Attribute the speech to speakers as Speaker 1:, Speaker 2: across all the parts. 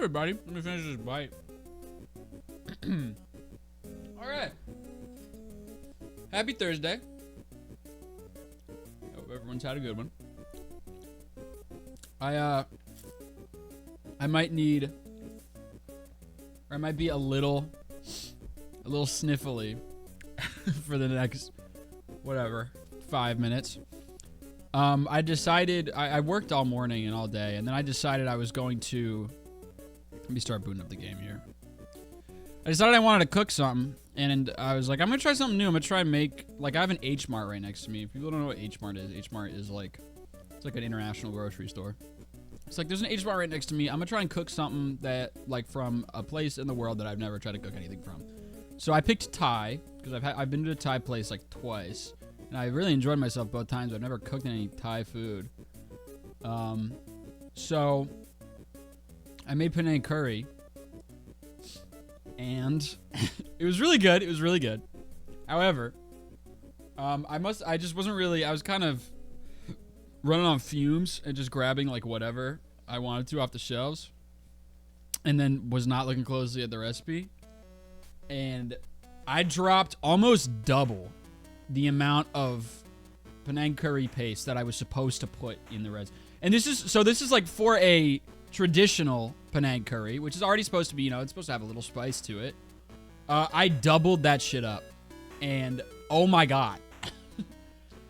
Speaker 1: everybody. Let me finish this bite. All right. Happy Thursday. Hope everyone's had a good one. I might need, or I might be a little sniffly for the next, whatever, 5 minutes. I decided, I worked all morning and all day, and then I decided I was going to, let me start booting up the game here. I decided I wanted to cook something, and I was like, I'm going to try something new. I'm going to try and make, like, I have an H Mart right next to me. If people don't know what H Mart is like, it's like an international grocery store. It's like, there's an H Mart right next to me. I'm going to try and cook something that, like, from a place in the world that I've never tried to cook anything from. So I picked Thai, because I've been to a Thai place, like, twice. And I really enjoyed myself both times. I've never cooked any Thai food. So I made Penang curry. And it was really good. It was really good. However, I just wasn't really, I was kind of running on fumes and just grabbing like whatever I wanted to off the shelves. And then was not looking closely at the recipe. And I dropped almost double the amount of Penang curry paste that I was supposed to put in the res. And this is like for a traditional Penang curry, which is already supposed to be, you know, it's supposed to have a little spice to it. I doubled that shit up, and oh my god,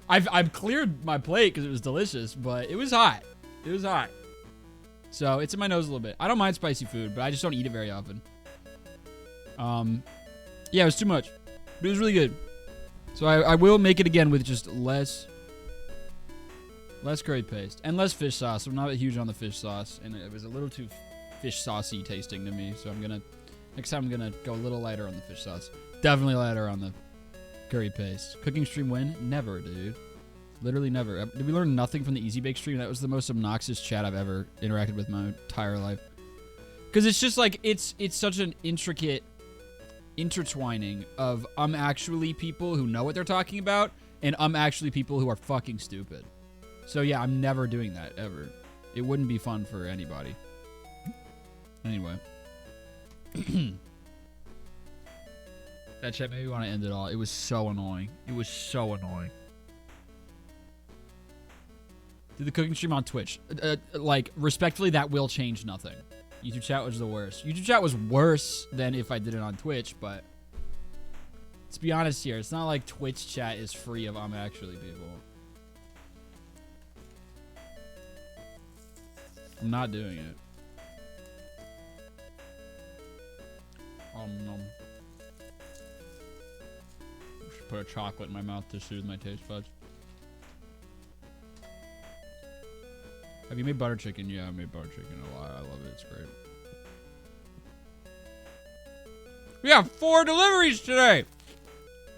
Speaker 1: I've cleared my plate because it was delicious, but it was hot. It was hot. So it's in my nose a little bit. I don't mind spicy food, but I just don't eat it very often. Yeah, it was too much, but it was really good. So I will make it again with just less curry paste and less fish sauce. I'm not huge on the fish sauce, and it was a little too fish saucy tasting to me. So next time I'm gonna go a little lighter on the fish sauce. Definitely lighter on the curry paste. Cooking stream win? Never, dude. Literally never. Did we learn nothing from the Easy Bake stream? That was the most obnoxious chat I've ever interacted with in my entire life. Because it's just like, it's such an intricate intertwining of actually people who know what they're talking about and actually people who are fucking stupid. So yeah, I'm never doing that, ever. It wouldn't be fun for anybody. Anyway. That chat made me want to end it all. It was so annoying. It was so annoying. Did the cooking stream on Twitch. Like, respectfully, that will change nothing. YouTube chat was the worst. YouTube chat was worse than if I did it on Twitch, but let's be honest here. It's not like Twitch chat is free of actually people. I'm not doing it. No. I should put a chocolate in my mouth to soothe my taste buds. Have you made butter chicken? Yeah, I made butter chicken a lot. I love it. It's great. We have 4 deliveries today.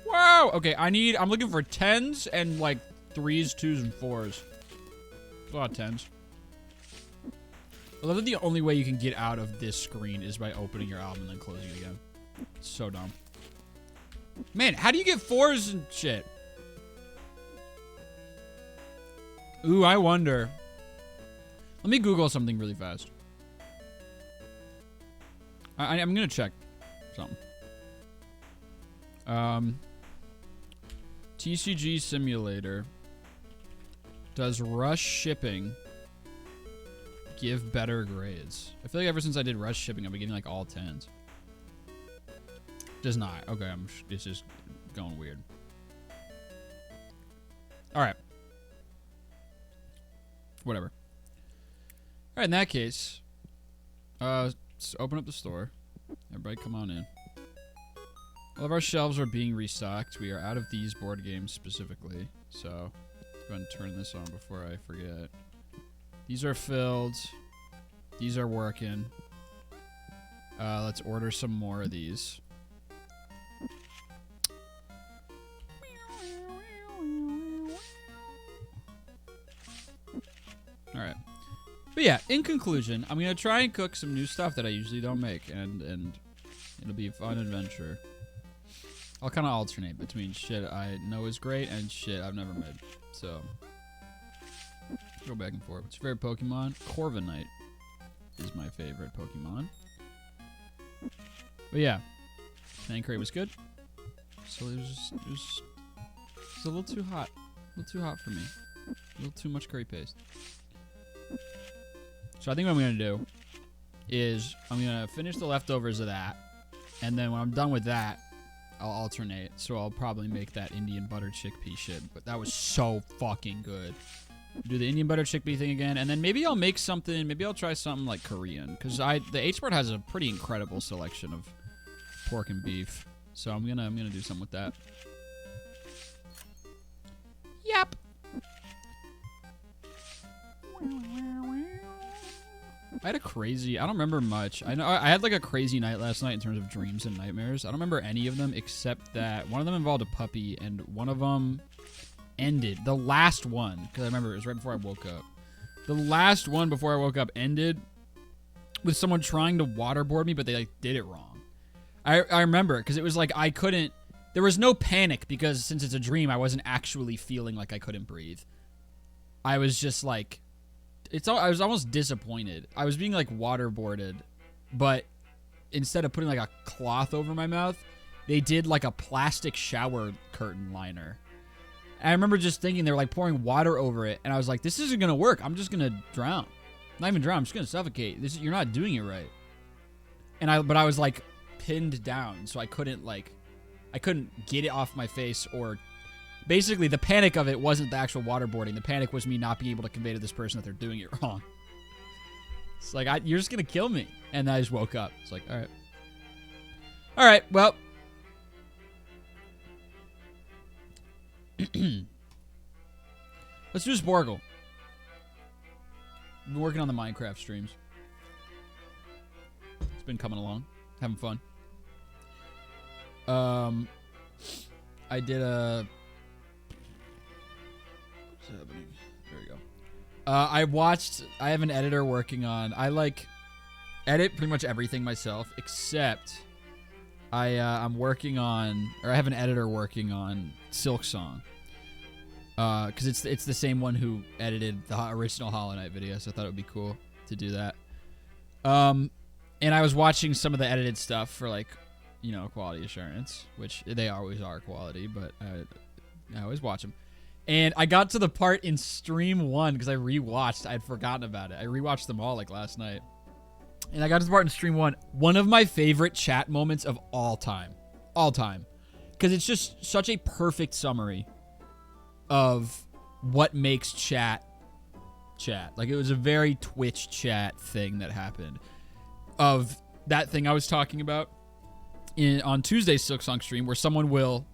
Speaker 1: Wow. Okay, I'm looking for 10s and like 3s, 2s, and 4s. A lot of 10s. I love that the only way you can get out of this screen is by opening your album and then closing it again. It's so dumb. Man, how do you get 4s and shit? Ooh, I wonder. Let me Google something really fast. I'm gonna check something. TCG simulator. Does rush shipping give better grades? I feel like ever since I did rush shipping, I've been getting like all 10s. Does not. Okay, it's just going weird. All right. Whatever. All right, in that case, let's open up the store. Everybody come on in. All of our shelves are being restocked. We are out of these board games specifically. So, go ahead and turn this on before I forget. These are filled. These are working. Let's order some more of these. All right. But yeah, in conclusion, I'm going to try and cook some new stuff that I usually don't make, and it'll be a fun adventure. I'll kind of alternate between shit I know is great and shit I've never made. So, go back and forth. What's your favorite Pokemon? Corviknight. is my favorite Pokemon. But yeah, Mancrate was good. So it was a little too hot. A little too hot for me. A little too much curry paste. So I think what I'm going to do is I'm going to finish the leftovers of that. And then when I'm done with that, I'll alternate. So I'll probably make that Indian butter chickpea shit. But that was so fucking good. Do the Indian butter chickpea thing again. And then maybe I'll make something. Maybe I'll try something like Korean. Because the H-Mart has a pretty incredible selection of pork and beef. So I'm gonna do something with that. Yep. I had a crazy, I don't remember much. I know I had like a crazy night last night in terms of dreams and nightmares. I don't remember any of them except that one of them involved a puppy and one of them ended. The last one, because I remember it was right before I woke up. The last one before I woke up ended with someone trying to waterboard me, but they like did it wrong. I remember because it was like I couldn't, there was no panic because since it's a dream, I wasn't actually feeling like I couldn't breathe. I was just like, I was almost disappointed. I was being like waterboarded, but instead of putting like a cloth over my mouth, they did like a plastic shower curtain liner. And I remember just thinking they were like pouring water over it, and I was like, this isn't gonna work. I'm just gonna drown. Not even drown. I'm just gonna suffocate. You're not doing it right. But I was like pinned down, so I couldn't get it off my face or. Basically, the panic of it wasn't the actual waterboarding. The panic was me not being able to convey to this person that they're doing it wrong. It's like, you're just going to kill me. And I just woke up. It's like, all right. All right, well. Let's do Sporcle. I've been working on the Minecraft streams. It's been coming along. Having fun. I did a... What's happening? There we go. I have an editor working on, I like edit pretty much everything myself, except I'm working on, or I have an editor working on Silk Song. Because it's the same one who edited the original Hollow Knight video, so I thought it would be cool to do that. And I was watching some of the edited stuff for like, quality assurance, which they always are quality, but I always watch them. And I got to the part in stream 1 because I rewatched. I had forgotten about it. I rewatched them all like last night. And I got to the part in stream 1. One of my favorite chat moments of all time. All time. Because it's just such a perfect summary of what makes chat. Like it was a very Twitch chat thing that happened. Of that thing I was talking about on Tuesday's Silk Song stream where someone will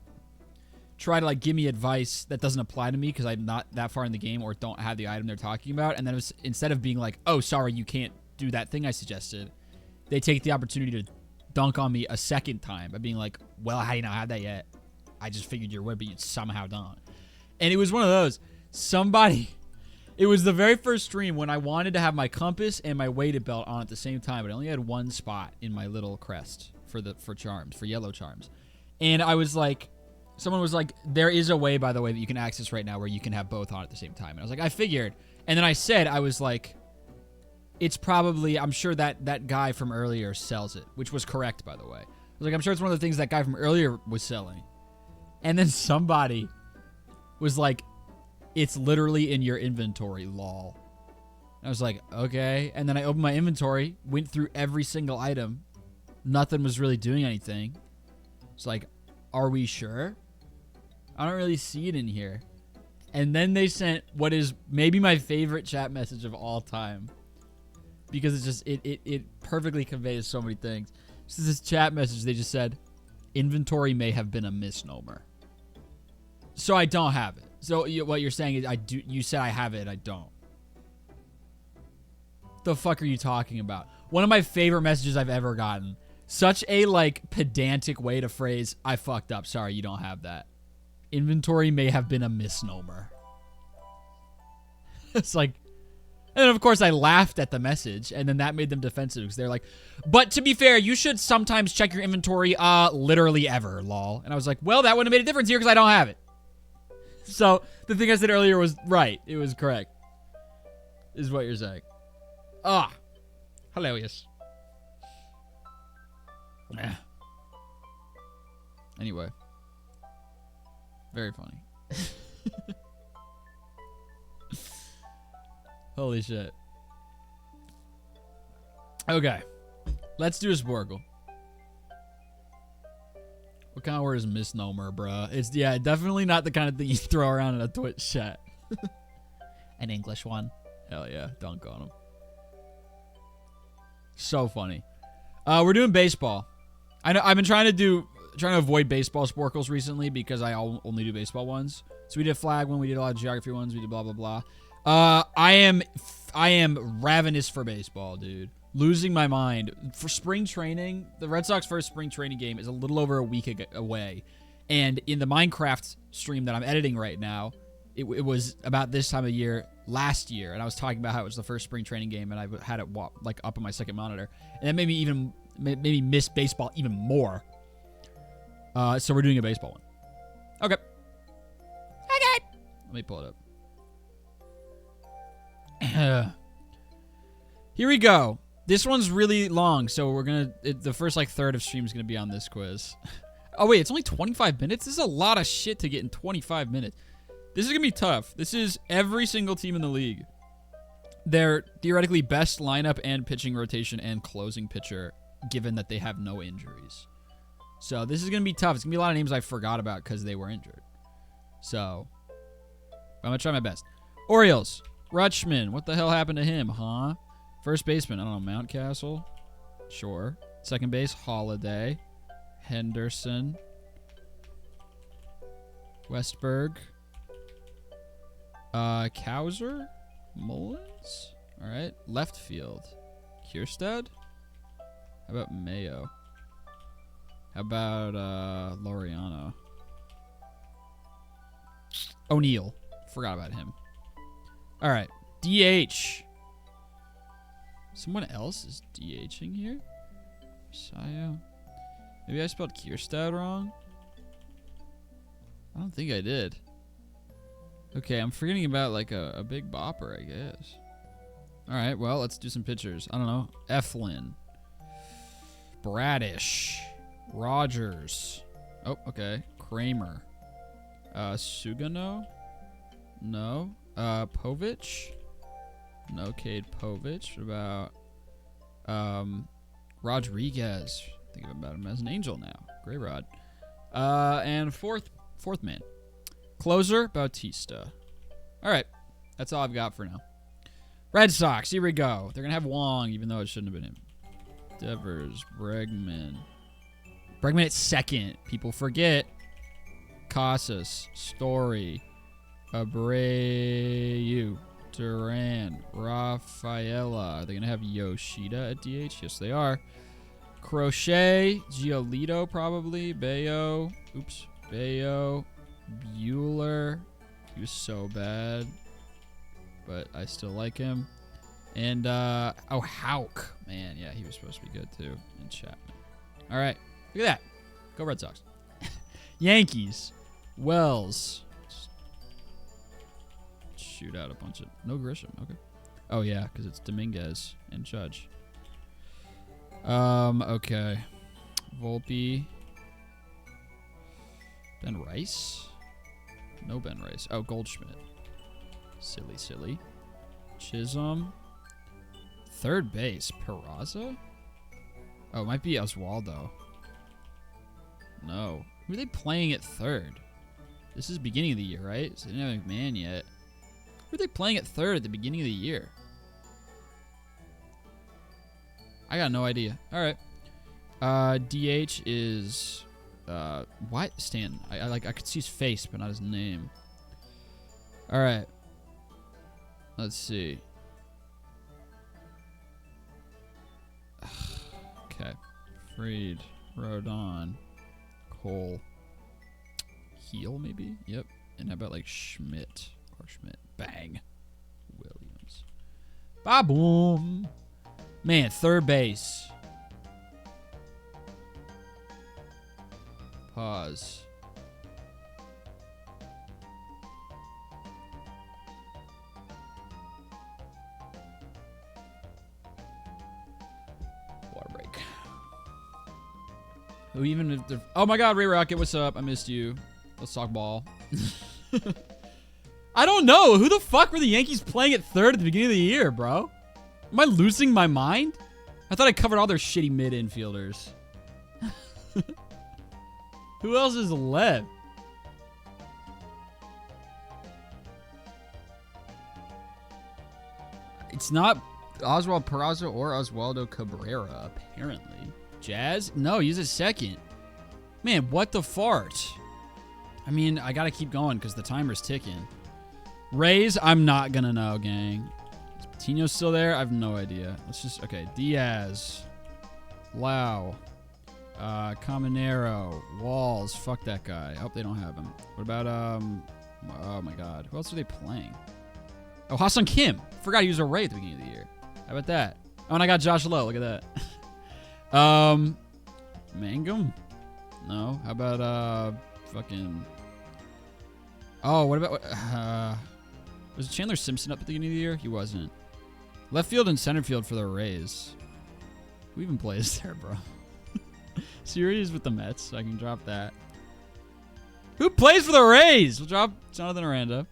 Speaker 1: try to like give me advice that doesn't apply to me because I'm not that far in the game or don't have the item they're talking about, and then instead of being like, oh sorry, you can't do that thing I suggested, they take the opportunity to dunk on me a second time by being like, well, how do you not have that yet? I just figured you would, but you somehow don't. And it was one of those, it was the very first stream when I wanted to have my compass and my weighted belt on at the same time, but I only had one spot in my little crest for charms, for yellow charms. And I was like, someone was like, there is a way, by the way, that you can access right now where you can have both on at the same time. And I was like, I figured. And then I was like, it's probably, I'm sure that guy from earlier sells it, which was correct, by the way. I was like, I'm sure it's one of the things that guy from earlier was selling. And then somebody was like, it's literally in your inventory, lol. And I was like, okay. And then I opened my inventory, went through every single item. Nothing was really doing anything. It's like, are we sure? I don't really see it in here. And then they sent what is maybe my favorite chat message of all time. Because it's just, it perfectly conveys so many things. So this chat message, they just said, inventory may have been a misnomer. So I don't have it. So what you're saying is I do. You said I have it, I don't. The fuck are you talking about? One of my favorite messages I've ever gotten. Such a like pedantic way to phrase, I fucked up. Sorry, you don't have that. Inventory may have been a misnomer. It's like, and then of course I laughed at the message, and then that made them defensive because they're like, but to be fair, you should sometimes check your inventory, literally ever, lol. And I was like, well, that wouldn't have made a difference here because I don't have it. So the thing I said earlier was right. It was correct. Is what you're saying. How Hilarious. Anyway. Very funny. Holy shit. Okay. Let's do a Sporcle. What kind of word is misnomer, bruh? It's, yeah, definitely not the kind of thing you throw around in a Twitch chat. An English one. Hell yeah. Dunk on him. So funny. We're doing baseball. I know I've been trying to avoid baseball Sporcles recently because I only do baseball ones. So we did flag one, we did a lot of geography ones, we did blah blah blah. I am ravenous for baseball, dude. Losing my mind. For spring training, the Red Sox first spring training game is a little over a week away. And in the Minecraft stream that I'm editing right now, it was about this time of year last year, and I was talking about how it was the first spring training game, and I had it like up on my second monitor, and that made me miss baseball even more. So we're doing a baseball one. Okay. Let me pull it up. Here we go. This one's really long, so we're gonna the first like third of stream is gonna be on this quiz. Oh wait, it's only 25 minutes. This is a lot of shit to get in 25 minutes. This is gonna be tough. This is every single team in the league. Their theoretically best lineup and pitching rotation and closing pitcher, given that they have no injuries. So this is gonna be tough. It's gonna be a lot of names I forgot about because they were injured. So I'm gonna try my best. Orioles, Rutschman. What the hell happened to him, huh? First baseman, I don't know, Mountcastle. Sure. Second base, Holiday. Henderson. Westberg. Cowser? Mullins? Alright. Left field. Kierstad? How about Mayo? How about Laureano? O'Neal. Forgot about him. Alright. DH. Someone else is DHing here? Sayo. Maybe I spelled Kierstad wrong? I don't think I did. Okay, I'm forgetting about like a big bopper, I guess. Alright, well, let's do some pitchers. I don't know. Eflin. Bradish. Rogers. Oh, okay. Kramer. Sugano? No. Povich? No, Cade Povich. What about Rodriguez? Think about him as an angel now. Gray Rod. And fourth man. Closer, Bautista. All right. That's all I've got for now. Red Sox, here we go. They're going to have Wong, even though it shouldn't have been him. Devers, Bregman. Bregman at second. People forget. Casas, Story, Abreu, Duran, Rafaela. Are they going to have Yoshida at DH? Yes, they are. Crochet, Giolito probably. Bayo. Oops. Bayo. Bueller. He was so bad, but I still like him. And, oh, Houck. Man, yeah, he was supposed to be good, too. And Chapman. All right. Look at that. Go Red Sox. Yankees. Wells. Shoot out a bunch of... No Grisham. Okay. Oh, yeah, because it's Dominguez and Judge. Okay. Volpe. Ben Rice? No Ben Rice. Oh, Goldschmidt. Silly. Chisholm. Third base. Peraza? Oh, it might be Oswaldo. No. Who are they playing at third? This is beginning of the year, right? So they didn't have McMahon yet. Who are they playing at third at the beginning of the year? I got no idea. All right. DH is what? Stan. I could see his face, but not his name. All right. Let's see. Okay. Freed. Rodon. Cole. Heel, maybe? Yep. And how about like Schmidt? Or Schmidt. Bang. Williams. Ba-boom. Man, third base. Pause. Who even if they're... Oh my God, Ray Rocket, what's up? I missed you. Let's talk ball. I don't know. Who the fuck were the Yankees playing at third at the beginning of the year, bro? Am I losing my mind? I thought I covered all their shitty mid infielders. Who else is left? It's not Oswald Peraza or Oswaldo Cabrera, apparently. Jazz? No, he's a second. Man, what the fart? I mean, I gotta keep going because the timer's ticking. Rays? I'm not gonna know, gang. Is Patino still there? I have no idea. Let's just... Okay, Diaz. Lau. Caminero. Walls. Fuck that guy. I hope they don't have him. What about, oh my God. Who else are they playing? Oh, Ha-Seong Kim. Forgot he was a Ray at the beginning of the year. How about that? Oh, and I got Josh Lowe. Look at that. Mangum? No. How about, fucking... Oh, what about... was Chandler Simpson up at the beginning of the year? He wasn't. Left field and center field for the Rays. Who even plays there, bro? Series with the Mets, so I can drop that. Who plays for the Rays? We'll drop Jonathan Aranda.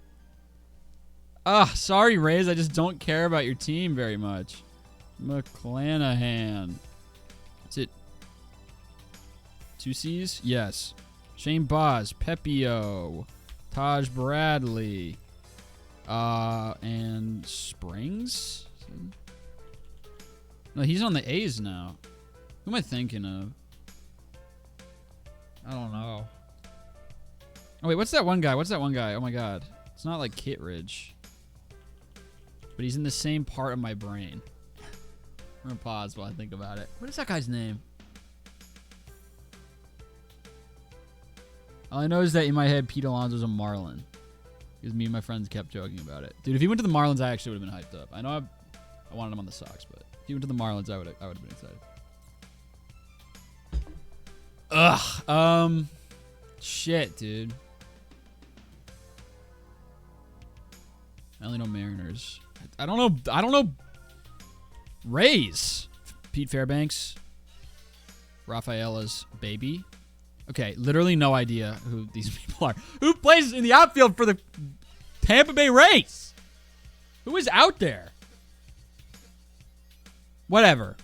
Speaker 1: Sorry, Rays. I just don't care about your team very much. McClanahan. That's it. 2 C's? Yes. Shane Boz. Pepio. Taj Bradley. And Springs? No, he's on the A's now. Who am I thinking of? I don't know. Oh, wait, what's that one guy? What's that one guy? Oh, my God. It's not like Kittredge. But he's in the same part of my brain. I'm going to pause while I think about it. What is that guy's name? All I know is that in my head, Pete Alonso's a Marlin. Because me and my friends kept joking about it. Dude, if he went to the Marlins, I actually would have been hyped up. I know I wanted him on the Sox, but if he went to the Marlins, I would have been excited. Ugh. Shit, dude. I only know Mariners. I don't know. Rays. Pete Fairbanks. Rafaela's baby. Okay, literally no idea who these people are. Who plays in the outfield for the Tampa Bay Rays? Who is out there? Whatever.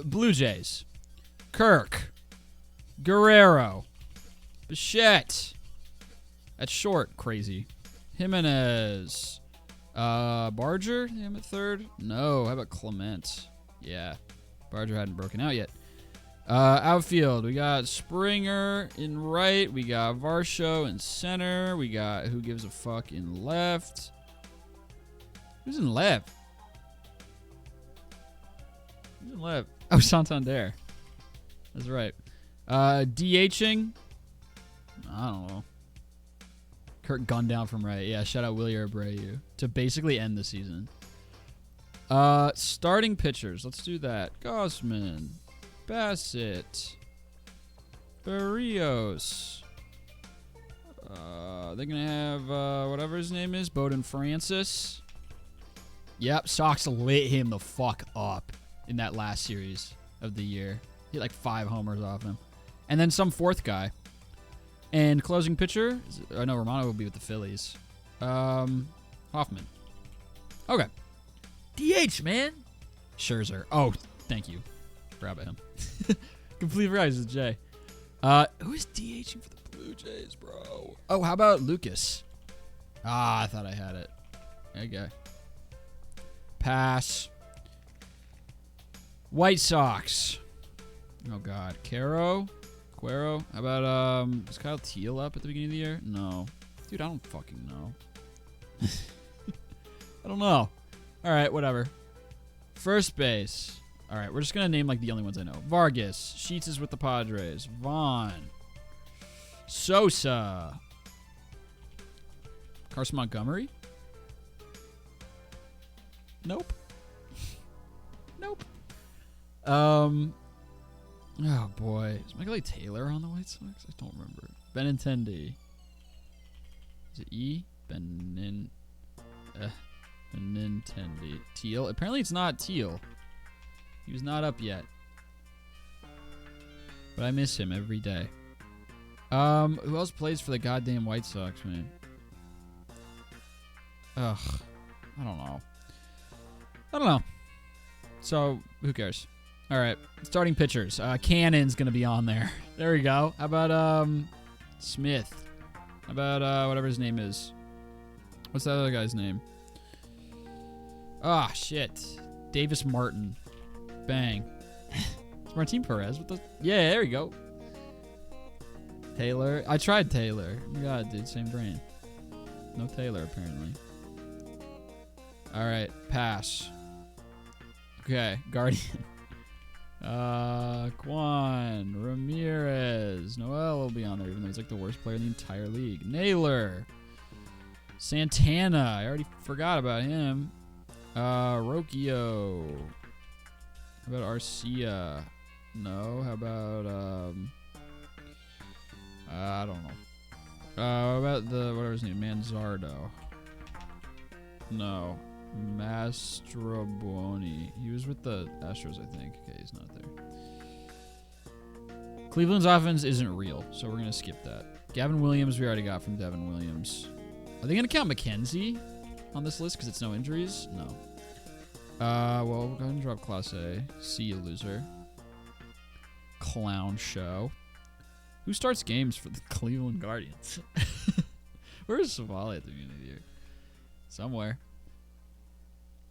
Speaker 1: Blue Jays. Kirk. Guerrero. Bichette. That's short. Crazy. Jimenez. Barger? Him at third? No. How about Clement? Yeah. Barger hadn't broken out yet. Outfield. We got Springer in right. We got Varsho in center. We got who gives a fuck in left. Who's in left? Who's in left? Oh, Santander. That's right. DHing. I don't know. Kurt Gundown from right. Yeah, shout out Willie Abreu to basically end the season. Starting pitchers. Let's do that. Gossman. Bassett. Barrios. They're going to have whatever his name is. Bowden Francis. Yep, Sox lit him the fuck up in that last series of the year. He had like 5 homers off him. And then some fourth guy. And closing pitcher. I know Romano will be with the Phillies. Hoffman. Okay. DH, man. Scherzer. Oh, thank you. Forgot about him. Completely forgot he's a J. Who is DHing for the Blue Jays, bro? Oh, how about Lucas? I thought I had it. Okay. Pass. White Sox. Oh, God. Cuero. How about, is Kyle Teal up at the beginning of the year? No. Dude, I don't fucking know. I don't know. All right, whatever. First base. All right, we're just going to name, like, the only ones I know. Vargas. Sheets is with the Padres. Vaughn. Sosa. Carson Montgomery? Nope. Nope. Oh, boy. Is Michael A. Taylor on the White Sox? I don't remember. Benintendi. Is it E? Benintendi. Teal? Apparently it's not Teal. He was not up yet. But I miss him every day. Who else plays for the goddamn White Sox, man? Ugh. I don't know. So, who cares? All right. Starting pitchers. Cannon's going to be on there. There we go. How about, Smith? How about, whatever his name is? What's that other guy's name? Ah, shit. Davis Martin. Bang. It's Martin Perez. What the? Yeah, there we go. Taylor. I tried Taylor. Oh my God, dude. Same brain. No Taylor, apparently. All right. Pass. Okay. Guardian. Quan. Ramirez. Noel will be on there, even though he's like the worst player in the entire league. Naylor. Santana. I already forgot about him. Rocchio. How about Arcia? No. How about, I don't know. How about whatever his name, Manzardo? No. Mastrobuoni. He was with the Astros, I think. Okay, he's not there. Cleveland's offense isn't real, so we're going to skip that. Gavin Williams, we already got from Devin Williams. Are they going to count McKenzie on this list because it's no injuries? No. Well, we'll go ahead and drop Class A. See you, loser. Clown show. Who starts games for the Cleveland Guardians? Where's Savali at the beginning of the year? Somewhere.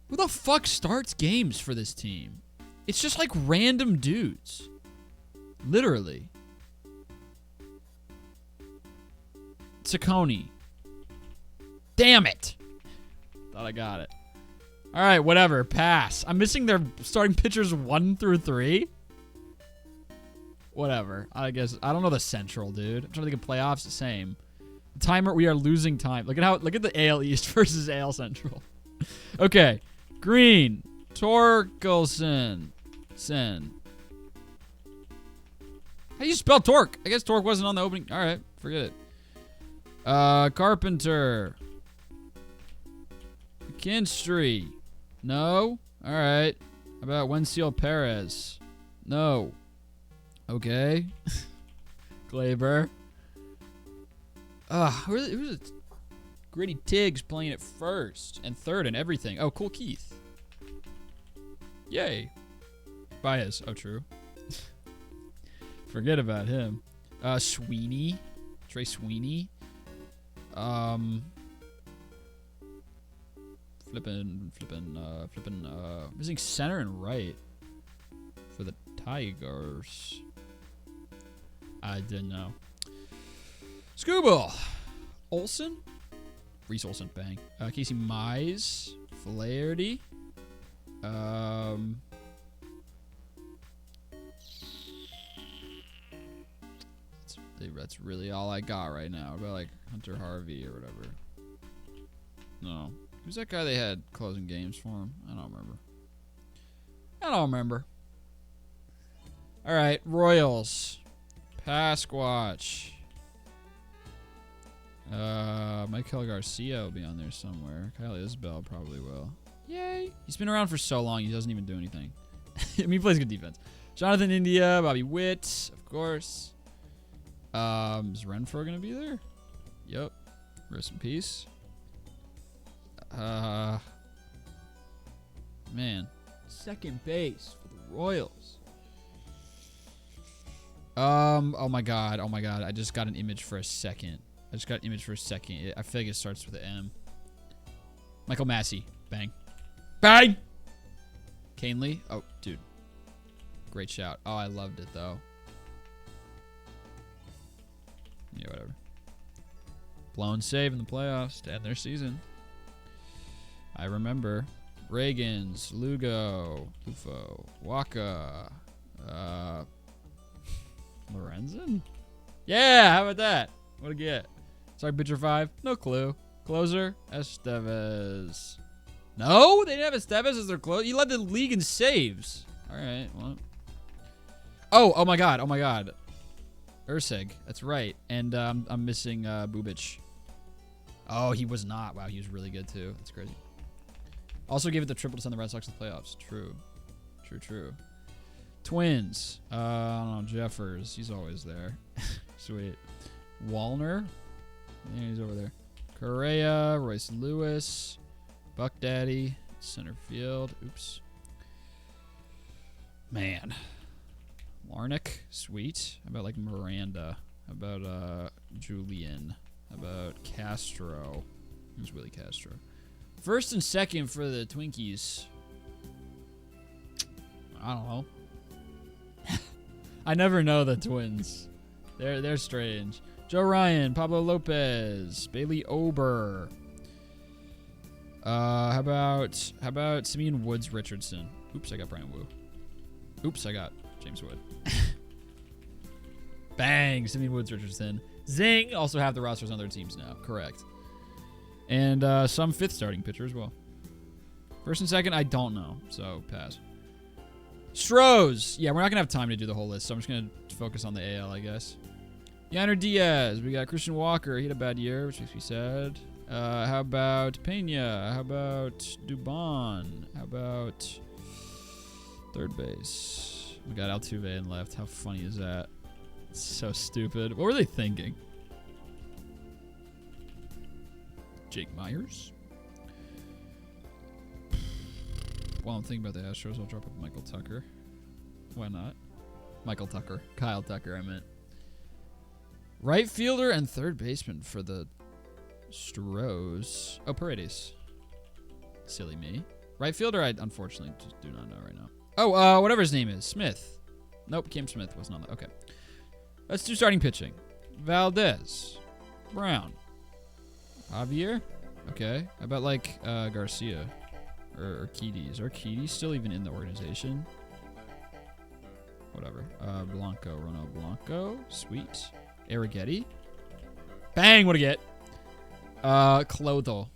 Speaker 1: Who the fuck starts games for this team? It's just like random dudes. Literally. Ciccone. Damn it. Thought I got it. All right, whatever. Pass. I'm missing their starting pitchers 1 through 3. Whatever. I guess I don't know the Central, dude. I'm trying to think of playoffs. The same. The timer. We are losing time. Look at the AL East versus AL Central. Okay. Green. Torkelson. Sen. How do you spell Torque? I guess Torque wasn't on the opening. All right. Forget it. Carpenter. McKinstry. No. All right. How about Wensiel Perez? No. Okay. Glaber. Who's it? Gritty Tiggs playing at first and third and everything. Oh, cool Keith. Yay. Baez. Oh, true. Forget about him. Sweeney. Trey Sweeney. Flipping. Missing center and right for the Tigers. I didn't know. Scooble. Olsen. Reese Olsen, bang. Casey Mize. Flaherty. That's really all I got right now. About like Hunter Harvey or whatever. No. Who's that guy they had closing games for him? I don't remember. All right, Royals. Pasquatch. Michael Garcia will be on there somewhere. Kyle Isbell probably will. Yay. He's been around for so long, he doesn't even do anything. I mean, he plays good defense. Jonathan India, Bobby Witt, of course. Is Renfroe going to be there? Yep. Rest in peace. Man. Second base for the Royals. Oh my god. I just got an image for a second. I feel like it starts with an M. Michael Massey. Bang. Bang! Canely. Oh, dude. Great shout. Oh, I loved it, though. Yeah, whatever. Blown save in the playoffs to end their season. I remember. Reagans. Lugo. Lufo. Waka. Lorenzen? Yeah, how about that? What'd I get? Sorry, pitcher 5. No clue. Closer. Estevez. No? They didn't have Estevez as their closer? You led the league in saves. All right. Well. Oh my god. Urseg. That's right. And I'm missing Bubic. Oh, he was not. Wow, he was really good too. That's crazy. Also gave it the triple to send the Red Sox to the playoffs. True. Twins. I don't know. Jeffers. He's always there. Sweet. Wallner. Yeah, he's over there. Correa. Royce Lewis. Buck Daddy. Center field. Oops. Man. Larnick. Sweet. How about like Miranda? How about Julian? How about Castro? Who's Willie Castro? First and second for the Twinkies. I don't know. I never know the Twins. They're strange. Joe Ryan, Pablo Lopez, Bailey Ober. How about Simeon Woods Richardson? Oops, I got Brian Wu. Oops, I got James Wood. Bang, Simeon Woods Richardson. Zing. Also have the rosters on their teams now. Correct. And some fifth starting pitcher as well. First and second, I don't know, so pass. Stros. Yeah, we're not going to have time to do the whole list, so I'm just going to focus on the AL, I guess. Yainer Diaz. We got Christian Walker. He had a bad year, which makes me sad. How about Pena? How about Dubon? How about third base? We got Altuve in left. How funny is that? It's so stupid. What were they thinking? Jake Myers. While I'm thinking about the Astros, I'll drop up Michael Tucker. Why not? Michael Tucker. Kyle Tucker, I meant. Right fielder and third baseman for the Stros. Oh, Paredes. Silly me. Right fielder, I unfortunately just do not know right now. Oh, whatever his name is. Smith. Nope, Cam Smith wasn't on that. Okay. Let's do starting pitching. Valdez. Brown. Javier. Okay. How about like Garcia? Or Urquidy. Is Urquidy still even in the organization? Whatever. Blanco. Ronald Blanco. Sweet. Arrighetti. Bang! What a get. Clotho.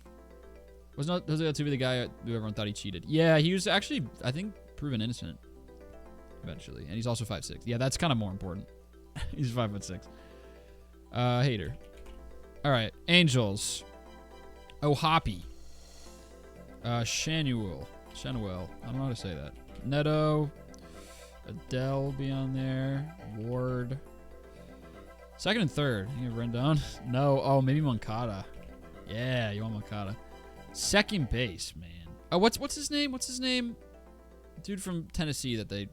Speaker 1: Was not Jose Altuve the guy who everyone thought he cheated? Yeah, he was actually, I think, proven innocent. Eventually. And he's also 5'6". Yeah, that's kind of more important. He's 5'6". Hater. Alright. Angels. Oh, Hoppy. Shanuel. I don't know how to say that. Neto. Adele will be on there. Ward. Second and third. You have Rendon? No. Oh, maybe Moncada. Yeah, you want Moncada. Second base, man. Oh, what's his name? What's his name? Dude from Tennessee that they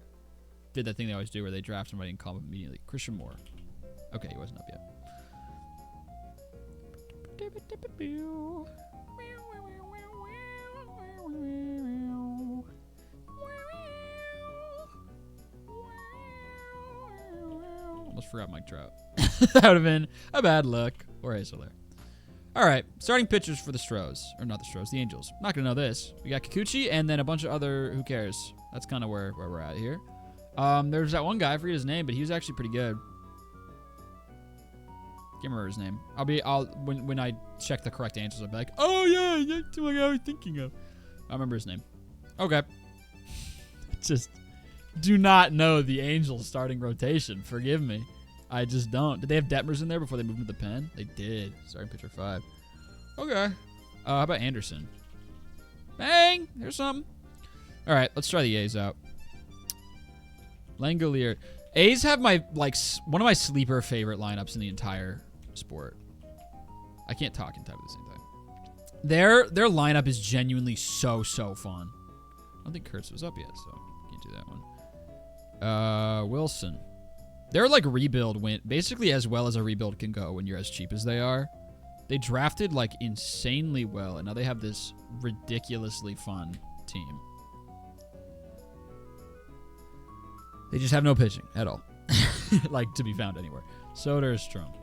Speaker 1: did that thing they always do where they draft somebody and call him immediately. Christian Moore. Okay, he wasn't up yet. Almost forgot Mike Trout. That would have been a bad look. Or Hazel there. All right, starting pitchers for the Stros. Or not the Stros, the Angels. Not going to know this. We got Kikuchi and then a bunch of other, who cares? That's kind of where we're at here. There's that one guy, I forget his name, but he was actually pretty good. Can't remember his name. When I check the correct answers, I'll be like, oh yeah, that's what I was thinking of. I remember his name. Okay. Just do not know the Angels starting rotation. Forgive me. I just don't. Did they have Detmers in there before they moved to the pen? They did. Starting pitcher 5. Okay. How about Anderson? Bang! There's something. All right, let's try the A's out. Langolier. A's have my one of my sleeper favorite lineups in the entire sport. I can't talk and type at the same time. Their lineup is genuinely so fun. I don't think Kurtz was up yet, so can't do that one. Wilson. They're like rebuild win basically as well as a rebuild can go when you're as cheap as they are. They drafted like insanely well, and now they have this ridiculously fun team. They just have no pitching at all. Like, to be found anywhere. Soder is strong.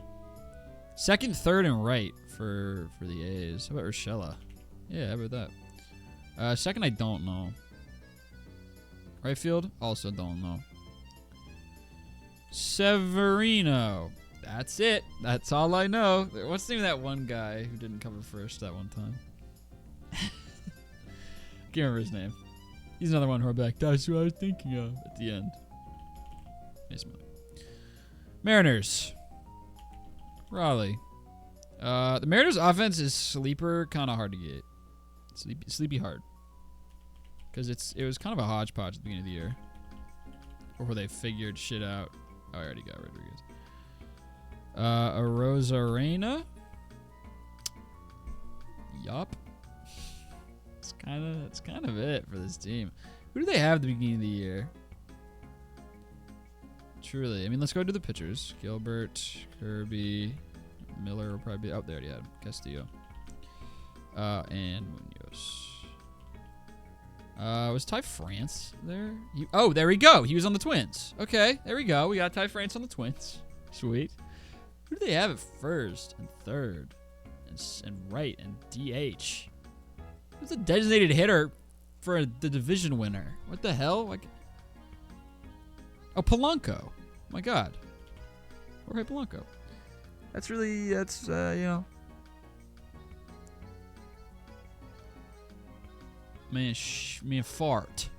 Speaker 1: Second, third, and right for the A's. How about Urshela? Yeah, how about that? Second, I don't know. Right field? Also don't know. Severino. That's it. That's all I know. What's the name of that one guy who didn't cover first that one time? Can't remember his name. He's another one who are back. That's who I was thinking of at the end. Mariners. Raleigh. The Mariners offense is sleeper, kind of hard to get. Sleepy hard. Because it was kind of a hodgepodge at the beginning of the year. Or they figured shit out. Oh, I already got Rodriguez. A Rosa Arena. Yup. That's kind of it for this team. Who do they have at the beginning of the year? Truly. I mean, let's go to the pitchers. Gilbert, Kirby, Miller will probably be out there. Yeah, Castillo. And Munoz. Was Ty France there? Oh, there we go. He was on the Twins. Okay, there we go. We got Ty France on the Twins. Sweet. Who do they have at first and third and right and DH? Who's the designated hitter for the division winner? What the hell? Like, oh, Polanco. My God. Jorge Polanco. That's you know. Man, fart.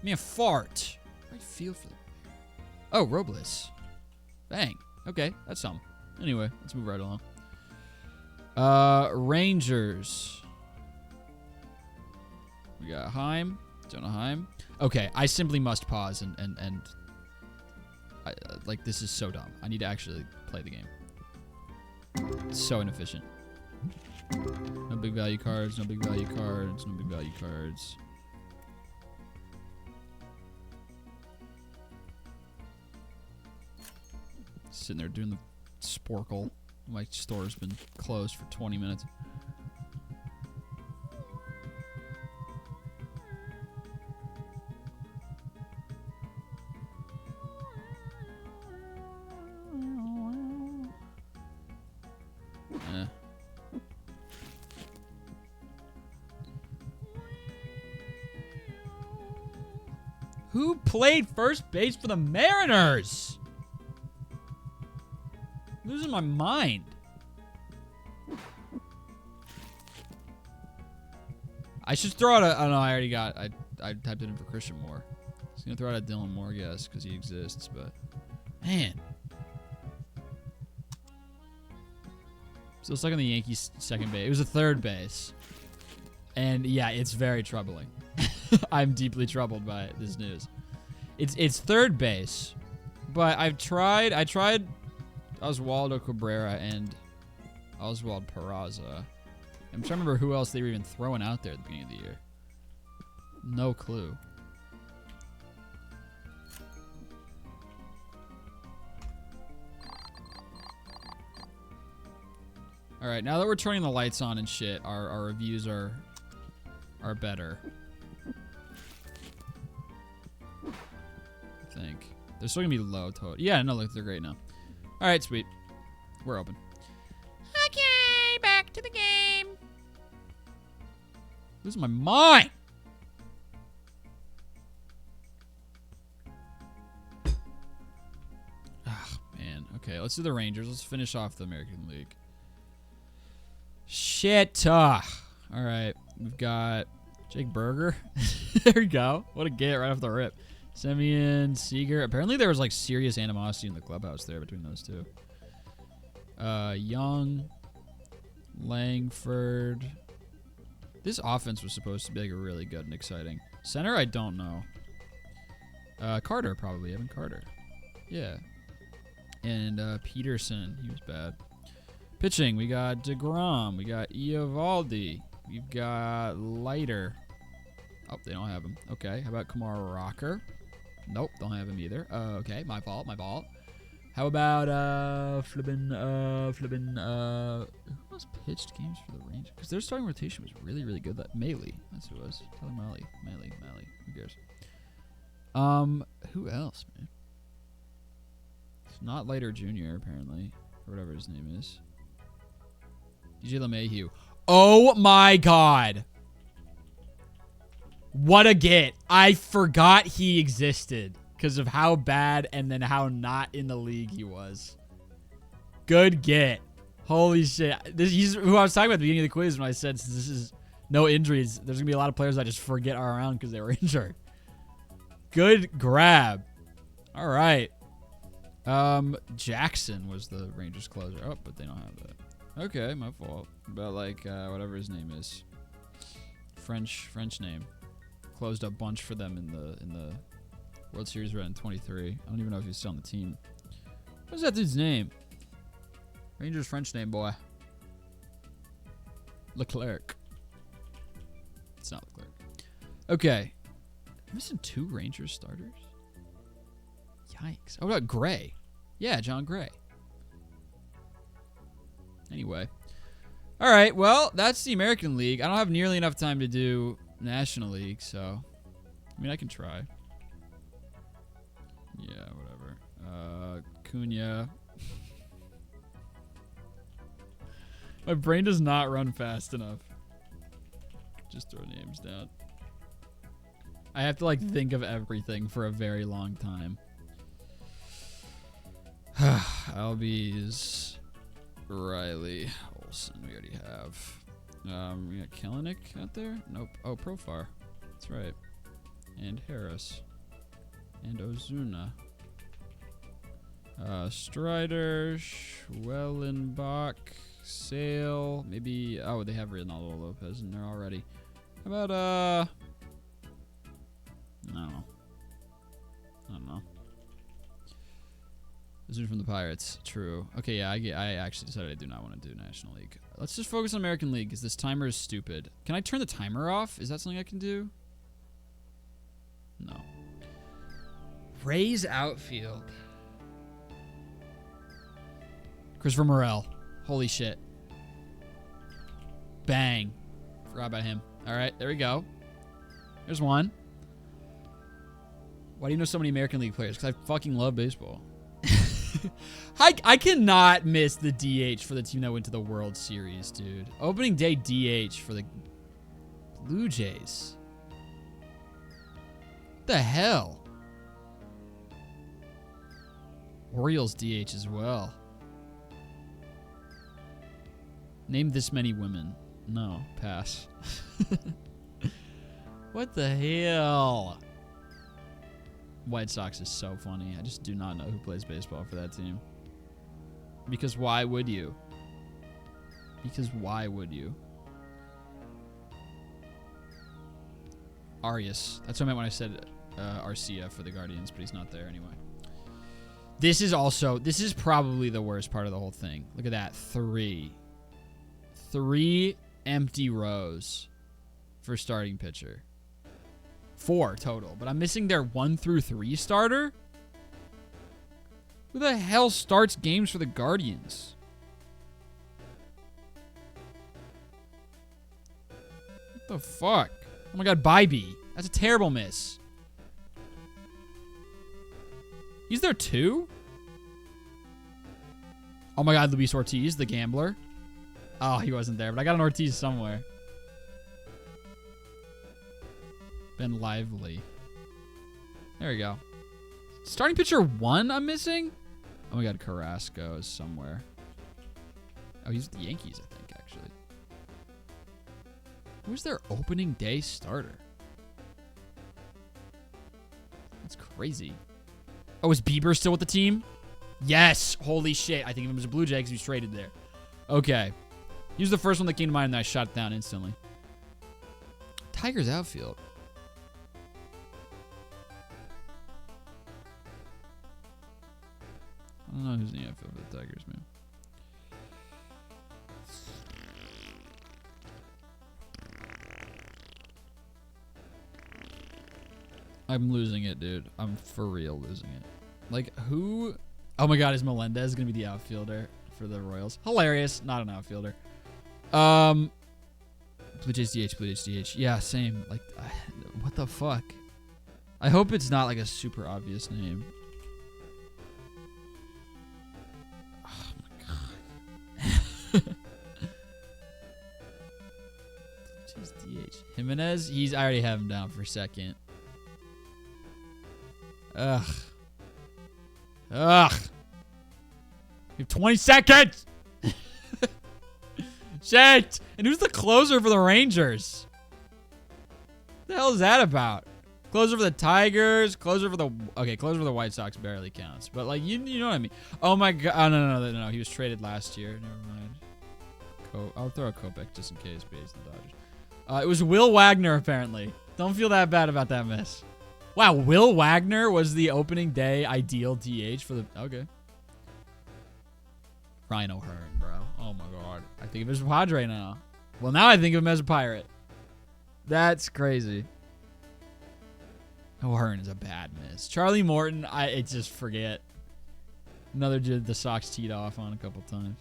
Speaker 1: Man, fart. I feel for them. Oh, Robles. Bang. Okay, that's something. Anyway, let's move right along. Rangers. We got Heim. Jonah Heim. Okay, I simply must pause and like, this is so dumb. I need to actually play the game. It's so inefficient. No big value cards, no big value cards, no big value cards. Sitting there doing the Sporcle. My store's been closed for 20 minutes. Who played first base for the Mariners? I'm losing my mind. I should throw out a... Oh, no, I already got... I typed it in for Christian Moore. I was going to throw out a Dylan Moore guess because he exists, but... Man. Still stuck on the Yankees' second base. It was a third base. And, yeah, it's very troubling. I'm deeply troubled by this news. It's third base, but I tried Oswaldo Cabrera and Oswald Peraza. I'm trying to remember who else they were even throwing out there at the beginning of the year. No clue. All right, now that we're turning the lights on and shit, our reviews are better. I think they're still gonna be low total. Yeah, no, look, they're great now. All right, sweet. We're open. Okay, back to the game. Losing my mind. Ah, man. Okay, let's do the Rangers. Let's finish off the American League. Shit. All right, we've got Jake Berger. There we go. What a get right off the rip. Semyon, Seager. Apparently there was like serious animosity in the clubhouse there between those two. Young, Langford. This offense was supposed to be like really good and exciting. Center, I don't know. Carter, probably. Evan Carter. Yeah. And Peterson. He was bad. Pitching, we got DeGrom. We got Eovaldi. We've got Leiter. Oh, they don't have him. Okay, how about Kumar Rocker? Nope, don't have him either. Okay, my fault. How about who else pitched games for the Rangers? Because their starting rotation was really, really good. That Maley, that's who it was. Tyler Maley. Who cares? Who else, man? It's not Leiter Jr. apparently, or whatever his name is. DJ LeMahieu. Oh my God. What a get. I forgot he existed because of how bad and then how not in the league he was. Good get. Holy shit. He's who I was talking about at the beginning of the quiz when I said since this is no injuries, there's going to be a lot of players I just forget are around because they were injured. Good grab. All right. Jackson was the Rangers closer. Oh, but they don't have that. Okay, my fault. But like whatever his name is. French name. Closed a bunch for them in the World Series red in 23. I don't even know if he's still on the team. What's that dude's name? Rangers French name, boy. Leclerc. It's not Leclerc. Okay. I'm missing 2 Rangers starters? Yikes. Oh, what about Gray? Yeah, John Gray. Anyway. All right, well, that's the American League. I don't have nearly enough time to do National League, so... I mean, I can try. Yeah, whatever. Cunha. My brain does not run fast enough. Just throw names down. I have to, like, think of everything for a very long time. Albies. Riley. Olsen, we already have. We got Kellenic out there? Nope. Oh, Profar. That's right. And Harris. And Ozuna. Strider. Schwellenbach. Sale. Maybe. Oh, they have Ronaldo Lopez in there already. How about, I don't know. Ozuna from the Pirates. True. Okay, yeah, I actually decided I do not want to do National League. Let's just focus on American League because this timer is stupid. Can I turn the timer off? Is that something I can do? No. Rays outfield. Christopher Morel. Holy shit. Bang. Forgot about him. All right, there we go. There's one. Why do you know so many American League players? Because I fucking love baseball. I cannot miss the DH for the team that went to the World Series, dude. Opening day DH for the Blue Jays. What the hell? Orioles DH as well. Name this many women. No, pass. What the hell? White Sox is so funny. I just do not know who plays baseball for that team. Because why would you? Because why would you? Arias. That's what I meant when I said Arcia for the Guardians, but he's not there anyway. This is probably the worst part of the whole thing. Look at that. 3 empty rows for starting pitcher. 4 total, but I'm missing their 1 through 3 starter? Who the hell starts games for the Guardians? What the fuck? Oh my god, Bybee. That's a terrible miss. He's there too? Oh my god, Luis Ortiz, the gambler. Oh, he wasn't there, but I got an Ortiz somewhere. Ben Lively. There we go. Starting pitcher 1 I'm missing? Oh my god, Carrasco is somewhere. Oh, he's the Yankees, I think, actually. Who's their opening day starter? That's crazy. Oh, is Bieber still with the team? Yes! Holy shit. I think of him as a Blue Jay because he was traded there. Okay. He was the first one that came to mind and I shot it down instantly. Tigers outfield. I don't know who's in the outfield for the Tigers, man. I'm losing it, dude. I'm for real losing it. Like, who? Oh my god, is Melendez going to be the outfielder for the Royals? Hilarious. Not an outfielder. Blue Jays DH, Blue Jays DH. Yeah, same. Like, what the fuck? I hope it's not like a super obvious name. Oh my god. Blue Jays DH. Jimenez? I already have him down for second. Ugh. Ugh. You have 20 seconds! Shit! And who's the closer for the Rangers? What the hell is that about? Closer for the Tigers, closer for the... Okay, closer for the White Sox barely counts. But, like, you know what I mean. Oh, my God. Oh, no. He was traded last year. Never mind. I'll throw a Kopech just in case, but he's the Dodgers. It was Will Wagner, apparently. Don't feel that bad about that miss. Wow, Will Wagner was the opening day ideal DH for the... Okay. Ryan O'Hearn, bro. Oh, my God. I think of him as a Padre now. Well, now I think of him as a Pirate. That's crazy. O'Hearn is a bad miss. Charlie Morton, I just forget. Another dude the Sox teed off on a couple times.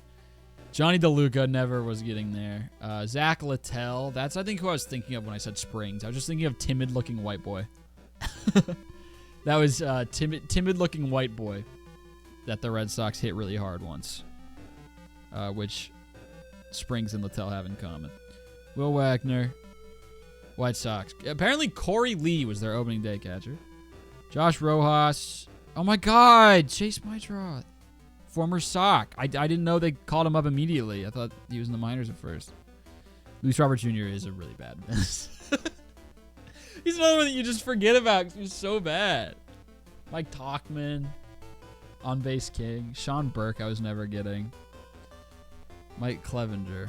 Speaker 1: Johnny DeLuca never was getting there. Zach Littell. That's, I think, who I was thinking of when I said Springs. I was just thinking of timid-looking white boy. That was timid-looking white boy that the Red Sox hit really hard once. Which Springs and Littell have in common. Will Wagner. White Sox. Apparently, Corey Lee was their opening day catcher. Josh Rojas. Oh, my God. Chase Meitroth. Former Sox. I didn't know they called him up immediately. I thought he was in the minors at first. Luis Robert Jr. is a really bad miss. He's another one that you just forget about because he's so bad. Mike Talkman. On base king. Sean Burke I was never getting. Mike Clevenger.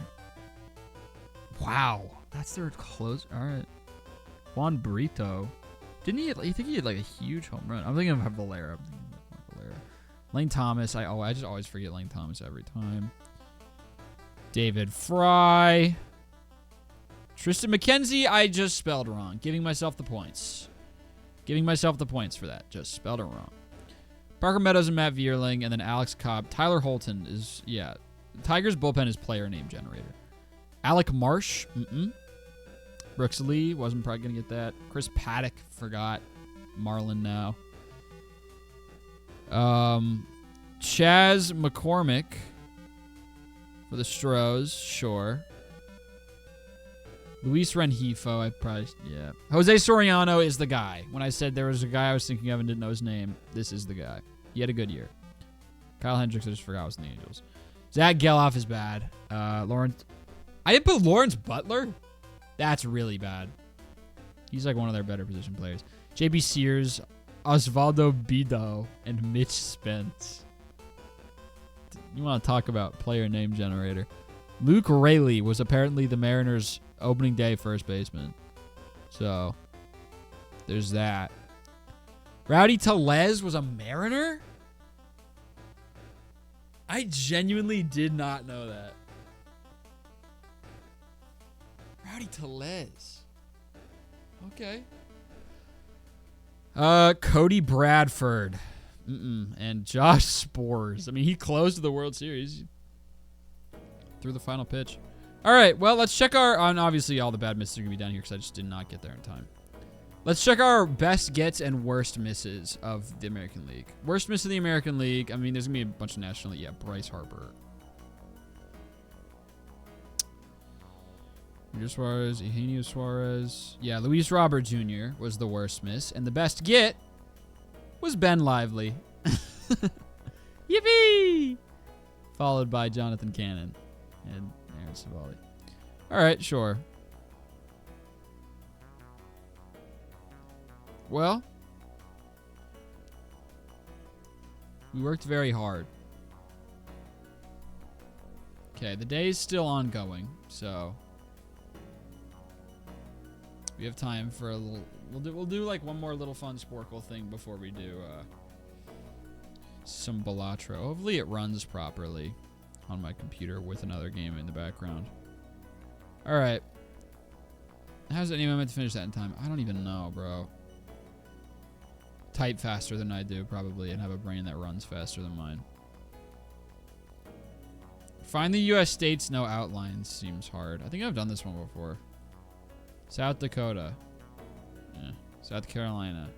Speaker 1: Wow. That's their close. All right. Juan Brito. Didn't he? You think he had like a huge home run? I'm thinking of Valera. Lane Thomas. I just always forget Lane Thomas every time. David Fry. Tristan McKenzie. I just spelled wrong. Giving myself the points. Giving myself the points for that. Just spelled it wrong. Parker Meadows and Matt Vierling, and then Alex Cobb. Tyler Holton is, yeah. Tigers bullpen is player name generator. Alec Marsh. Brooks Lee. Wasn't probably going to get that. Chris Paddock. Forgot. Marlin now. Chaz McCormick for the Stros. Sure. Luis Rengifo. Yeah. Jose Soriano is the guy. When I said there was a guy I was thinking of and didn't know his name, this is the guy. He had a good year. Kyle Hendricks, I just forgot was in the Angels. Zach Geloff is bad. Lawrence. I didn't put Lawrence Butler? That's really bad. He's like one of their better position players. JB Sears, Osvaldo Bido, and Mitch Spence. You want to talk about player name generator. Luke Raley was apparently the Mariners' opening day first baseman. So, there's that. Rowdy Tellez was a Mariner? I genuinely did not know that. Rowdy Tellez. Okay. Cody Bradford. And Josh Spores. I mean, he closed the World Series. Through the final pitch. All right, well, let's check our... obviously, all the bad misses are going to be down here because I just did not get there in time. Let's check our best gets and worst misses of the American League. Worst miss of the American League. I mean, there's going to be a bunch of National League. Yeah, Bryce Harper. Suarez, Eugenio Suarez. Yeah, Luis Robert Jr. was the worst miss. And the best get was Ben Lively. Yippee! Followed by Jonathan Cannon and Aaron Savali. All right, sure. Well, we worked very hard. Okay, the day is still ongoing, so we have time for a little. We'll do like one more little fun Sporcle thing before we do some Balatro. Hopefully, it runs properly on my computer with another game in the background. All right. How's anyone meant to finish that in time? I don't even know, bro. Type faster than I do, probably, and have a brain that runs faster than mine. Find the U.S. states, no outlines seems hard. I think I've done this one before. South Dakota. Yeah. South Carolina.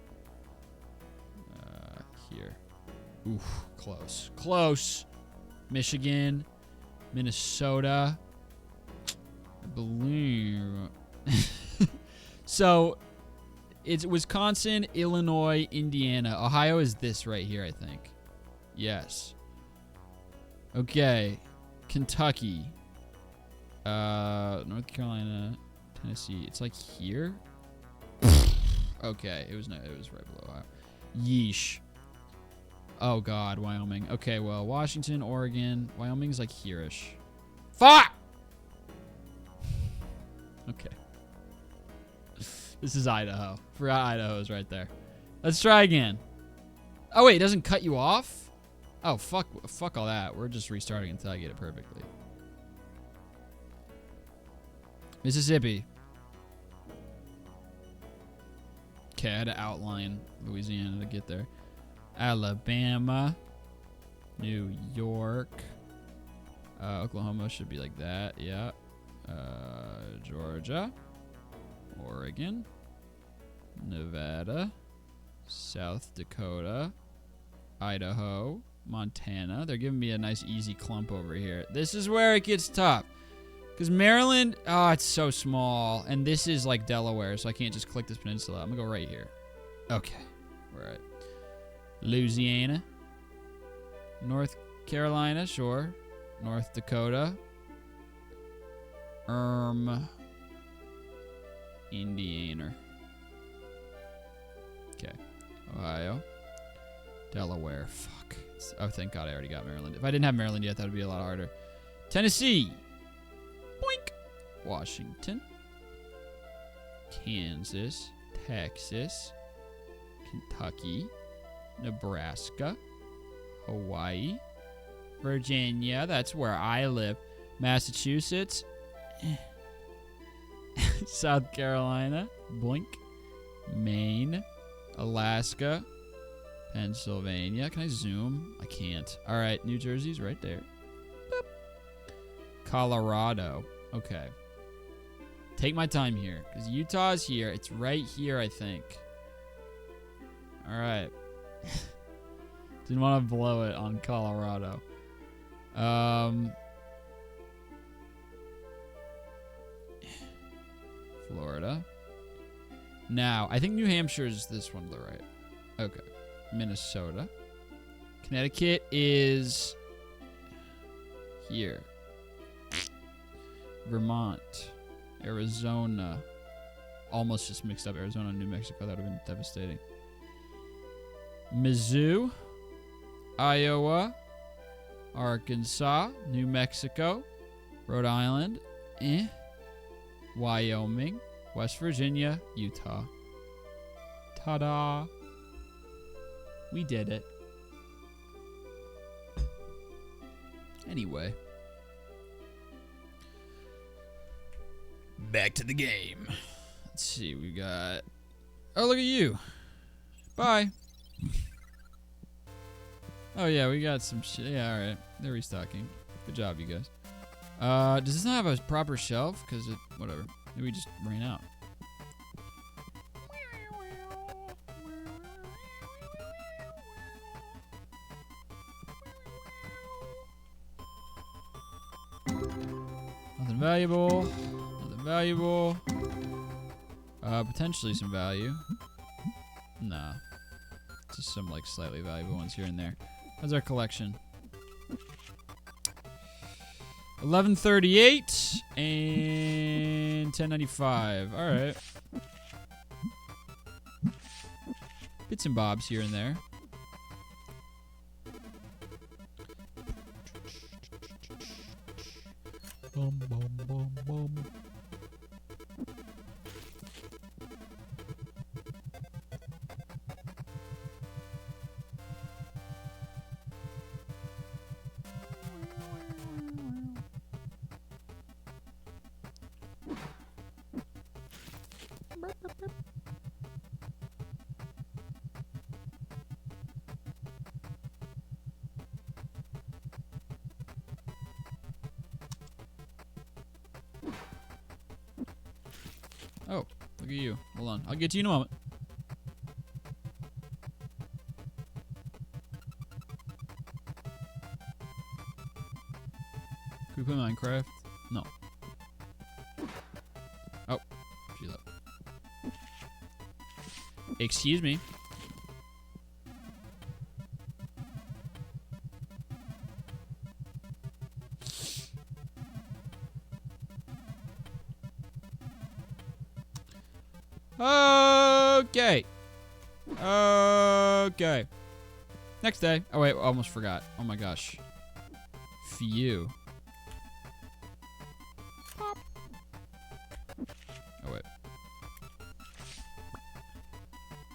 Speaker 1: Here. Oof, close. Close. Michigan. Minnesota. I believe. So, it's Wisconsin, Illinois, Indiana. Ohio is this right here, I think. Yes. Okay. Kentucky. North Carolina, Tennessee. It's like here? Okay, it was right below Ohio. Yeesh. Oh god, Wyoming. Okay, well, Washington, Oregon. Wyoming's like here-ish. Fuck! Okay. This is Idaho. Forgot Idaho is right there. Let's try again. Oh, wait, it doesn't cut you off? Oh, fuck all that. We're just restarting until I get it perfectly. Mississippi. Okay, I had to outline Louisiana to get there. Alabama. New York. Oklahoma should be like that. Yeah. Georgia. Oregon. Nevada. South Dakota. Idaho. Montana. They're giving me a nice easy clump over here. This is where it gets tough. Because Maryland, oh, it's so small. And this is like Delaware, so I can't just click this peninsula. I'm going to go right here. Okay. We're at Louisiana. North Carolina, sure. North Dakota. Indiana. Okay. Ohio. Delaware. Fuck. Oh, thank God I already got Maryland. If I didn't have Maryland yet, that would be a lot harder. Tennessee. Boink. Washington. Kansas. Texas. Kentucky. Nebraska. Hawaii. Virginia. That's where I live. Massachusetts. South Carolina. Boink. Maine. Alaska. Pennsylvania. Can I zoom? I can't. All right. New Jersey's right there. Boop. Colorado. Okay. Take my time here. Because Utah's here. It's right here, I think. All right. Didn't want to blow it on Colorado. Florida. Now, I think New Hampshire is this one to the right. Okay. Minnesota. Connecticut is here. Vermont. Arizona. Almost just mixed up Arizona and New Mexico. That would have been devastating. Mizzou. Iowa. Arkansas. New Mexico. Rhode Island. Wyoming. West Virginia. Utah. Ta-da. We did it. Anyway. Back to the game. Let's see, we got... Oh, look at you. Bye. Oh, yeah, we got some shit. Yeah, alright. They're restocking. Good job, you guys. Does this not have a proper shelf? Because it... Whatever. Maybe we just ran out. Nothing valuable. Nothing valuable. Potentially some value. Nah. Just some, like, slightly valuable ones here and there. How's our collection? 1138 and 1095. All right. Bits and bobs here and there. Bum, bum, bum, bum. Oh, look at you. Hold on. I'll get to you in a moment. Can we play Minecraft? No. Oh, she's up. Excuse me. Okay. Okay. Next day. Oh, wait. Almost forgot. Oh, my gosh. Phew. Pop. Oh, wait.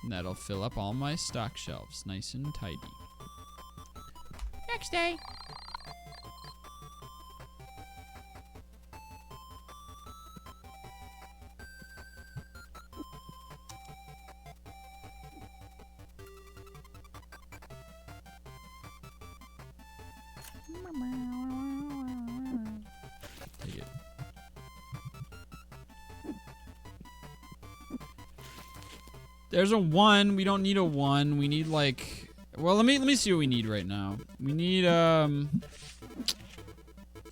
Speaker 1: And that'll fill up all my stock shelves nice and tidy. Next day. Take it. There's a 1. We don't need a 1. We need like, well, let me see what we need right now. We need let's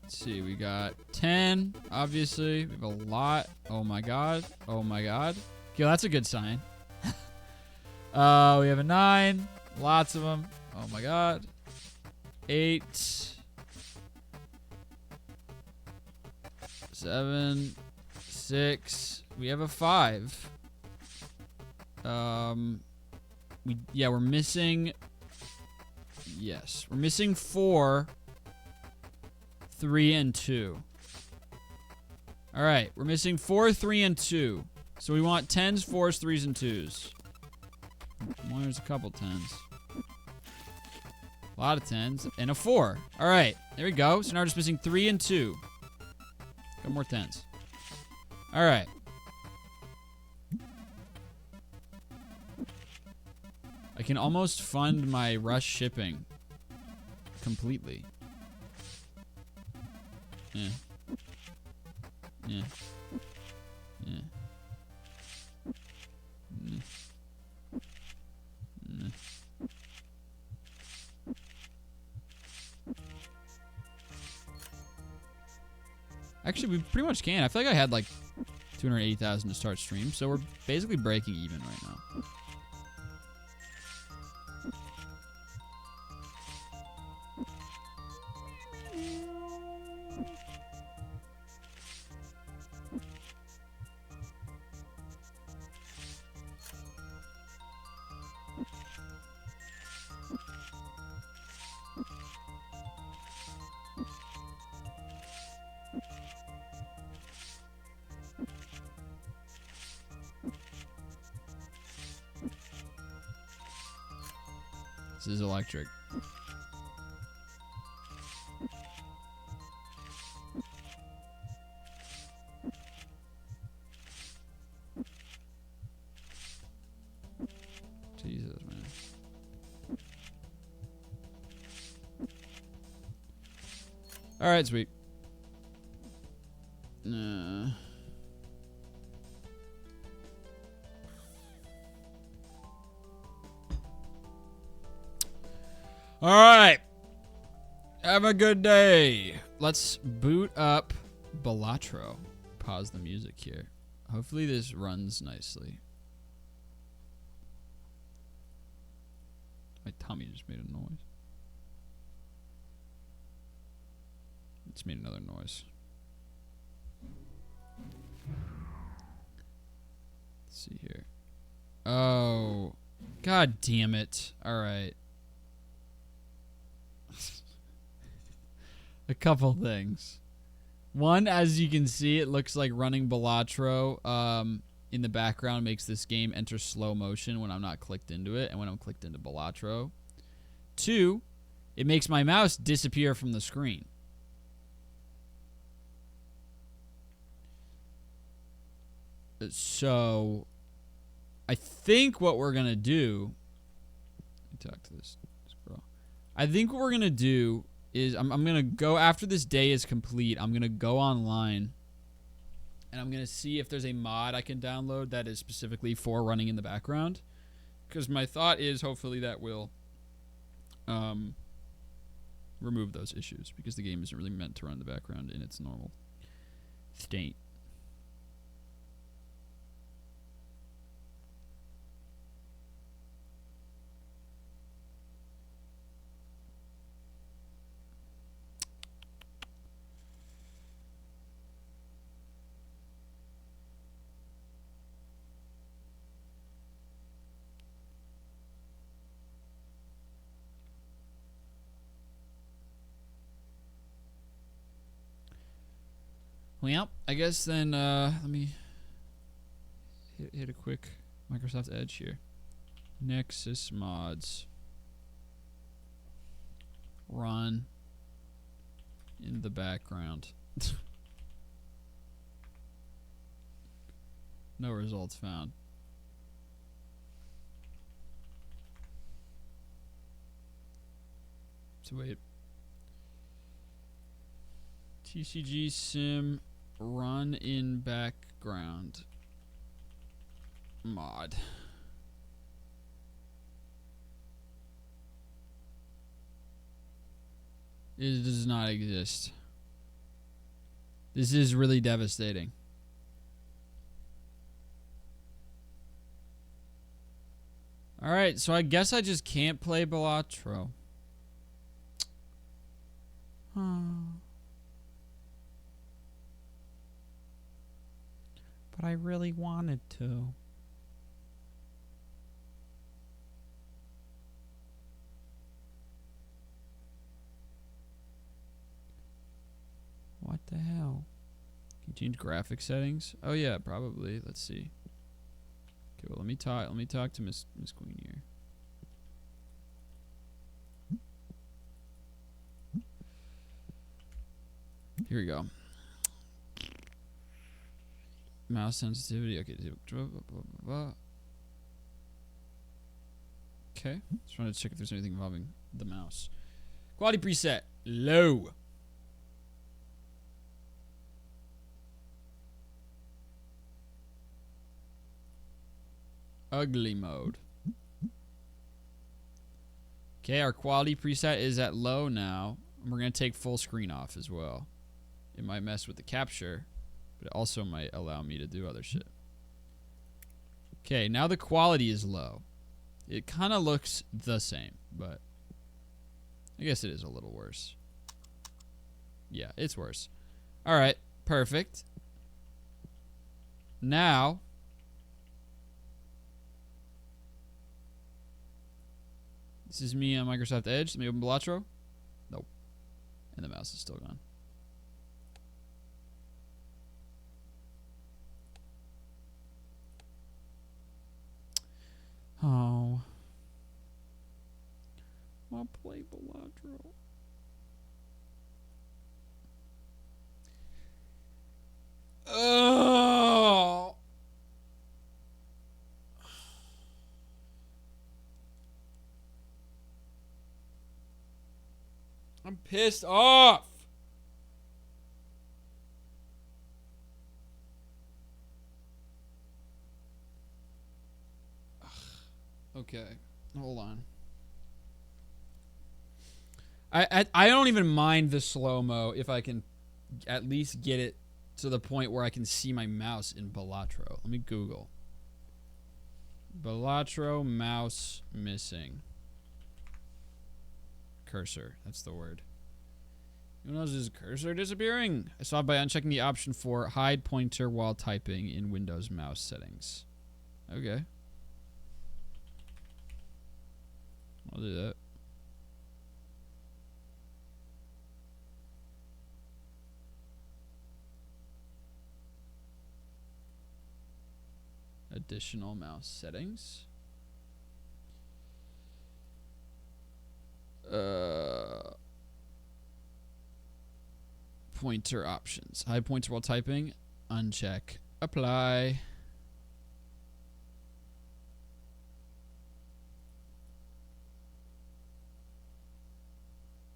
Speaker 1: see. We got 10. Obviously, we have a lot. Oh my god. Oh my god. Okay, that's a good sign. We have a 9. Lots of them. Oh my god. 8. 7. 6. We have a 5. We're missing. Yes, we're missing 4, 3, and 2. All right, we're missing 4, 3, and 2. So we want 10s, 4s, 3s, and 2s. Well, there's a couple 10s. A lot of 10s and a 4. All right, there we go. So now we're just missing 3 and 2. Got more 10s. All right. I can almost fund my rush shipping completely. Yeah. Yeah. Yeah. Yeah. Yeah. Actually, we pretty much can. I feel like I had like 280,000 to start stream, so we're basically breaking even right now. This is electric. Jesus, man. All right, sweet. All right. Have a good day. Let's boot up Balatro. Pause the music here. Hopefully this runs nicely. My tummy just made a noise. It's made another noise. Let's see here. Oh. God damn it. All right. A couple things. One, as you can see, it looks like running Balatro in the background makes this game enter slow motion when I'm not clicked into it and when I'm clicked into Balatro. 2, it makes my mouse disappear from the screen. So, I think what we're going to do... Let me talk to this girl. I think what we're going to do is I'm going to go, after this day is complete, I'm going to go online and I'm going to see if there's a mod I can download that is specifically for running in the background. Because my thought is hopefully that will remove those issues, because the game isn't really meant to run in the background in its normal state. Well, I guess then let me hit a quick Microsoft Edge here. Nexus mods. Run in the background. No results found. So wait. TCG sim run in background mod. It does not exist. This is really devastating. Alright, so I guess I just can't play Balatro. But I really wanted to. What the hell? Can you change graphic settings? Oh yeah, probably. Let's see. Okay, well let me talk to Miss Queen here. Here we go. Mouse sensitivity. Okay. Okay. Just wanted to check if there's anything involving the mouse. Quality preset. Low. Ugly mode. Okay, our quality preset is at low now. And we're going to take full screen off as well. It might mess with the capture, but it also might allow me to do other shit. Okay, now the quality is low. It kind of looks the same, but I guess it is a little worse. Yeah, it's worse. All right, perfect. Now, this is me on Microsoft Edge. Let me open Balatro. Nope. And the mouse is still gone. Oh. I'll play Balatro. Oh. I'm pissed off. Okay, hold on. I don't even mind the slow-mo if I can at least get it to the point where I can see my mouse in Balatro. Let me Google. Balatro mouse missing. Cursor, that's the word. Who knows, is cursor disappearing? I saw it by unchecking the option for hide pointer while typing in Windows mouse settings. Okay. I'll do that. Additional mouse settings. Pointer options. Hide pointer while typing. Uncheck. Apply.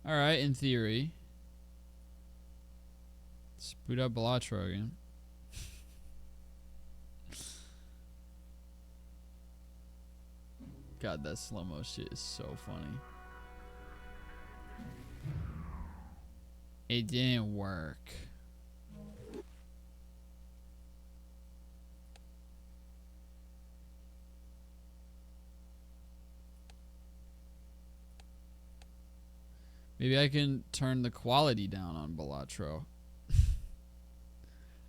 Speaker 1: Alright, in theory. Let's boot up Balatro again. God, that slow-mo shit is so funny. It didn't work. Maybe I can turn the quality down on Balatro.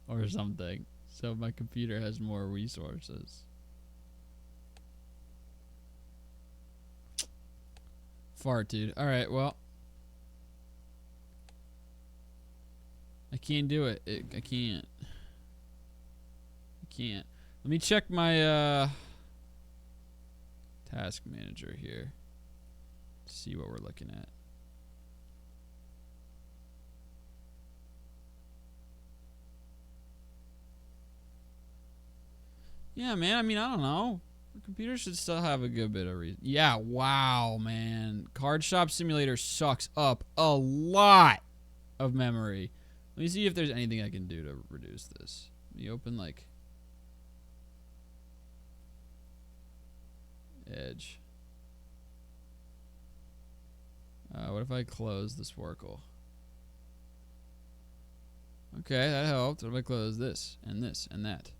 Speaker 1: Or something. So my computer has more resources. Fart, dude. Alright, well. I can't do it. I can't. I can't. Let me check my task manager here to see what we're looking at. Yeah, man. I mean, I don't know. The computer should still have a good bit of reason. Yeah, wow, man. Card Shop Simulator sucks up a lot of memory. Let me see if there's anything I can do to reduce this. Let me open, like, Edge. What if I close the Sporcle? Okay, that helped. What if I close this and that?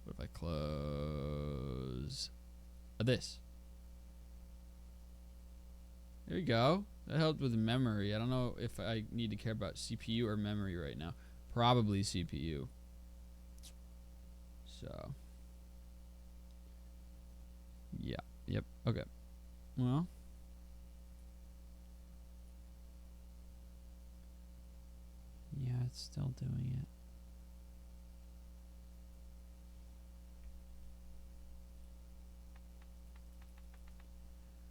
Speaker 1: What if I close this? There you go. That helped with memory. I don't know if I need to care about CPU or memory right now. Probably CPU. So. Yeah. Yep. Okay. Well. Yeah, it's still doing it.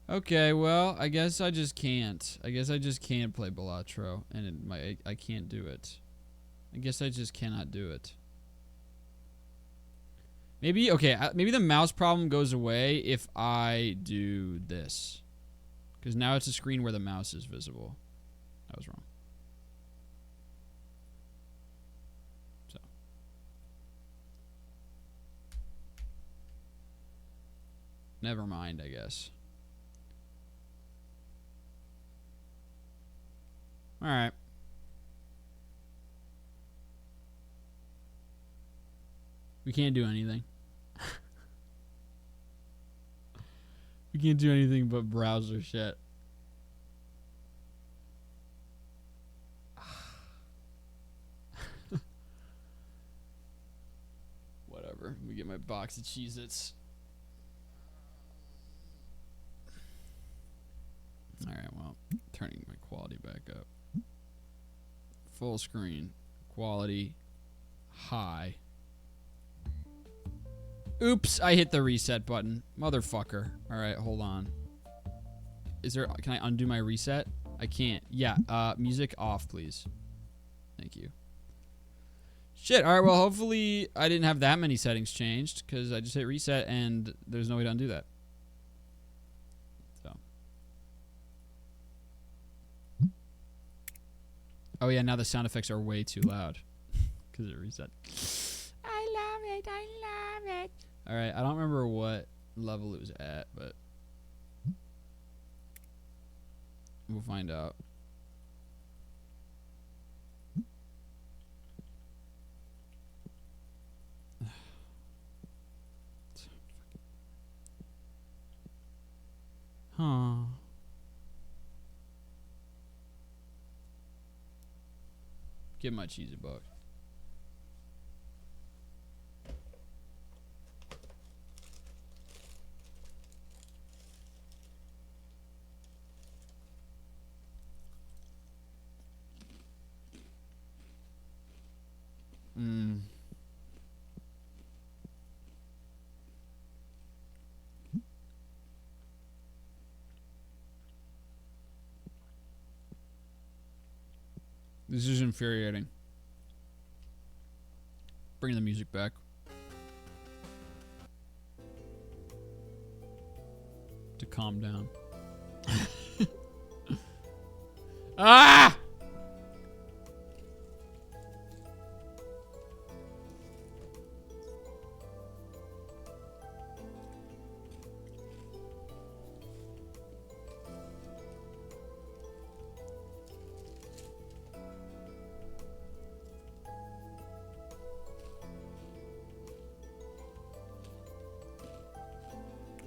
Speaker 1: Okay, well, I guess I just can't. I guess I just can't play Balatro, and I can't do it. I guess I just cannot do it. Maybe, okay, maybe the mouse problem goes away if I do this. Because now it's a screen where the mouse is visible. I was wrong. So. Never mind, I guess. All right. We can't do anything. We can't do anything but browser shit. Whatever. Let me get my box of Cheez-Its. All right, well, turning my quality back up. Full screen. Quality. High. Oops, I hit the reset button. Motherfucker. All right, hold on. Can I undo my reset? I can't. Yeah, music off, please. Thank you. Shit, all right, well, hopefully I didn't have that many settings changed because I just hit reset and there's no way to undo that. So. Oh, yeah, now the sound effects are way too loud because it reset. I love it. I love it. All right, I don't remember what level it was at, but we'll find out. Huh. Give my cheese a buck. This is infuriating. Bring the music back. To calm down. Ah!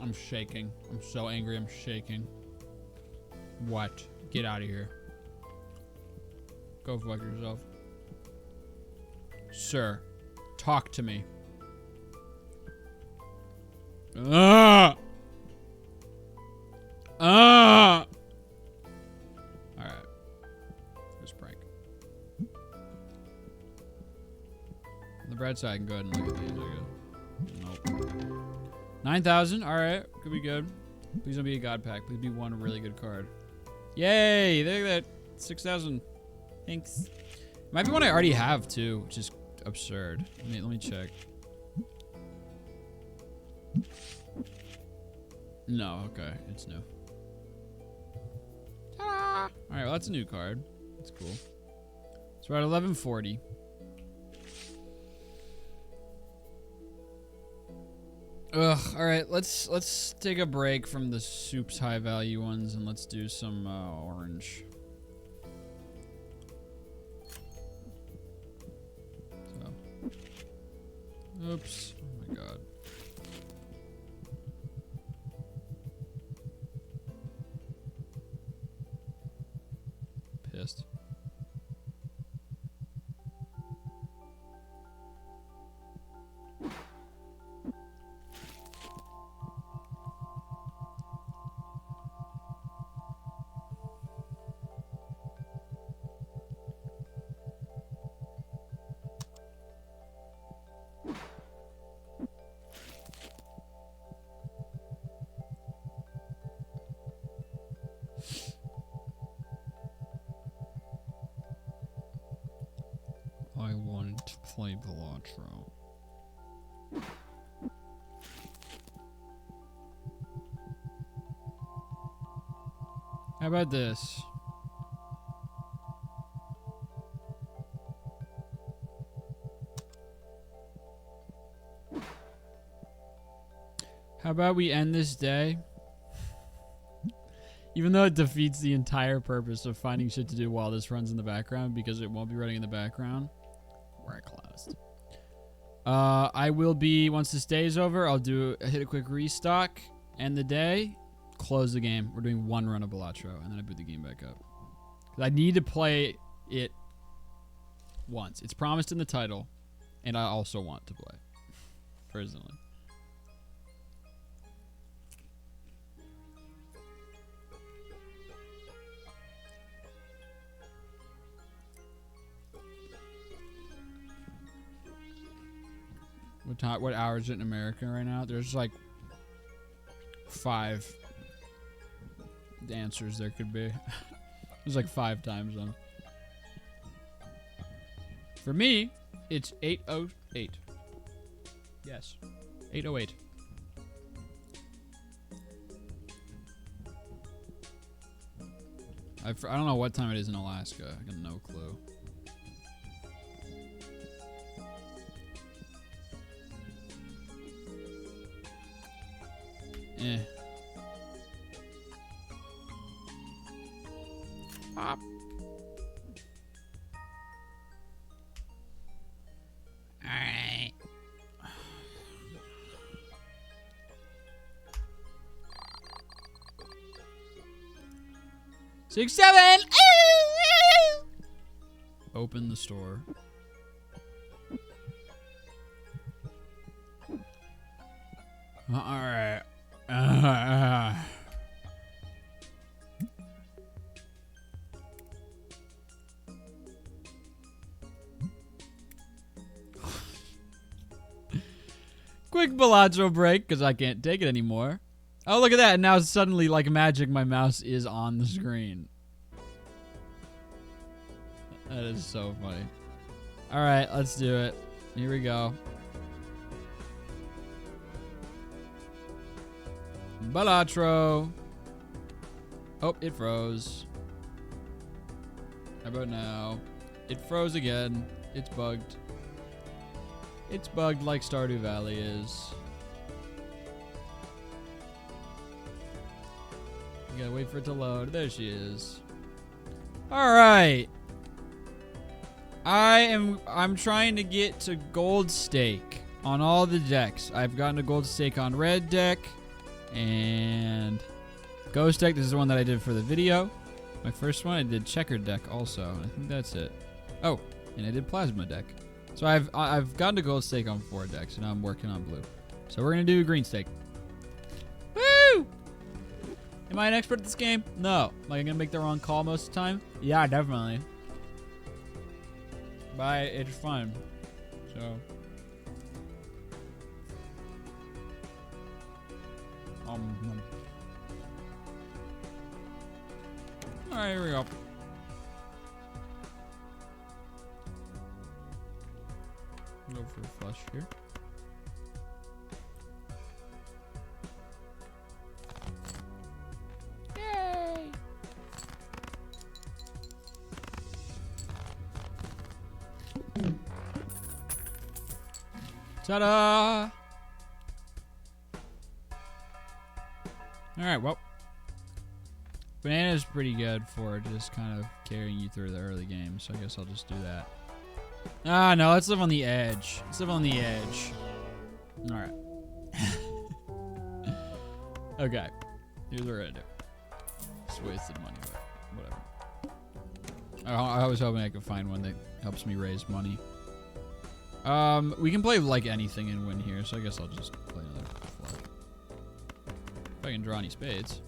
Speaker 1: I'm shaking. I'm so angry. I'm shaking. What? Get out of here. Go fuck yourself. Sir, talk to me. Ah! Ah! Alright. Here's a prank. On the bright side, I can go ahead and look at these, I guess. Nope. 9,000. All right. Could be good. Please don't be a god pack. Please be one really good card. Yay! Look at that. 6,000. Thanks. Might be one I already have too, which is absurd. Let me check. No. Okay. It's new. Ta-da! All right. Well, that's a new card. That's cool. So we're at 1140. Ugh. All right. Let's take a break from the soup's high value ones and let's do some orange. So. Oops. Oh my god. Pissed. I wanted to play Balatro. How about this? How about we end this day? Even though it defeats the entire purpose of finding shit to do while this runs in the background, because it won't be running in the background. We're closed. I will be, once this day is over, I'll hit a quick restock, end the day, close the game. We're doing one run of Balatro, and then I boot the game back up. I need to play it once. It's promised in the title, and I also want to play, personally. What hour is it in America right now? There's like 5 answers there could be. There's like 5 time zones. For me, it's 8:08. Yes, 8:08. I don't know what time it is in Alaska. I got no clue. Eh. Pop. Alright. Six, 7. Open the store. Alright. Quick Balatro break, because I can't take it anymore. Oh, look at that. And now suddenly, like magic, my mouse is on the screen. That is so funny. Alright, let's do it. Here we go. Balatro. Oh, it froze. How about now? It froze again. It's bugged. It's bugged like Stardew Valley is. You gotta wait for it to load. There she is. Alright. I'm trying to get to gold stake on all the decks. I've gotten a gold stake on red deck. And ghost deck, this is the one that I did for the video. My first one, I did checkered deck also. I think that's it. Oh, and I did plasma deck. So I've gotten to gold stake on 4 decks, and now I'm working on blue. So we're gonna do green stake. Woo! Am I an expert at this game? No. Like, I'm gonna make the wrong call most of the time? Yeah, definitely. But it's fun. So Alright, here we go. Go for a flush here. Yay! Ta-da! Alright, well. Banana's pretty good for just kind of carrying you through the early game, so I guess I'll just do that. Ah, no, let's live on the edge. Let's live on the edge. Alright. Okay. Here's what we're gonna do. Just wasted money, but whatever. I was hoping I could find one that helps me raise money. We can play like anything and win here, so I guess I'll just play another flush. If I can draw any spades.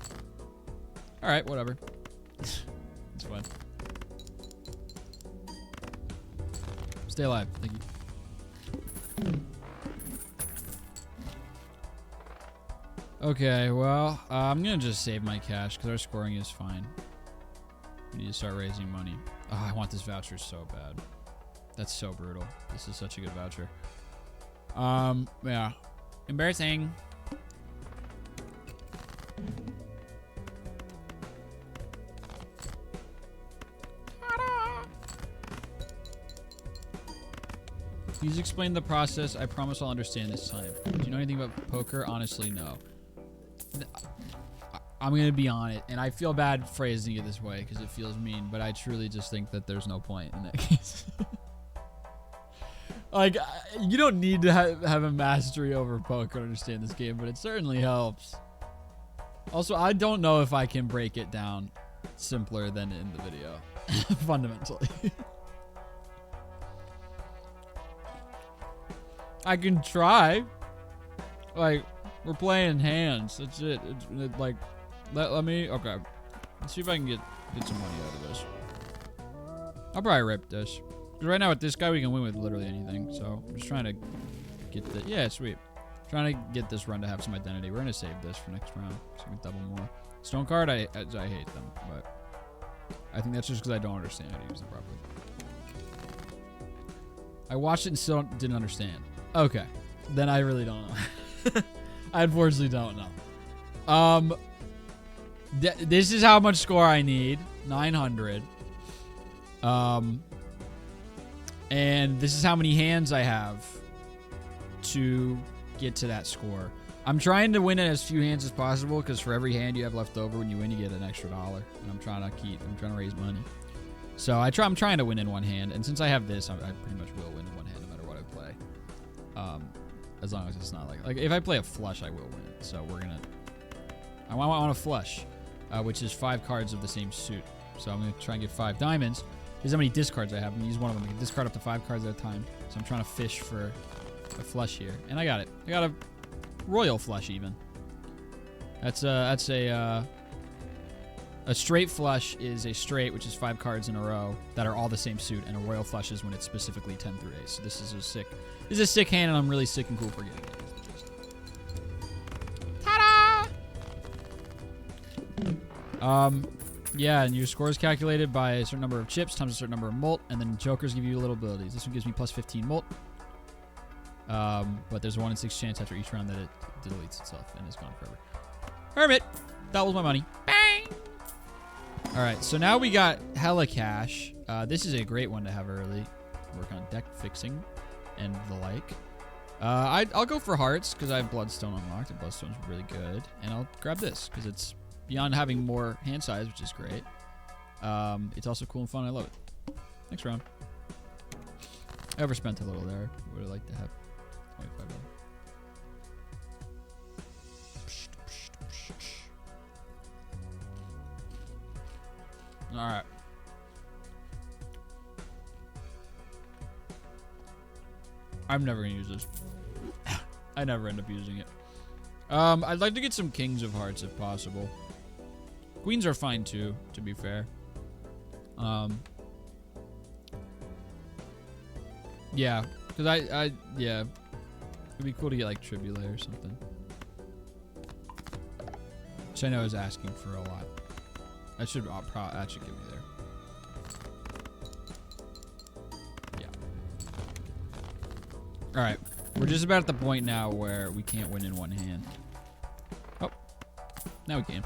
Speaker 1: Alright, whatever. It's fine. Stay alive. Thank you. Okay, well, I'm going to just save my cash because our scoring is fine. We need to start raising money. Oh, I want this voucher so bad. That's so brutal. This is such a good voucher. Yeah. Embarrassing. Please explain the process. I promise I'll understand this time. Do you know anything about poker? Honestly, no. I'm going to be on it, and I feel bad phrasing it this way because it feels mean, but I truly just think that there's no point in that case. Like, you don't need to have a mastery over poker to understand this game, but it certainly helps. Also, I don't know if I can break it down simpler than in the video, fundamentally. I can try. Like, we're playing hands. That's it. It's like, let me. Okay. Let's see if I can get some money out of this. I'll probably rip this. Because right now with this guy, we can win with literally anything. So I'm just trying to get the. Yeah, sweet. Trying to get this run to have some identity. We're gonna save this for next round, so we can double more. Stone card, I hate them, but I think that's just because I don't understand how to use them properly. I watched it and still didn't understand. Okay, then I really don't know. I unfortunately don't know. This is how much score I need, 900. And this is how many hands I have to get to that score. I'm trying to win it as few hands as possible because for every hand you have left over when you win, you get an extra $1. And I'm trying to raise money. So I'm trying to win in one hand, and since I have this, I pretty much will win in one hand no matter what I play. As long as it's not like if I play a flush, I will win. So I want a flush, which is 5 cards of the same suit. So I'm gonna try and get 5 diamonds. Here's how many discards I have. I'm gonna use one of them. I can discard up to 5 cards at a time. So I'm trying to fish for a flush here, and I got it. I got a royal flush even. That's a straight flush is a straight, which is 5 cards in a row that are all the same suit, and a royal flush is when it's specifically 10 through ace. So this is a sick hand, and I'm really sick and cool for getting it. Ta-da! Yeah, and your score is calculated by a certain number of chips times a certain number of molt, and then jokers give you little abilities. This one gives me plus 15 molt. But there's a 1 in 6 chance after each round that it deletes itself and is gone forever. Hermit! That was my money. Bang! Alright, so now we got hella cash. This is a great one to have early. Work on deck fixing and the like. I'll go for hearts because I have Bloodstone unlocked, and Bloodstone's really good. And I'll grab this because it's beyond having more hand size, which is great. It's also cool and fun. I love it. Next round. I overspent a little there. Would have liked to have $25. All right. I'm never gonna use this. I never end up using it. I'd like to get some kings of hearts if possible. Queens are fine too, to be fair. Yeah, because yeah, it'd be cool to get like Tribulate or something. Which I know is asking for a lot. That should get me there. Yeah. All right. We're just about at the point now where we can't win in one hand. Oh. Now we can.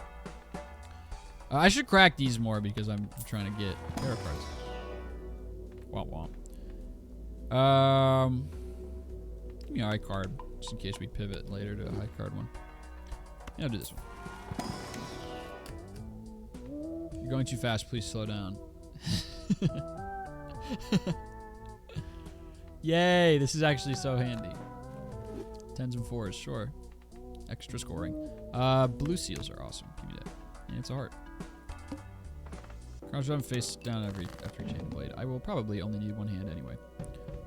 Speaker 1: I should crack these more because I'm trying to get tarot cards. Womp womp. Give me a high card, just in case we pivot later to a high card one. Yeah, I'll do this one. You're going too fast, please slow down. Yay, this is actually so handy. 10s and 4s, sure. Extra scoring. Blue seals are awesome. Give me that. And it's a heart. Cards face down after each chain blade. I will probably only need one hand anyway.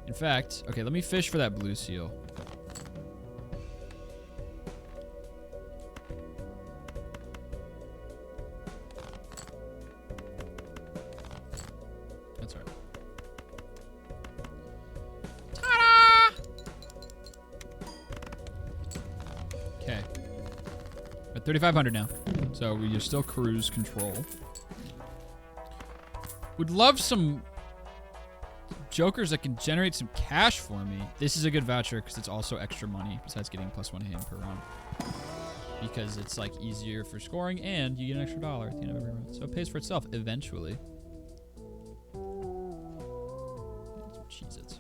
Speaker 1: In fact, okay, let me fish for that blue seal. That's right. Ta-da! Okay. At 3,500 now. So we are still cruise control. Would love some jokers that can generate some cash for me. This is a good voucher because it's also extra money besides getting +1 hand per round. Because it's like easier for scoring and you get an extra $1 at the end of every round. So it pays for itself eventually. Some Cheez-Its.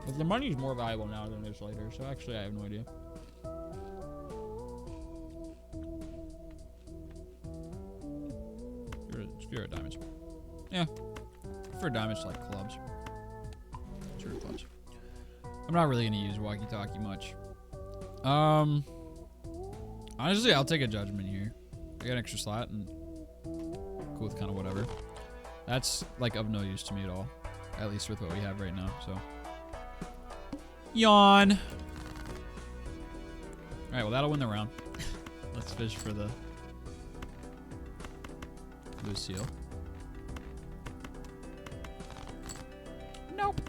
Speaker 1: But the money is more valuable now than it is later, so actually I have no idea. Screw it, diamonds. Yeah. For diamonds like clubs. Sure, clubs. I'm not really gonna use walkie-talkie much. Honestly, I'll take a judgment here. I got an extra slot and cool with kind of whatever. That's like of no use to me at all. At least with what we have right now, so. Yawn. Alright, well that'll win the round. Let's fish for the blue seal. Nope.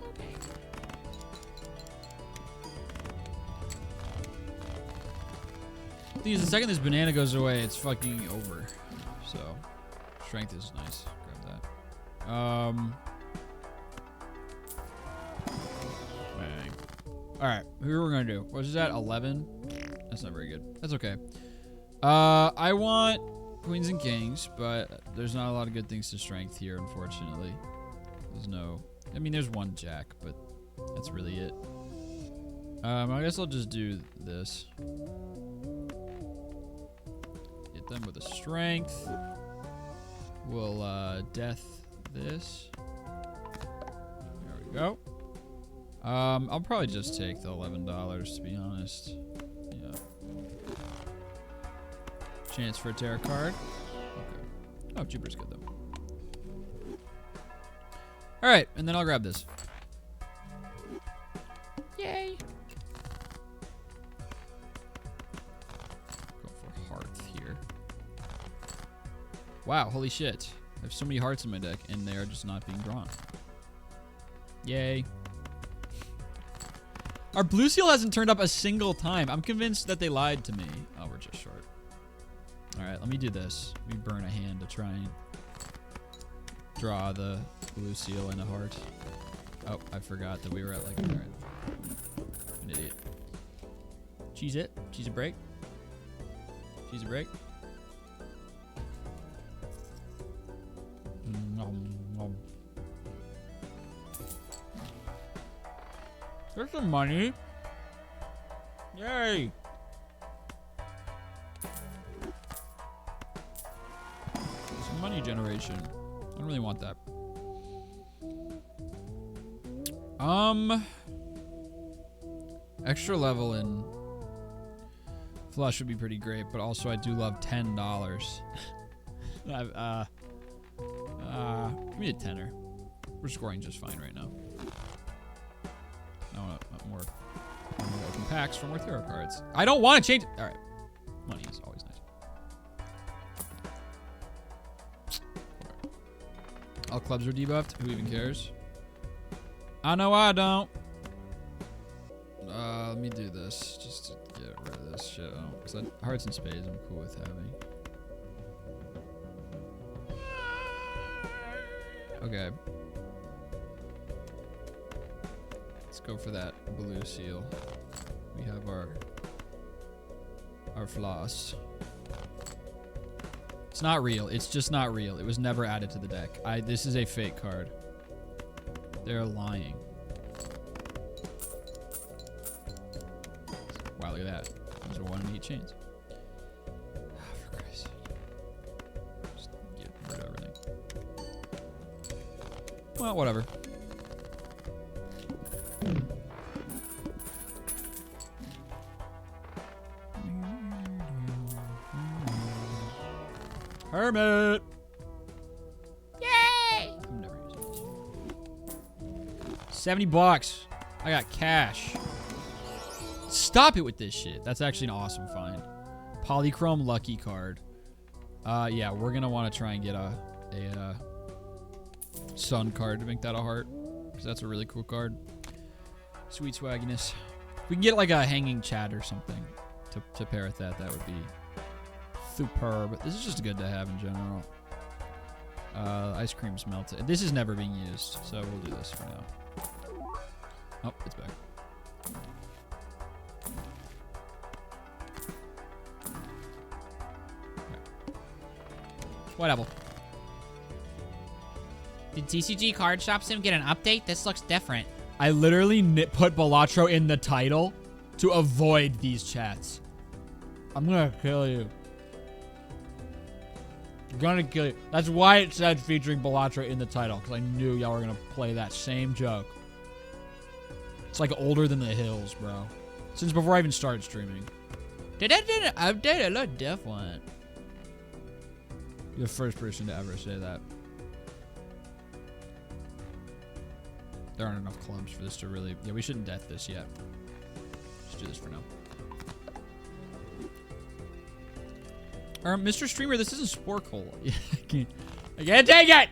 Speaker 1: Okay. The second this banana goes away, it's fucking over. So, strength is nice. Grab that. Bang. Alright, here we're gonna do. What is that? 11? That's not very good. That's okay. I want queens and kings, but there's not a lot of good things to strength here, unfortunately. There's no... I mean, there's one jack, but that's really it. I guess I'll just do this. Hit them with a strength. We'll, death this. There we go. I'll probably just take the $11, to be honest. Yeah. Chance for a tarot card. Okay. Oh, Jupiter's good, though. Alright, and then I'll grab this. Yay! Go for hearth here. Wow, holy shit. I have so many hearts in my deck, and they are just not being drawn. Yay. Our blue seal hasn't turned up a single time. I'm convinced that they lied to me. Oh, we're just short. Alright, let me do this. Let me burn a hand to try and draw the blue seal and a heart. Oh, I forgot that we were at like... Alright. An idiot. Cheese it. Cheese a break. Cheese a break. There's some money. Yay! Some money generation. I don't really want that. Extra level in flush would be pretty great, but also I do love $10. Give me a tenner. We're scoring just fine right now. I want more open packs for more tarot cards. I don't want to change. All right, money is always nice. All clubs are debuffed. Who even cares? I know I don't. Let me do this just to get rid of this shit. Because hearts and spades I'm cool with having. Okay. Let's go for that blue seal. We have our floss. It's not real. It's just not real. It was never added to the deck. This is a fake card. They're lying. Wow, look at that. Those are 1 in 8 chains. Oh, for Christ's sake. Just get rid of everything. Well, whatever. Hermit! Yay! I'm never using this. $70. I got cash. Stop it with this shit. That's actually an awesome find. Polychrome lucky card. Yeah, we're gonna want to try and get a sun card to make that a heart, because that's a really cool card. Sweet swagginess. If we can get like a hanging chat or something to pair with that, that would be superb. This is just good to have in general. Ice cream's melted. This is never being used, so we'll do this for now. Oh, it's back. White apple.
Speaker 2: Did TCG Card Shop Sim get an update? This looks different.
Speaker 1: I literally put Balatro in the title to avoid these chats. I'm gonna kill you. I'm gonna kill you. That's why it said featuring Balatro in the title, because I knew y'all were gonna play that same joke. It's like older than the hills, bro. Since before I even started streaming. Did it update? It looked different. You're the first person to ever say that. There aren't enough clubs for this to really... Yeah, we shouldn't death this yet. Let's do this for now. Mr. Streamer, this isn't Sporcle. I can't take it!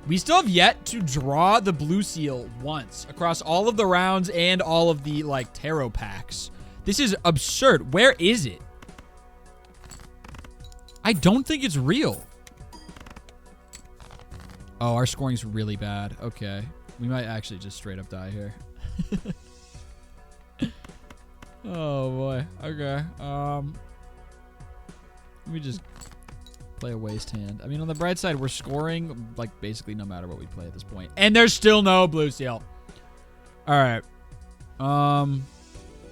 Speaker 1: We still have yet to draw the blue seal once across all of the rounds and all of the, like, tarot packs. This is absurd. Where is it? I don't think it's real. Oh, our scoring's really bad. Okay. We might actually just straight up die here. Oh, boy. Okay. Let me just play a waste hand. I mean, on the bright side, we're scoring, like, basically no matter what we play at this point. And there's still no blue seal. All right.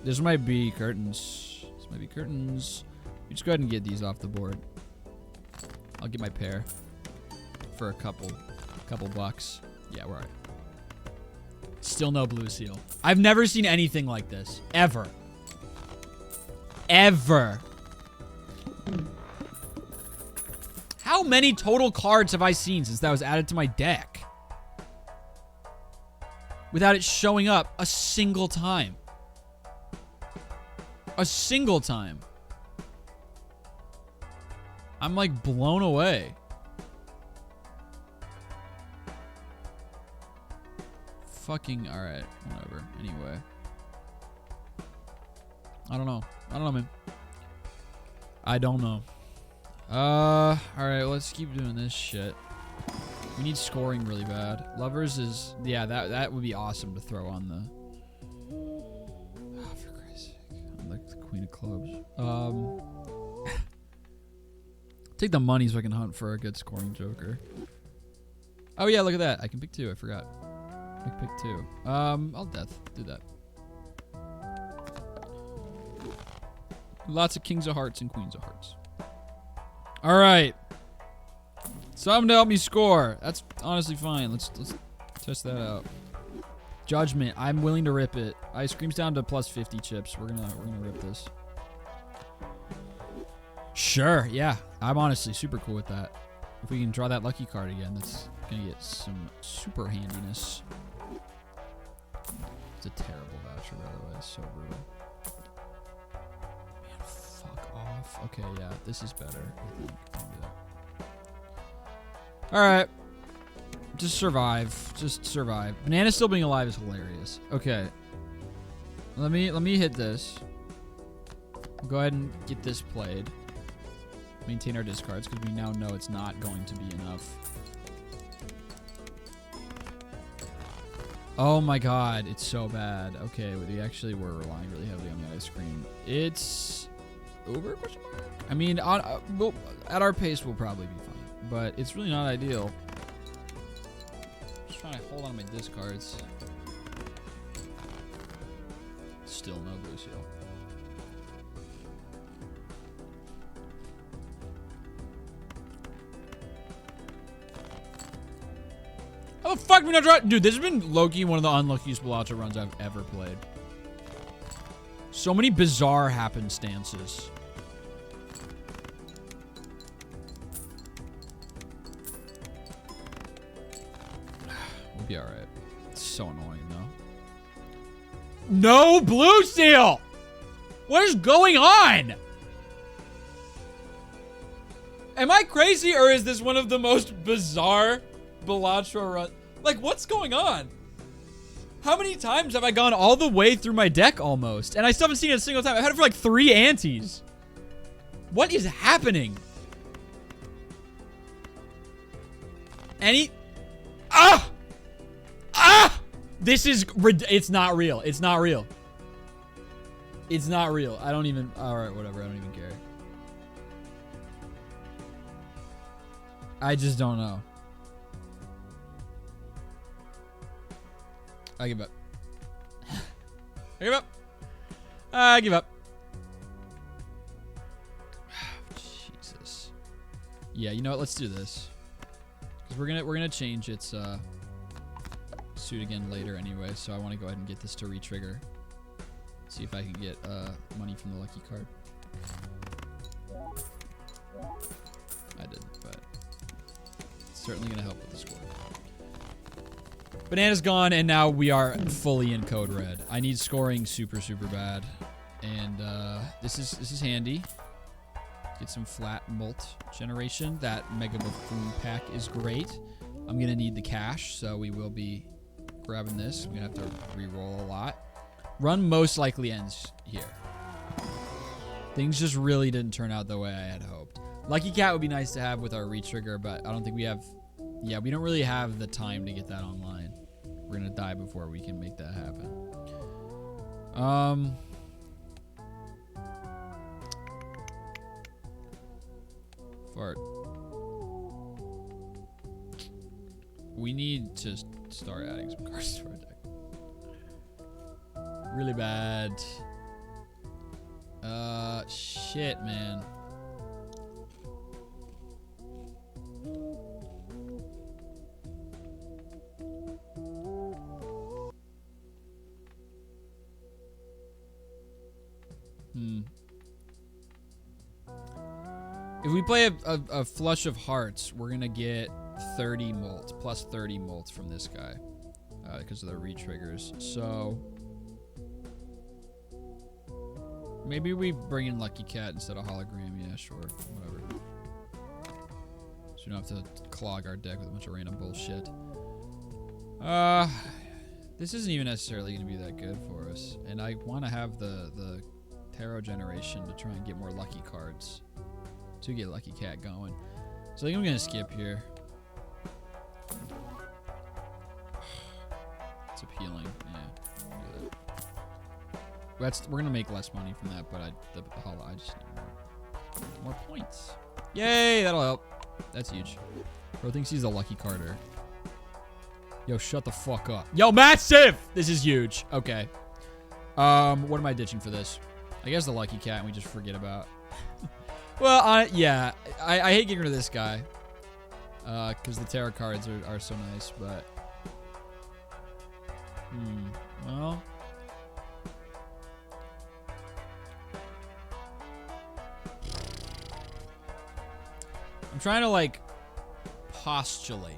Speaker 1: This might be curtains. This might be curtains. We just go ahead and get these off the board. I'll get my pair for a couple bucks. Yeah, we're all right. Still no blue seal. I've never seen anything like this. Ever. Ever. How many total cards have I seen since that was added to my deck? Without it showing up a single time. A single time. I'm like blown away. Fucking alright, whatever. Anyway. I don't know. I don't know, man. I don't know. Alright, let's keep doing this shit. We need scoring really bad. Lovers is, yeah, that would be awesome to throw on the... Oh, for Christ's sake. I'm like the queen of clubs. Take the money so I can hunt for a good scoring joker. Oh yeah, look at that. I can pick 2, I forgot. I can pick 2. I'll death. Do that. Lots of kings of hearts and queens of hearts. Alright. Something to help me score. That's honestly fine. Let's test that out. Judgment. I'm willing to rip it. Ice cream's down to plus 50 chips. We're gonna rip this. Sure, yeah. I'm honestly super cool with that. If we can draw that lucky card again, that's gonna get some super handiness. It's a terrible voucher, by the way. It's so brutal. Man, fuck off. Okay, yeah, this is better, I think. Alright. Just survive. Just survive. Banana still being alive is hilarious. Okay. Let me hit this. Go ahead and get this played. Maintain our discards because we now know it's not going to be enough. Oh my god, it's so bad. Okay, we actually were relying really heavily on the ice cream. It's over? Question mark? I mean, at our pace, we'll probably be fine, but it's really not ideal. Just trying to hold on to my discards. Still no boost heal. How the fuck we not draw? Dude, this has been low-key one of the unluckiest Balatro runs I've ever played. So many bizarre happenstances. We'll be alright. It's so annoying, though. No blue seal! What is going on? Am I crazy, or is this one of the most bizarre Balatro run? Like, what's going on? How many times have I gone all the way through my deck almost? And I still haven't seen it a single time. I've had it for like 3 antes. What is happening? This is, it's not real. It's not real. It's not real. I don't even, alright, whatever. I don't even care. I just don't know. I give up. I give up. I give up. Jesus. Yeah, you know what? Let's do this. Because we're gonna change its suit again later anyway. So I want to go ahead and get this to re-trigger. See if I can get money from the lucky card. I didn't, but it's certainly gonna help with the score. Banana's gone, and now we are fully in code red. I need scoring super, super bad. And this is handy. Get some flat mult generation. That Mega Buffoon pack is great. I'm gonna need the cash, so we will be grabbing this. We're gonna have to re-roll a lot. Run most likely ends here. Things just really didn't turn out the way I had hoped. Lucky Cat would be nice to have with our re-trigger, but I don't think we have... Yeah, we don't really have the time to get that online. We're gonna die before we can make that happen. Fart. We need to start adding some cards to our deck. Really bad. Shit, man. If we play a flush of hearts, we're gonna get 30 molt, plus 30 molt from this guy, because of the re-triggers. So maybe we bring in Lucky Cat instead of Hologram. Yeah, sure, whatever. So we don't have to clog our deck with a bunch of random bullshit. This isn't even necessarily gonna be that good for us, and I want to have the tarot generation to try and get more lucky cards to get Lucky Cat going. So I think I'm gonna skip here. It's appealing, yeah. We're gonna make less money from that, but I just need more points. Yay, that'll help. That's huge. Bro thinks he's a lucky carder. Yo, shut the fuck up. Yo, massive! This is huge. Okay. What am I ditching for this? I guess the Lucky Cat and we just forget about. Well, yeah. I hate getting rid of this guy. Because the tarot cards are so nice, but... Well... I'm trying to, like, postulate.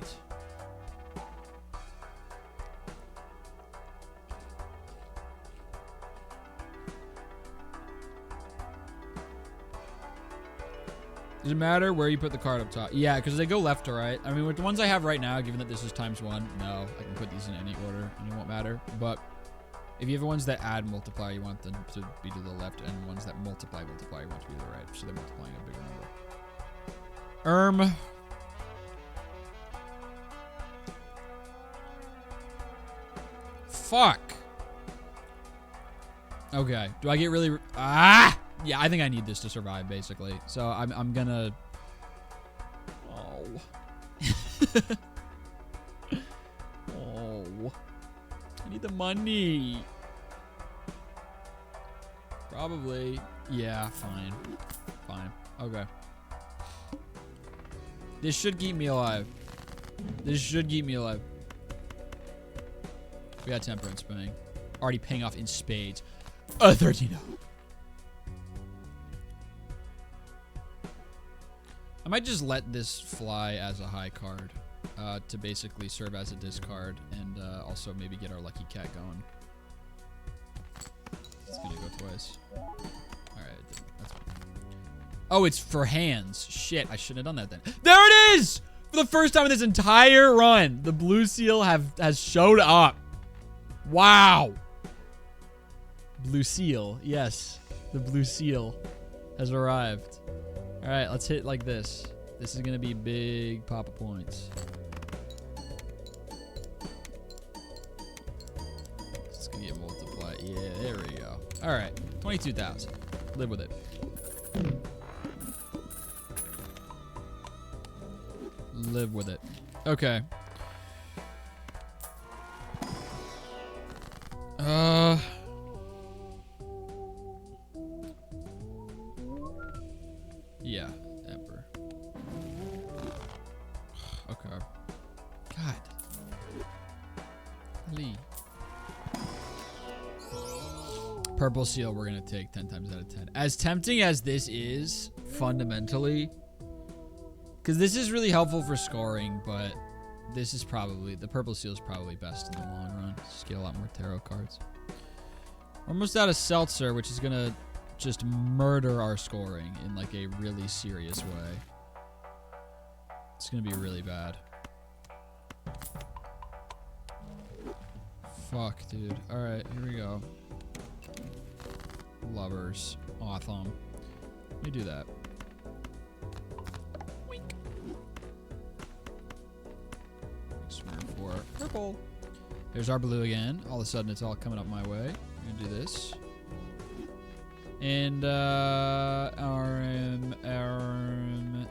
Speaker 1: Does it matter where you put the card up top? Yeah, because they go left to right. I mean, with the ones I have right now, given that this is ×1, no, I can put these in any order and it won't matter. But if you have ones that add multiplier, you want them to be to the left, and ones that multiply multiplier, you want to be to the right. So they're multiplying a bigger number. Fuck. Okay. Do I get really... Yeah, I think I need this to survive, basically. So I'm gonna... Oh. Oh. I need the money. Probably. Yeah, fine. Fine. Okay. This should keep me alive. This should keep me alive. We got temperance paying. Already paying off in spades. 13. I might just let this fly as a high card to basically serve as a discard and also maybe get our lucky cat going. It's gonna go twice. Alright, that's... Oh, it's for hands. Shit, I shouldn't have done that then. There it is! For the first time in this entire run, the blue seal has showed up. Wow. Blue seal. Yes. The blue seal has arrived. All right, let's hit like this. This is going to be big pop of points. It's going to get multiplied. Yeah, there we go. All right. 22,000. Live with it. Live with it. Okay. Yeah, Emperor. Okay. God. Lee. Purple seal we're gonna take 10 times out of 10. As tempting as this is, fundamentally, because this is really helpful for scoring, but this is probably, the purple seal is probably best in the long run. Just get a lot more tarot cards. We're almost out of seltzer, which is gonna just murder our scoring in like a really serious way. It's gonna be really bad. Fuck, dude. Alright, here we go. Lovers. Awesome. Let me do that. Wink. Swing for purple. There's our blue again. All of a sudden, it's all coming up my way. I'm gonna do this. And, RM.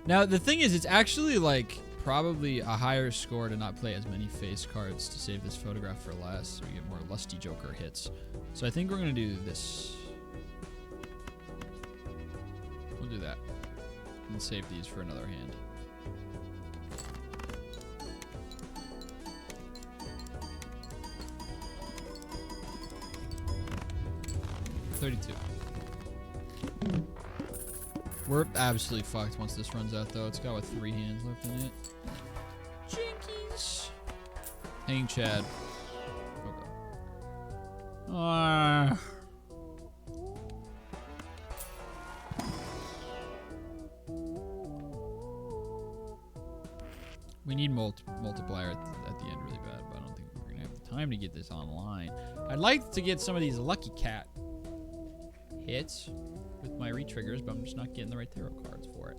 Speaker 1: Now, the thing is, it's actually, like, probably a higher score to not play as many face cards to save this photograph for last, so we get more Lusty Joker hits. So I think we're going to do this. We'll do that. And save these for another hand. $32. We're absolutely fucked once this runs out, though. It's got, what, 3 hands left in it? Jinkies. Hanging Chad. Okay. We need multiplier at the end really bad, but I don't think we're going to have the time to get this online. I'd like to get some of these Lucky Cat hits with my re-triggers, but I'm just not getting the right tarot cards for it.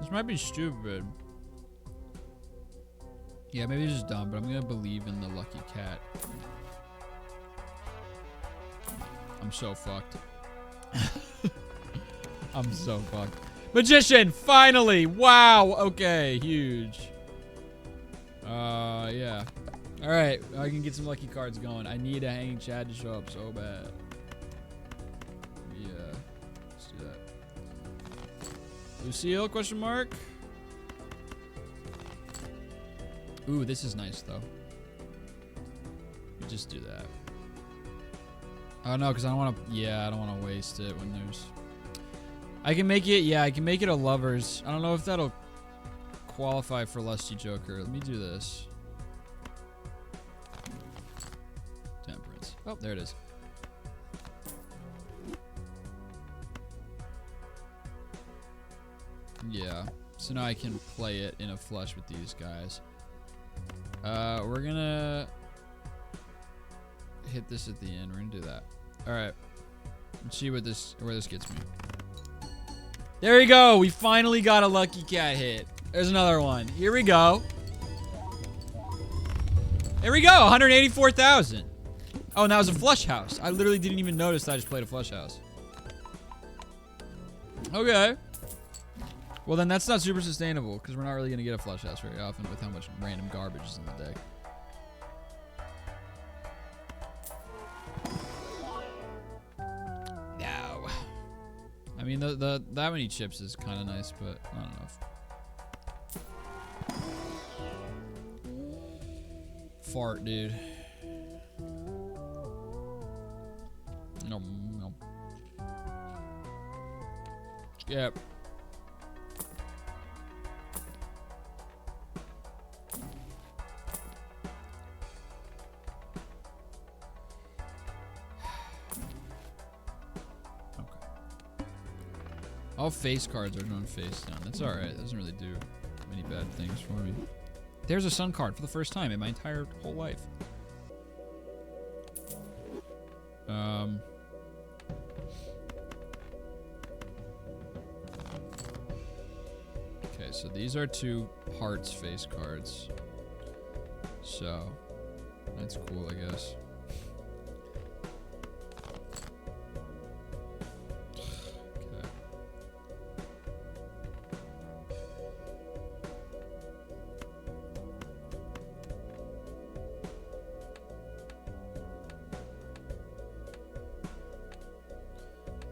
Speaker 1: This might be stupid. Yeah, maybe it's just dumb, but I'm gonna believe in the Lucky Cat. I'm so fucked. I'm so fucked. Magician, finally! Wow, okay, huge. Yeah. Alright, I can get some lucky cards going. I need a Hanging Chad to show up so bad. Yeah, let's do that. Lucille, question mark? Ooh, this is nice, though. We just do that. Oh, no, because I don't want to... Yeah, I don't want to waste it when there's... I can make it, yeah, I can make it a lovers. I don't know if that'll qualify for Lusty Joker. Let me do this. Temperance. Oh, there it is. Yeah. So now I can play it in a flush with these guys. We're gonna hit this at the end. We're gonna do that. All right. Let's see what where this gets me. There we go. We finally got a lucky cat hit. There's another one. Here we go. There we go. 184,000. Oh, and that was a flush house. I literally didn't even notice that I just played a flush house. Okay. Well, then that's not super sustainable because we're not really going to get a flush house very often with how much random garbage is in the deck. No. I mean, that many chips is kind of nice, but not enough. Fart, dude. No. Skip. All face cards are going face down. That's alright. It doesn't really do many bad things for me. There's a sun card for the first time in my entire whole life. Okay, so these are 2 hearts face cards. So, that's cool, I guess.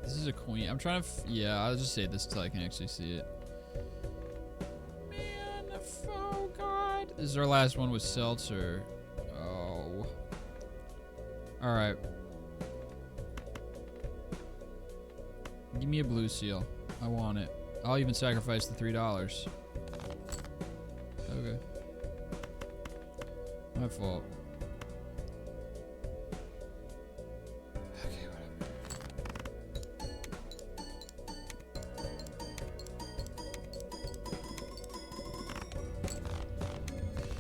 Speaker 1: This is a queen. I'm trying to. Yeah, I'll just say this till I can actually see it. Man, oh god. This is our last one with Seltzer. Oh. Alright. Give me a blue seal. I want it. I'll even sacrifice the $3. Okay. My fault. Okay, whatever.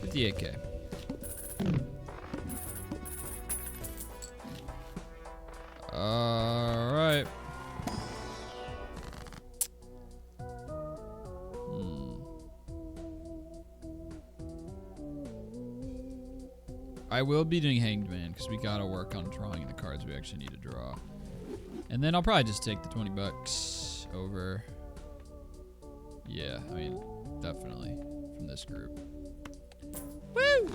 Speaker 1: 58K. Alright. I will be doing Hanged Man because we gotta work on drawing the cards we actually need to draw. And then I'll probably just take the 20 bucks over. Yeah, I mean, definitely from this group. Woo!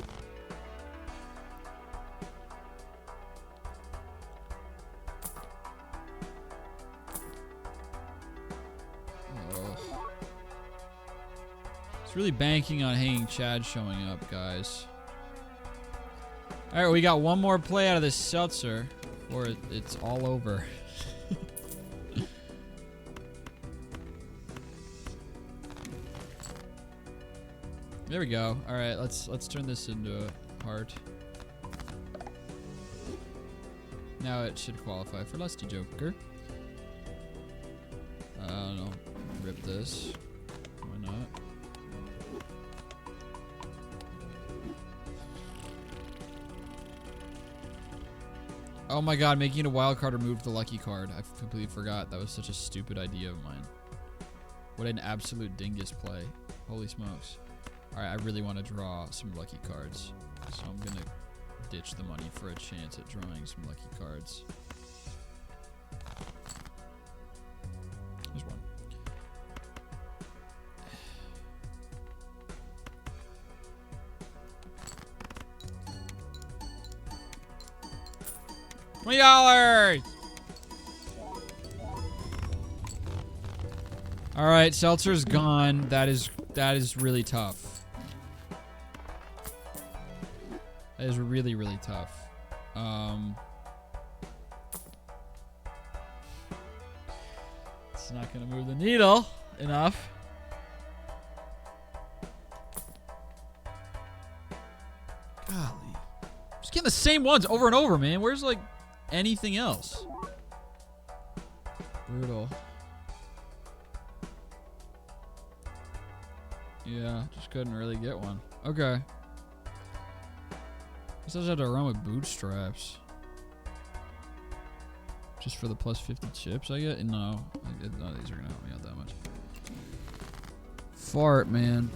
Speaker 1: Oh. It's really banking on Hanging Chad showing up, guys. All right, we got one more play out of this Seltzer, or it's all over. There we go. All right, let's turn this into a heart. Now it should qualify for Lusty Joker. I don't know. Rip this. Why not? Oh my god, making it a wild card removed the lucky card. I completely forgot. That was such a stupid idea of mine. What an absolute dingus play. Holy smokes. Alright, I really want to draw some lucky cards. So I'm going to ditch the money for a chance at drawing some lucky cards. There's one. $20. All right, Seltzer's gone. That is really tough. That is really, really tough. It's not gonna move the needle enough. Golly. Just getting the same ones over and over, man. Where's, like, anything else? Brutal. Yeah, just couldn't really get one. Okay. Guess I just have to run with bootstraps. Just for the plus 50 chips, I get? No. None of these are gonna help me out that much. Fart, man.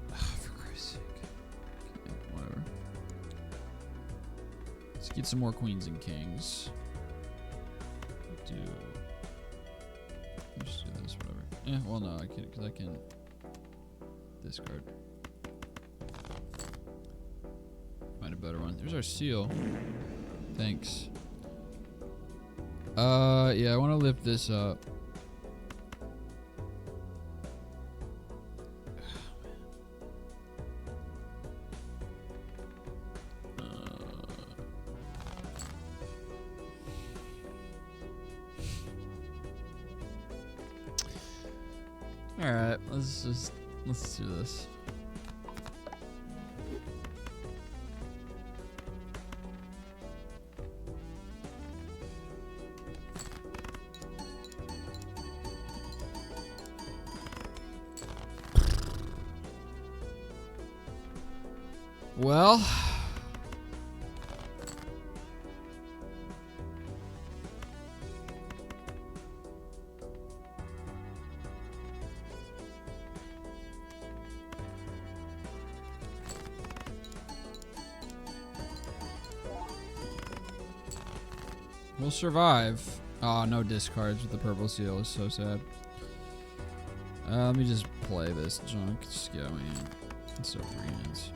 Speaker 1: For Christ's sake. Okay, whatever. Let's get some more queens and kings. Just do this, whatever. Well, no, I can't, because I can discard. Find a better one. There's our seal. Thanks. Yeah, I want to lift this up. All right, let's do this. Well, we'll survive. Oh, no discards with the purple seal is so sad. Let me just play this junk. Just get me in. It's so 3 hands.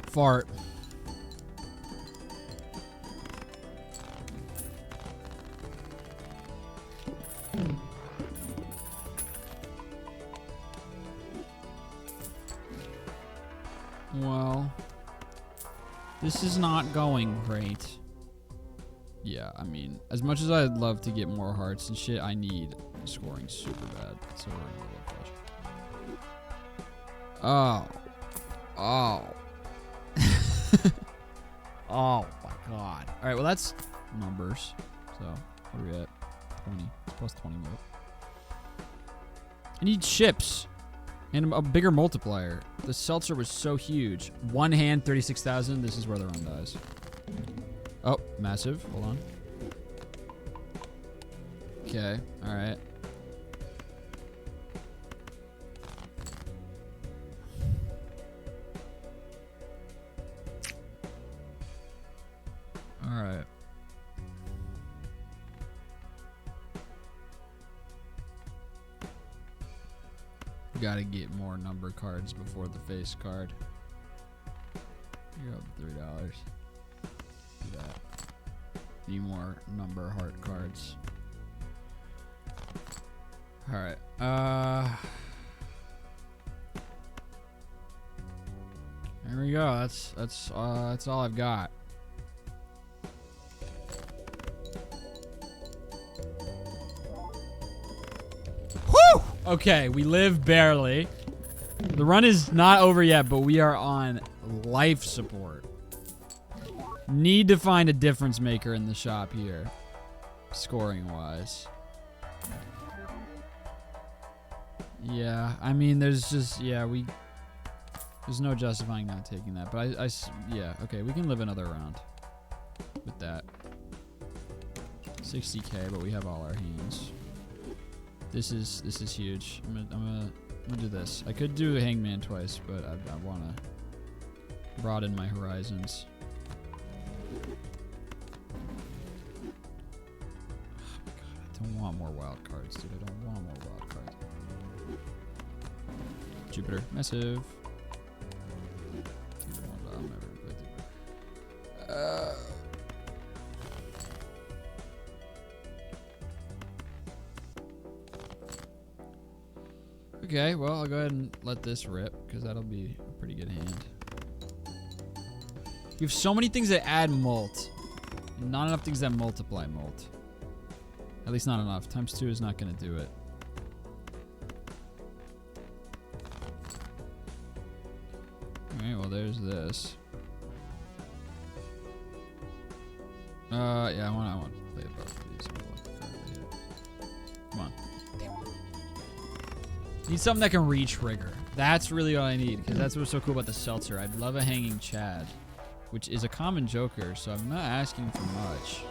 Speaker 1: Fart. Well, this is not going great. Yeah, I mean, as much as I'd love to get more hearts and shit, I need scoring super bad. So we're gonna go flush. Oh. Oh. Oh my god. Alright, well that's numbers. So, what are we at? 20. It's plus 20 more. I need chips. And a bigger multiplier. The seltzer was so huge. One hand, 36,000. This is where the run dies. Oh, massive. Hold on. Okay, alright. Alright. Gotta get more number cards before the face card. You're up $3. Do that. Need more number heart cards. Alright. There we go. That's all I've got. Whew! Okay, we live barely. The run is not over yet, but we are on life support. Need to find a difference maker in the shop here, scoring wise. Yeah, I mean, there's just, yeah, there's no justifying not taking that, but yeah, okay, we can live another round with that. 60k, but we have all our hands. This is huge. I'm gonna do this. I could do Hangman twice, but I wanna broaden my horizons. Oh my god, I don't want more wild cards, dude. I don't want more wild cards. Jupiter, massive. Okay, well, I'll go ahead and let this rip, because that'll be a pretty good hand. We have so many things that add molt. And not enough things that multiply molt. At least not enough. Times 2 is not going to do it. Alright, well, there's this. Yeah, I want to play both of these. Come on. Need something that can re-trigger. That's really all I need, because that's what's so cool about the Seltzer. I'd love a Hanging Chad, which is a common joker, so I'm not asking for much.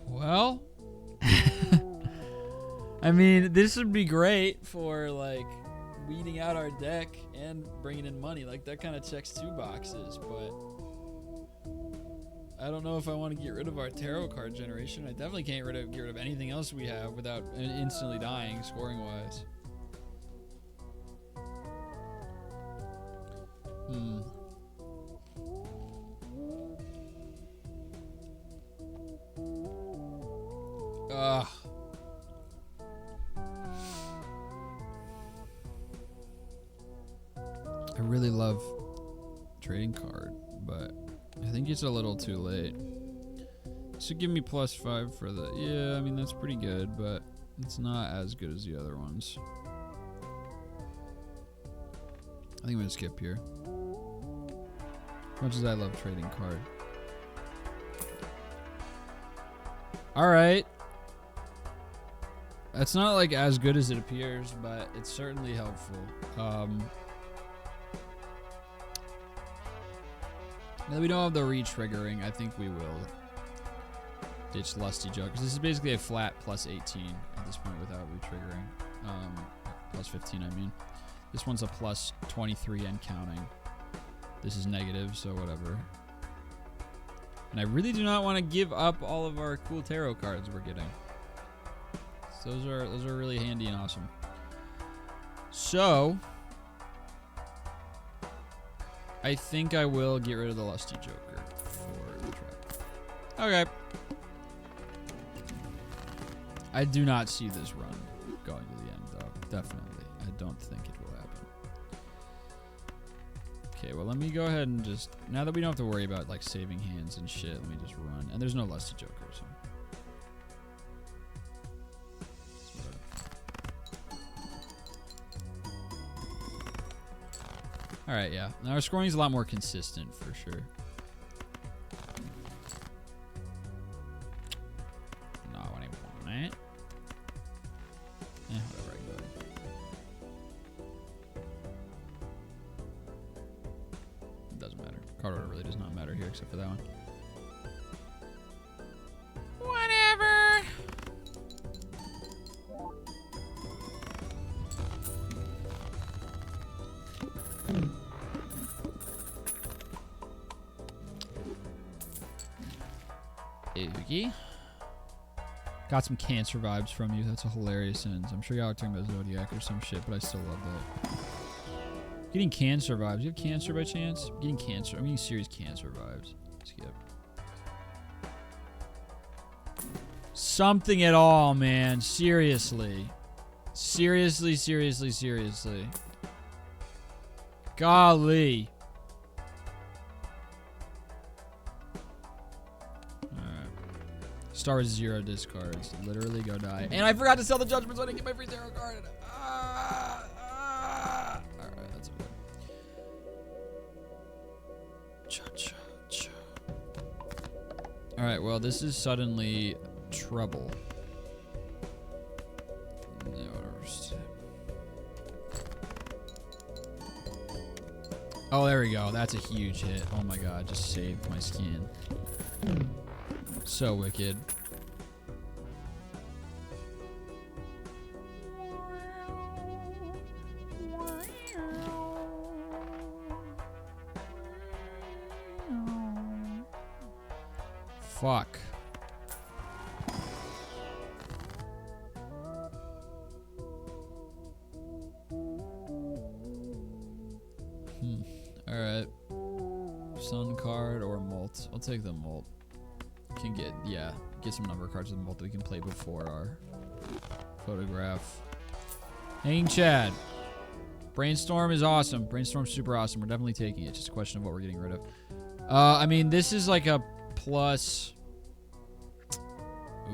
Speaker 1: Well, I mean, this would be great for, like, weeding out our deck and bringing in money. Like, that kind of checks 2 boxes, but I don't know if I want to get rid of our tarot card generation. I definitely can't get rid of anything else we have without instantly dying, scoring-wise. Ugh. I really love trading card, but I think it's a little too late. So give me +5 for the... Yeah, I mean, that's pretty good, but it's not as good as the other ones. I think I'm going to skip here. As much as I love trading card. Alright. That's not, like, as good as it appears, but it's certainly helpful. Now that we don't have the re-triggering, I think we will ditch Lusty Joke. Because this is basically a flat +18 at this point without re-triggering. +15, I mean. This one's a +23 and counting. This is negative, so whatever. And I really do not want to give up all of our cool tarot cards we're getting. So those are really handy and awesome. So I think I will get rid of the Lusty Joker for the trap. Okay. I do not see this run going to the end, though. Definitely. I don't think it will happen. Okay, well, let me go ahead and just... Now that we don't have to worry about, like, saving hands and shit, let me just run. And there's no Lusty Joker, so... Alright, yeah. Now our scoring is a lot more consistent, for sure. No, I want it. Whatever, I go. It doesn't matter. Card order really does not matter here, except for that one.
Speaker 2: Whatever.
Speaker 1: Oogie. Got some Cancer vibes from you. That's a hilarious sentence. I'm sure y'all are talking about Zodiac or some shit, but I still love that. Getting Cancer vibes. You have Cancer by chance? I'm getting Cancer. I'm getting serious Cancer vibes. Skip. Something at all, man. Seriously. Seriously, seriously, seriously. Golly. Start with 0 discards. Literally go die. And I forgot to sell the Judgment, so I didn't get my free tarot card. Alright, that's okay. Alright, well, this is suddenly trouble. Oh, there we go. That's a huge hit. Oh my god, just saved my skin. So wicked. Fuck. Alright. Sun card or Molt. I'll take the Molt. Can get, yeah, get some number cards with Molt that we can play before our Photograph. Hanging Chad. Brainstorm is awesome. Brainstorm's super awesome. We're definitely taking it. It's just a question of what we're getting rid of. I mean, this is like a plus.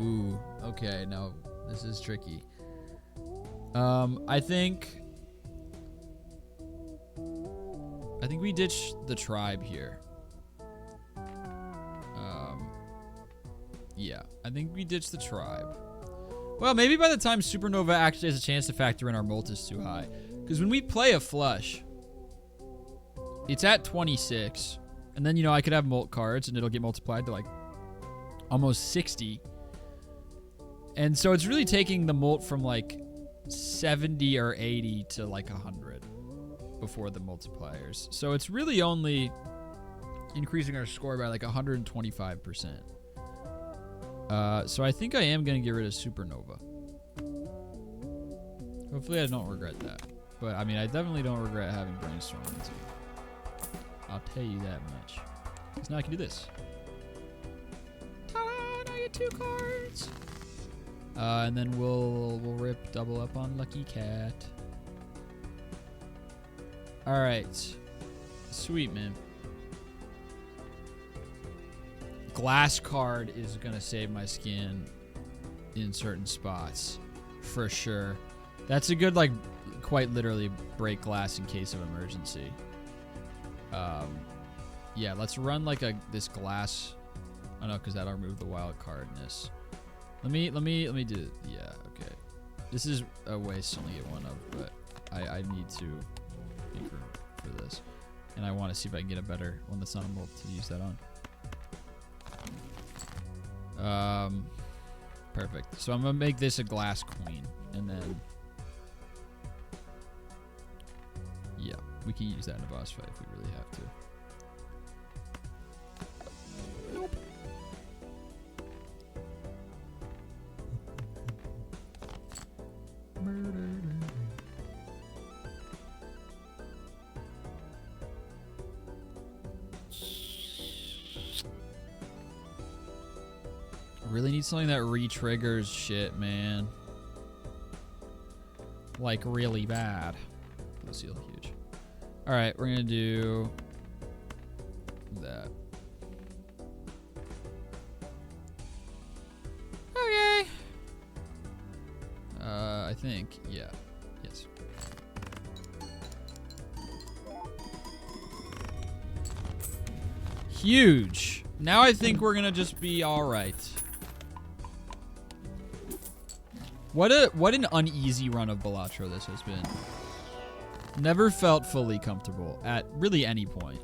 Speaker 1: Ooh, okay. No, this is tricky. I think we ditch the tribe here. Yeah, I think we ditch the tribe. Well, maybe by the time Supernova actually has a chance to factor in, our mult is too high. Because when we play a flush, it's at 26. And then, you know, I could have mult cards and it'll get multiplied to like almost 60. And so it's really taking the mult from like 70 or 80 to like 100 before the multipliers. So it's really only increasing our score by like 125%. So I think I am going to get rid of Supernova. Hopefully I don't regret that. But, I mean, I definitely don't regret having Brainstorm on the team. I'll tell you that much. Because now I can do this. Ta-da! I get 2 cards! And then we'll rip double up on Lucky Cat. Alright. Sweet, man. Glass card is gonna save my skin in certain spots for sure. That's a good, like, quite literally break glass in case of emergency. Yeah, let's run like this glass. Oh no, because that'll remove the wild cardness. Let me do. Yeah, okay. This is a waste to only get 1 of, but I need to think for this, and I want to see if I can get a better one that's not a mult to use that on. Perfect. So I'm gonna make this a glass queen, and then yeah, we can use that in a boss fight if we really have to. Nope. Really need something that re-triggers shit, man. Like, really bad. Blue seal, huge. Alright, we're gonna do that. Okay. I think, yeah. Yes. Huge. Now I think we're gonna just be alright. What an uneasy run of Balatro this has been. Never felt fully comfortable at really any point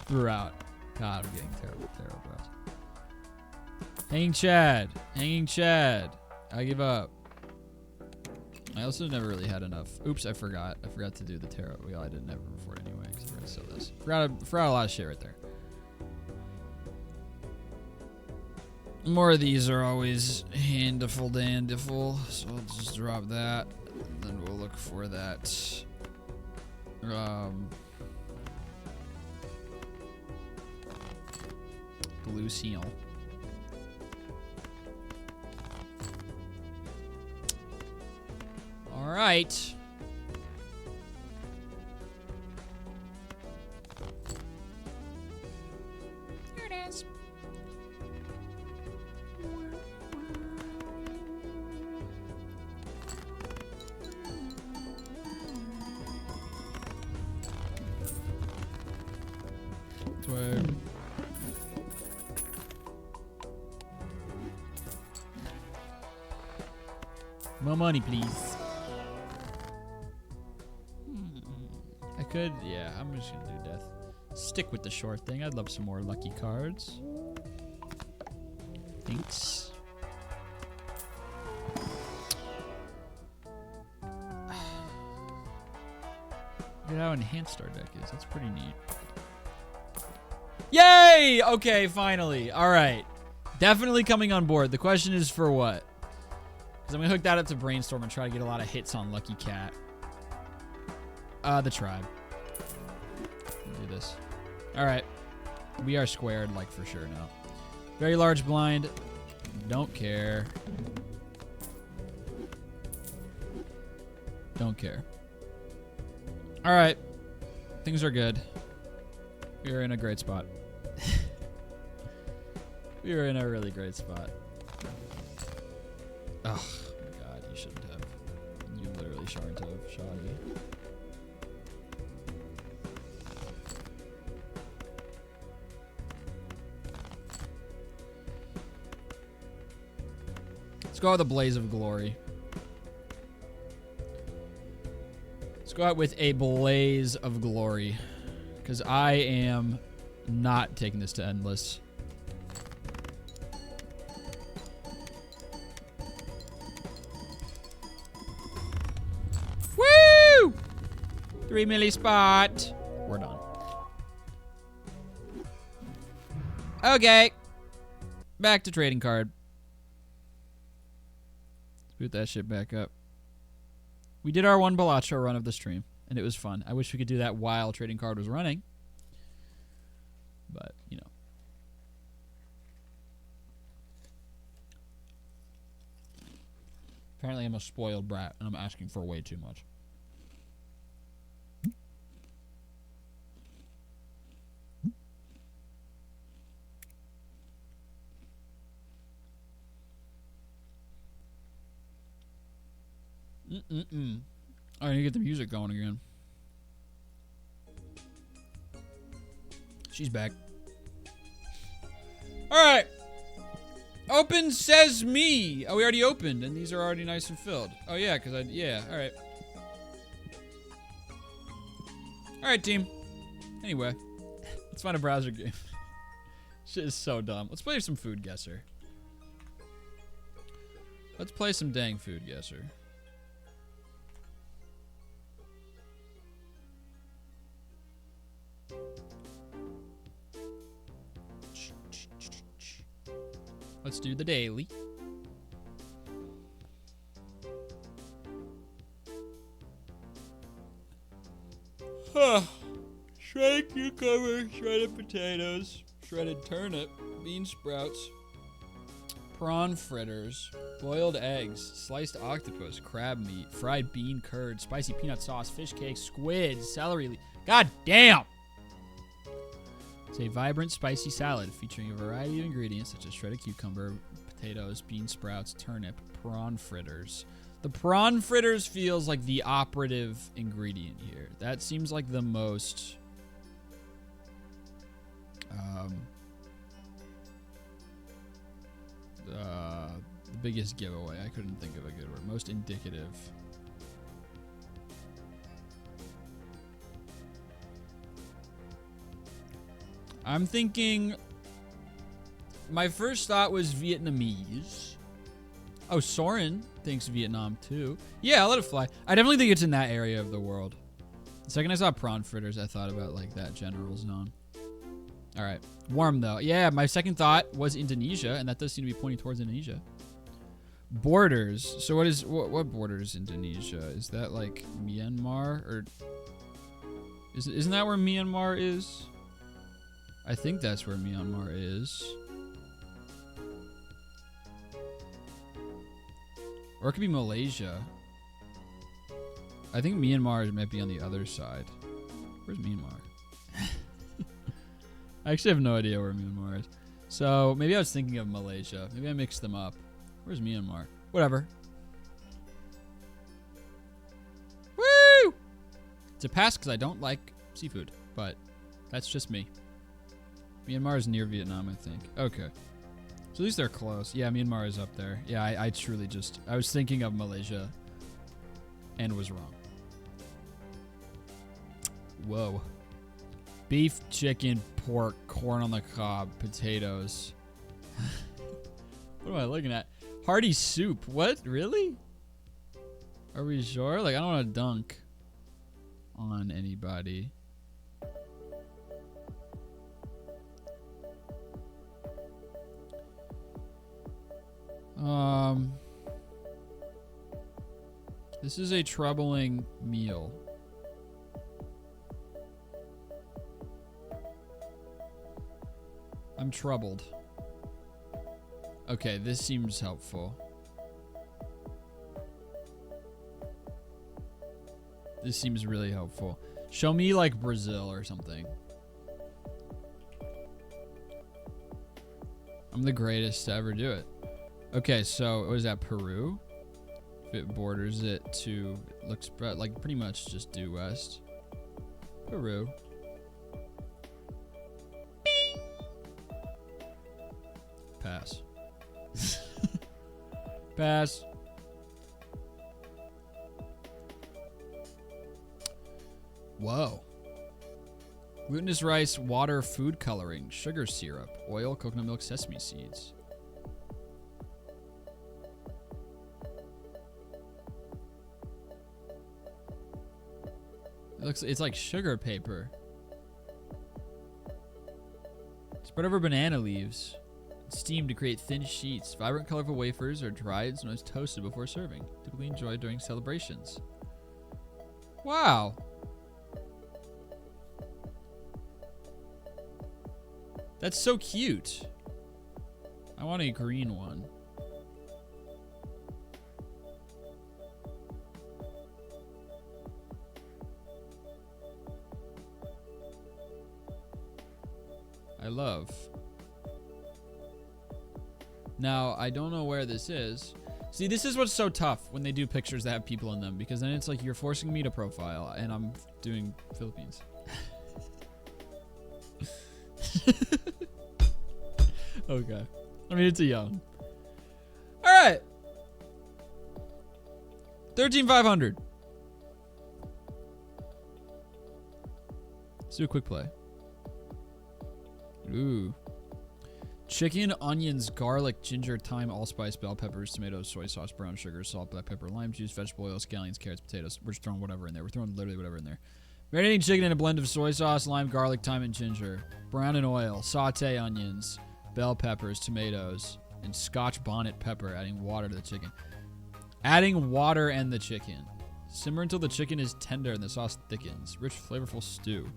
Speaker 1: throughout. God, I'm getting terrible bros. Hanging Chad. Hanging Chad. I give up. I also never really had enough. Oops, I forgot. I forgot to do the tarot wheel. I didn't ever before anyway because I forgot to sell this. Forgot a lot of shit right there. More of these are always handful dandiful, so I'll just drop that. Then we'll look for that. Blue seal. All right.
Speaker 2: Here it is.
Speaker 1: Swag. More money, please. I could, yeah, I'm just gonna do death. Stick with the short thing. I'd love some more lucky cards. Thanks. Look at how enhanced our deck is. That's pretty neat. Yay! Okay, finally. All right. Definitely coming on board. The question is for what? Because I'm going to hook that up to Brainstorm and try to get a lot of hits on Lucky Cat. The tribe. We'll do this. All right. We are squared, like, for sure now. Very large blind. Don't care. Don't care. All right. Things are good. We are in a great spot. We are in a really great spot. Oh, my God. You shouldn't have. You literally shouldn't have shot me. Let's go out with a blaze of glory. Let's go out with a blaze of glory. Because I am not taking this to endless. Woo! 3 milli spot. We're done. Okay. Back to trading card. Boot that shit back up. We did our one Balatro run of the stream, and it was fun. I wish we could do that while trading card was running. But, you know. Apparently I'm a spoiled brat, and I'm asking for way too much. I need to get the music going again. She's back. Alright. Open says me. Oh, we already opened, and these are already nice and filled. Oh, yeah, because yeah, alright. Alright, team. Anyway, let's find a browser game. Shit is so dumb. Let's play some Food Guesser. Let's play some dang Food Guesser. Let's do the daily. Shredded cucumber, shredded potatoes, shredded turnip, bean sprouts, prawn fritters, boiled eggs, sliced octopus, crab meat, fried bean curd, spicy peanut sauce, fish cake, squid, celery. God damn! It's a vibrant, spicy salad featuring a variety of ingredients such as shredded cucumber, potatoes, bean sprouts, turnip, prawn fritters. The prawn fritters feels like the operative ingredient here. That seems like the most... the biggest giveaway. I couldn't think of a good word. Most indicative. I'm thinking... My first thought was Vietnamese. Oh, Soren thinks Vietnam too. Yeah, I'll let it fly. I definitely think it's in that area of the world. The second I saw prawn fritters, I thought about like that general zone. All right. Warm though. Yeah, my second thought was Indonesia, and that does seem to be pointing towards Indonesia. Borders. So what borders Indonesia? Is that like Myanmar or isn't that where Myanmar is? I think that's where Myanmar is. Or it could be Malaysia. I think Myanmar might be on the other side. Where's Myanmar? I actually have no idea where Myanmar is. So maybe I was thinking of Malaysia. Maybe I mixed them up. Where's Myanmar? Whatever. Woo! It's a pass because I don't like seafood, but that's just me. Myanmar is near Vietnam, I think. Okay. So at least they're close. Yeah, Myanmar is up there. Yeah, I truly just... I was thinking of Malaysia and was wrong. Whoa. Beef, chicken, pork, corn on the cob, potatoes. What am I looking at? Hearty soup. What? Really? Are we sure? Like, I don't want to dunk on anybody. This is a troubling meal. I'm troubled. Okay, this seems helpful. This seems really helpful. Show me like Brazil or something. I'm the greatest to ever do it. Okay, so what is that, Peru? If it borders it to, it looks like pretty much just due west. Peru. Bing. Pass. Pass. Whoa. Glutinous rice, water, food coloring, sugar syrup, oil, coconut milk, sesame seeds. It's like sugar paper. Spread over banana leaves. Steamed to create thin sheets. Vibrant, colorful wafers are dried, sometimes toasted before serving. Typically enjoyed during celebrations. Wow. That's so cute. I want a green one. I love. Now, I don't know where this is. See, this is what's so tough when they do pictures that have people in them, because then it's like you're forcing me to profile, and I'm doing Philippines. Okay. I mean, it's a young. All right. 13,500. Let's do a quick play. Ooh. Chicken, onions, garlic, ginger, thyme, allspice, bell peppers, tomatoes, soy sauce, brown sugar, salt, black pepper, lime juice, vegetable oil, scallions, carrots, potatoes. We're just throwing whatever in there. We're throwing literally whatever in there. Marinating chicken in a blend of soy sauce, lime, garlic, thyme, and ginger. Brown in oil. Saute onions, bell peppers, tomatoes, and scotch bonnet pepper, adding water to the chicken. Adding water and the chicken. Simmer until the chicken is tender and the sauce thickens. Rich, flavorful stew.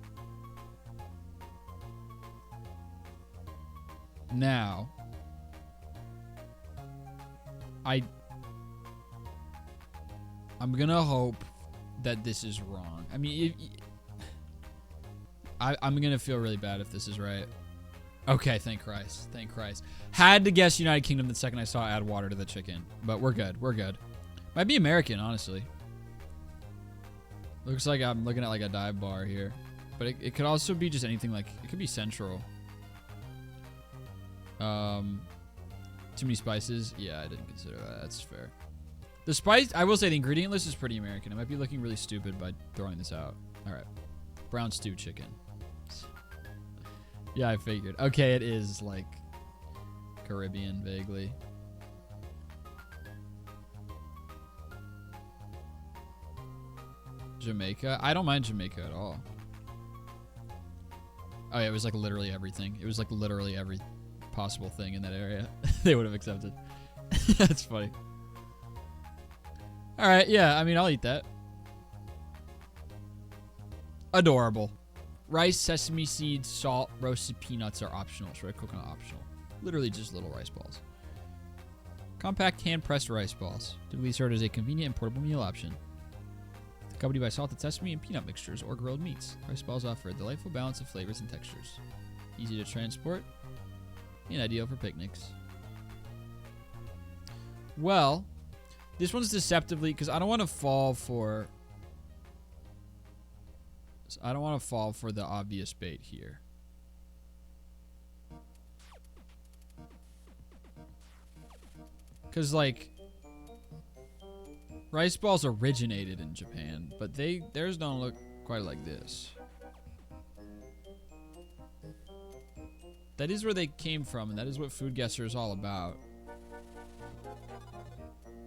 Speaker 1: Now, I'm gonna hope that this is wrong. I mean, I'm gonna feel really bad if this is right. Okay, thank Christ. Thank Christ. Had to guess United Kingdom the second I saw add water to the chicken. But we're good. We're good. Might be American, honestly. Looks like I'm looking at like a dive bar here. But it could also be just anything like... It could be Central. Too many spices? Yeah, I didn't consider that. That's fair. The spice... I will say the ingredient list is pretty American. I might be looking really stupid by throwing this out. All right. Brown stew chicken. Yeah, I figured. Okay, it is like Caribbean vaguely. Jamaica? I don't mind Jamaica at all. Oh yeah, it was like literally everything. It was like literally every possible thing in that area. They would have accepted. That's funny. All right, yeah, I mean, I'll eat that. Adorable. Rice, sesame seeds, salt, roasted peanuts are optional. Shredded coconut optional. Literally just little rice balls. Compact hand-pressed rice balls. Typically served as a convenient and portable meal option. Accompanied by salted sesame and peanut mixtures or grilled meats. Rice balls offer a delightful balance of flavors and textures. Easy to transport and ideal for picnics. Well, this one's deceptively... Because I don't want to fall for... I don't want to fall for the obvious bait here. Because, like, rice balls originated in Japan, but theirs don't look quite like this. That is where they came from, and that is what Food Guesser is all about.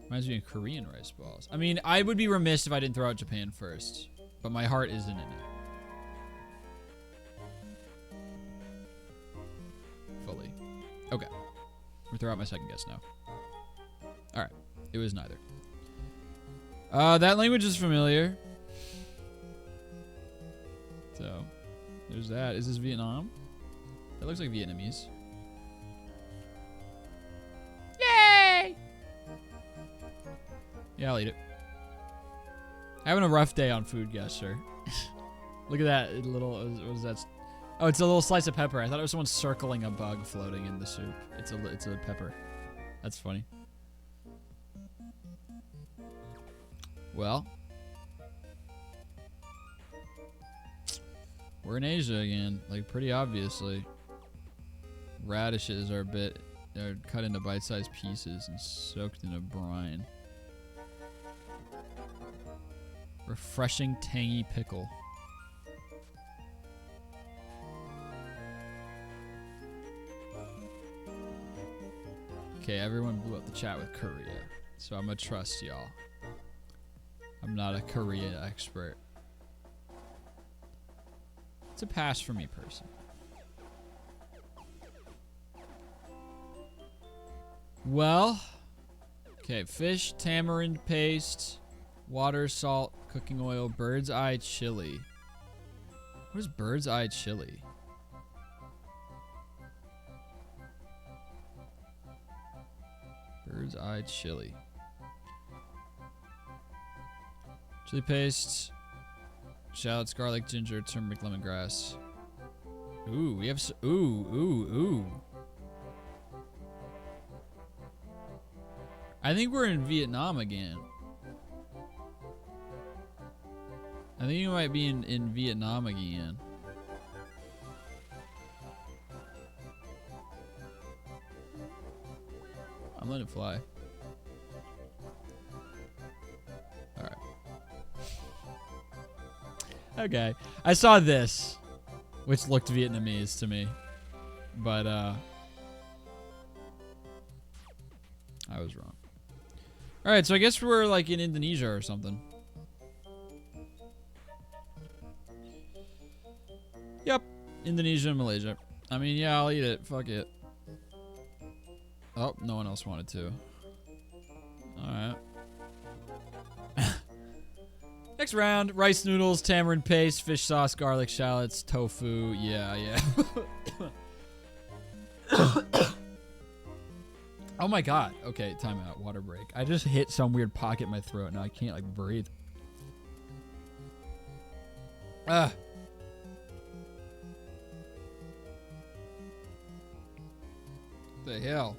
Speaker 1: Reminds me of Korean rice balls. I mean, I would be remiss if I didn't throw out Japan first, but my heart isn't in it. Fully. Okay. I'm gonna throw out my second guess now. Alright. It was neither. That language is familiar. So, there's that. Is this Vietnam? That looks like Vietnamese. Yay! Yeah, I'll eat it. Having a rough day on food, Guesser. Look at that little. What was that? Oh, it's a little slice of pepper. I thought it was someone circling a bug floating in the soup. It's a pepper. That's funny. Well, we're in Asia again, like pretty obviously. Radishes are cut into bite-sized pieces and soaked in a brine. Refreshing, tangy pickle. Okay, everyone blew up the chat with Korea, so I'm gonna trust y'all. I'm not a Korea expert. It's a pass for me personally. Well, okay, fish, tamarind paste, water, salt, cooking oil, bird's eye chili. What is bird's eye chili? Bird's eye chili. Chili paste, shallots, garlic, ginger, turmeric, lemongrass. Ooh, we have ooh. I think we're in Vietnam again. I think you might be in Vietnam again. I'm letting it fly. Alright. Okay. I saw this, which looked Vietnamese to me. But, I was wrong. Alright, so I guess we're like in Indonesia or something. Yep. Indonesia and Malaysia. I mean, yeah, I'll eat it. Fuck it. Oh, no one else wanted to. Alright. Next round. Rice noodles, tamarind paste, fish sauce, garlic, shallots, tofu. Yeah. Oh my god. Okay, time out. Water break. I just hit some weird pocket in my throat. Now I can't, like, breathe. Ah. The hell?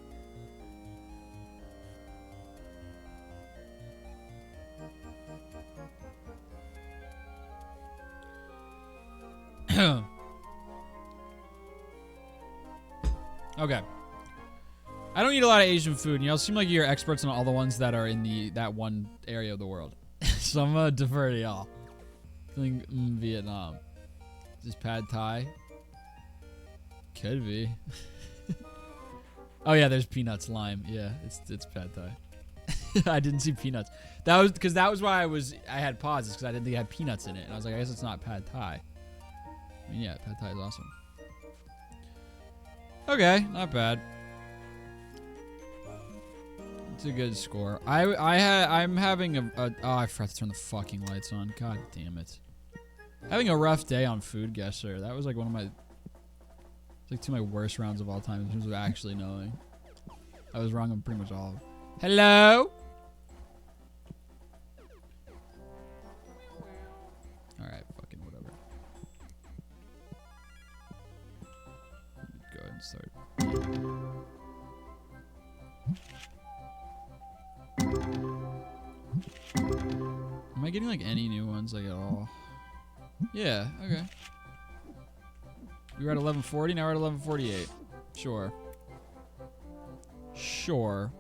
Speaker 1: Okay. I don't eat a lot of Asian food, and y'all seem like you're experts on all the ones that are in that one area of the world. So I'm gonna defer to y'all. I think Vietnam. Is this pad thai? Could be. Oh yeah, there's peanuts, lime. Yeah, it's pad thai. I didn't see peanuts. That was why I had pauses, because I didn't think it had peanuts in it, and I was like, I guess it's not pad thai. I mean, yeah, pad thai is awesome. Okay, not bad. It's a good score. I'm having oh, I forgot to turn the fucking lights on. God damn it. Having a rough day on Food Guesser. That was like one of my, it's like two of my worst rounds of all time in terms of actually knowing. I was wrong on pretty much all of them. Hello? Alright, fucking whatever. Go ahead and start. Am I getting like any new ones like at all? Yeah, okay. We were at 1140, now we're at 1148. Sure. Sure.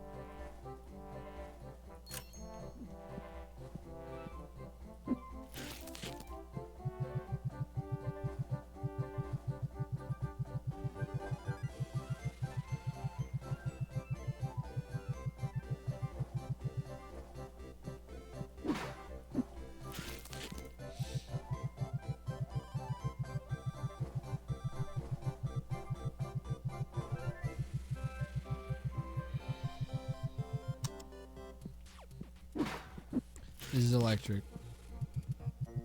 Speaker 1: This is electric.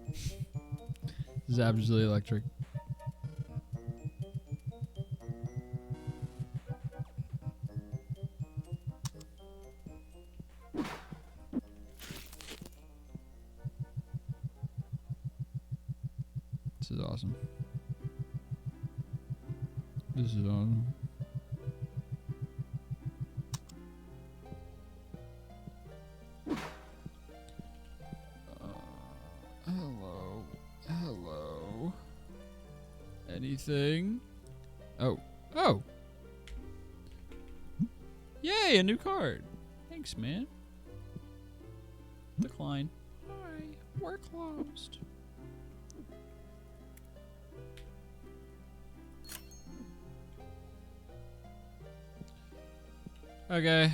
Speaker 1: This is absolutely electric. This is on. Hello. Hello. Anything? Oh. Oh. Yay, a new card. Thanks, man. Decline. Hi. We're closed. Okay.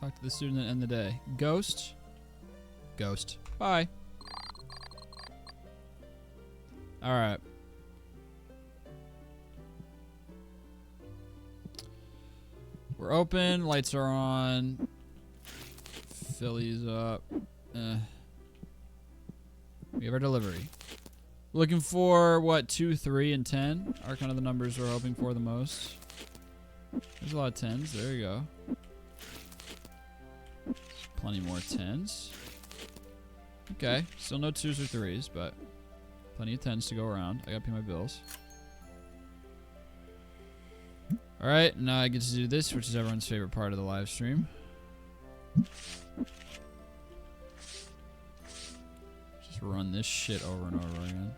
Speaker 1: Talk to the student and end the day. Ghost. Ghost. Bye. Alright. We're open. Lights are on. Phillies up. We have our delivery. Looking for, what, 2, 3, and 10 are kind of the numbers we're hoping for the most. There's a lot of 10s. There you go. Plenty more 10s. Okay. Still no 2s or 3s, but plenty of 10s to go around. I gotta pay my bills. Alright, now I get to do this, which is everyone's favorite part of the live stream. Just run this shit over and over again.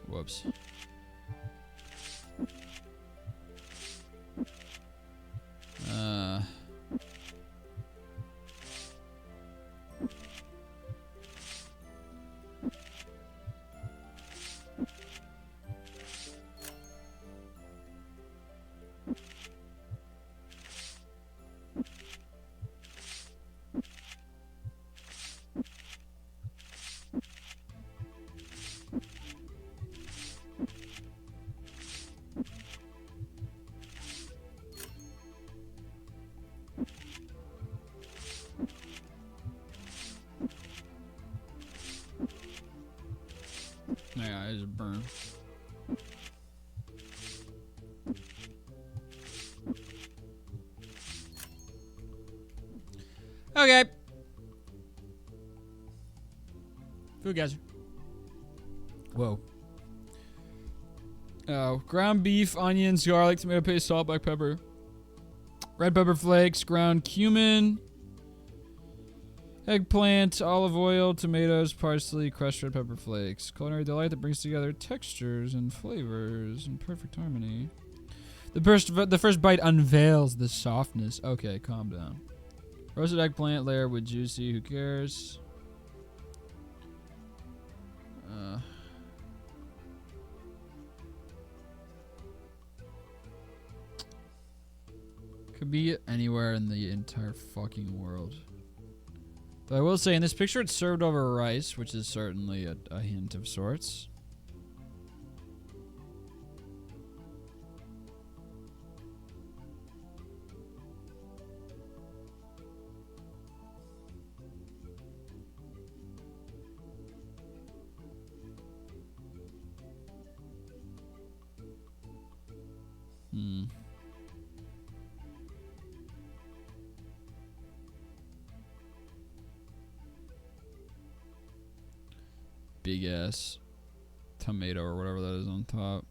Speaker 1: Whoops. Yeah, I just burn. Okay. Food guys. Whoa. Oh, ground beef, onions, garlic, tomato paste, salt, black pepper, red pepper flakes, ground cumin, eggplant, olive oil, tomatoes, parsley, crushed red pepper flakes. Culinary delight that brings together textures and flavors in perfect harmony. The first bite unveils the softness. Okay, calm down. Roasted eggplant layer with juicy. Who cares? Could be anywhere in the entire fucking world. But I will say, in this picture, it's served over rice, which is certainly a hint of sorts. Big ass tomato or whatever that is on top.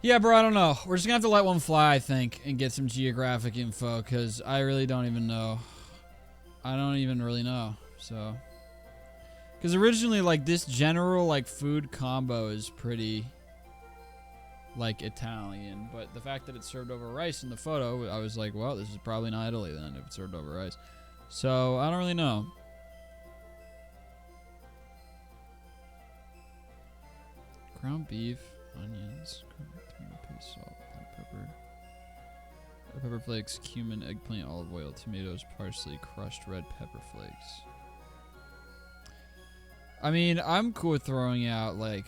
Speaker 1: Yeah, bro, I don't know. We're just gonna have to let one fly, I think, and get some geographic info, because I really don't even know. I don't even really know, so. Because originally, like, this general, like, food combo is pretty, like, Italian, but the fact that it's served over rice in the photo, I was like, well, this is probably not Italy then, if it's served over rice. So, I don't really know. Ground beef, onions, tomato paste, salt, black pepper, red pepper flakes, cumin, eggplant, olive oil, tomatoes, parsley, crushed red pepper flakes. I mean, I'm cool with throwing out, like,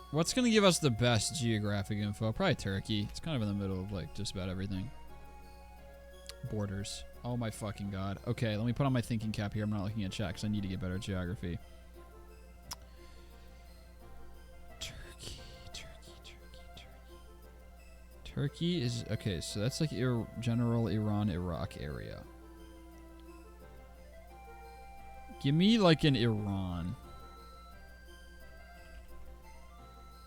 Speaker 1: what's going to give us the best geographic info? Probably Turkey. It's kind of in the middle of, like, just about everything. Borders. Oh my fucking god. Okay, let me put on my thinking cap here. I'm not looking at chat because I need to get better at geography. Turkey is... Okay, so that's like general Iran, Iraq area. Give me like an Iran.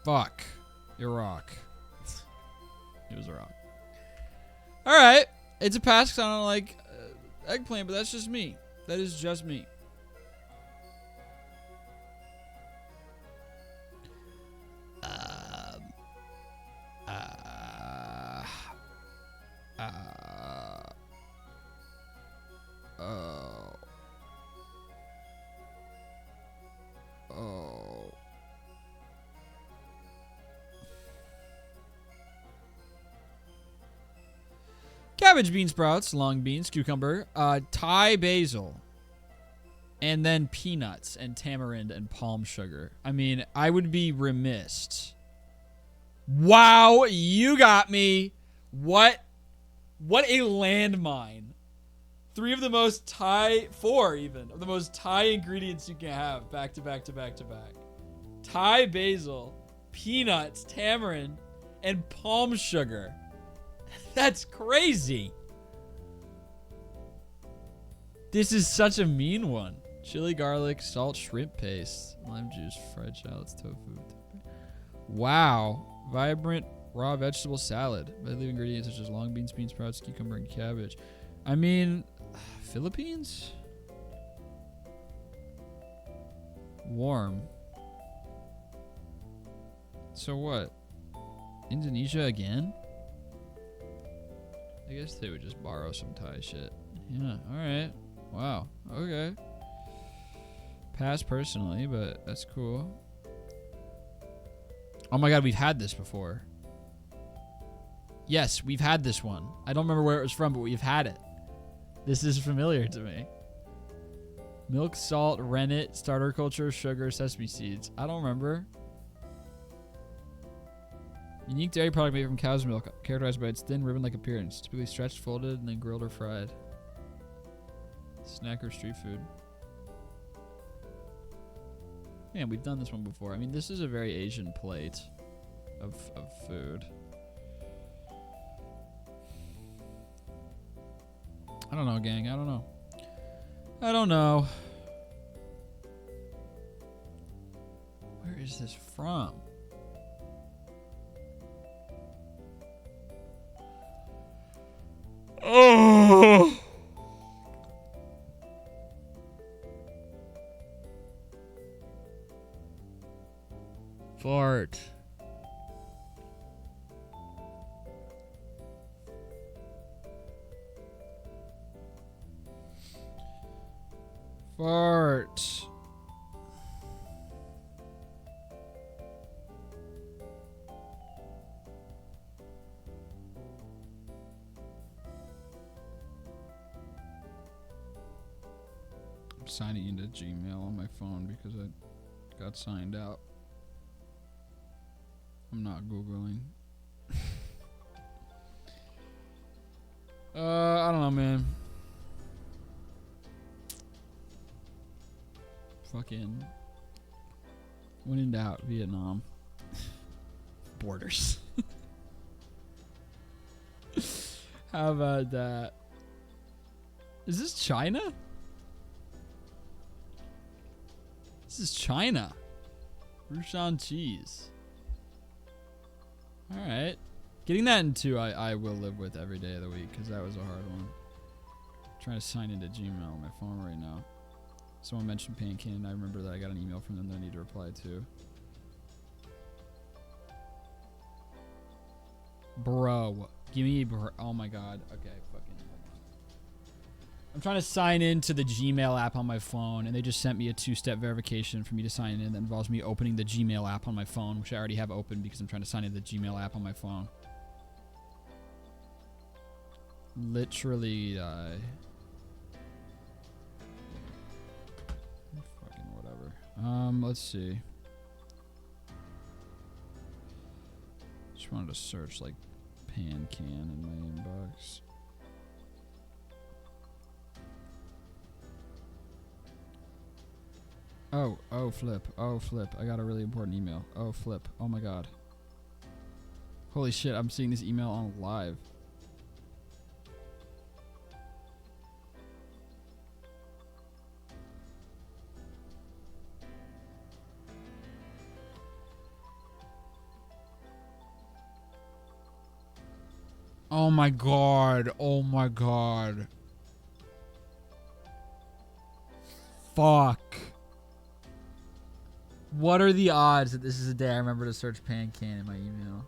Speaker 1: Fuck. Iraq. It was Iraq. Alright. It's a pass because I don't like eggplant, but that's just me. That is just me. Cabbage, bean sprouts, long beans, cucumber, Thai basil, and then peanuts and tamarind and palm sugar. I mean, I would be remiss. Wow, you got me. What a landmine. 4 of the most Thai ingredients you can have back to back to back to back. Thai basil, peanuts, tamarind, and palm sugar. That's crazy. This is such a mean one. Chili, garlic, salt, shrimp paste, lime juice, fried shallots, tofu. Wow. Vibrant raw vegetable salad. Leading ingredients such as long beans, bean sprouts, cucumber, and cabbage. I mean, Philippines? Warm. So what? Indonesia again? I guess they would just borrow some Thai shit. Yeah, alright. Wow, okay. Pass personally, but that's cool. Oh my god, we've had this before. Yes, we've had this one. I don't remember where it was from, but we've had it. This is familiar to me. Milk, salt, rennet, starter culture, sugar, sesame seeds. I don't remember. Unique dairy product made from cow's milk, characterized by its thin ribbon-like appearance, typically stretched, folded, and then grilled or fried. Snack or street food. Yeah, we've done this one before. I mean, this is a very Asian plate of food. I don't know, gang. I don't know. I don't know. Where is this from? Oh! Fart. Fart. I'm signing into Gmail on my phone because I got signed out. I'm not Googling. I don't know, man. Fucking. When in doubt, Vietnam. Borders. How about that? Is this China? This is China. Rushan cheese. Alright. Getting that into I will live with every day of the week because that was a hard one. I'm trying to sign into Gmail on my phone right now. Someone mentioned Pancan and I remember that I got an email from them that I need to reply to. Bro. Give me oh my god. Okay, fucking hold on. I'm trying to sign into the Gmail app on my phone and they just sent me a 2-step verification for me to sign in that involves me opening the Gmail app on my phone, which I already have open because I'm trying to sign into the Gmail app on my phone. Literally fucking whatever. Let's see. Just wanted to search like Pancan in my inbox. Oh, flip. Oh, flip. I got a really important email. Oh, flip. Oh, my God. Holy shit, I'm seeing this email on live. Oh, my God. Oh, my God. Fuck. What are the odds that this is the day I remember to search PanCan in my email?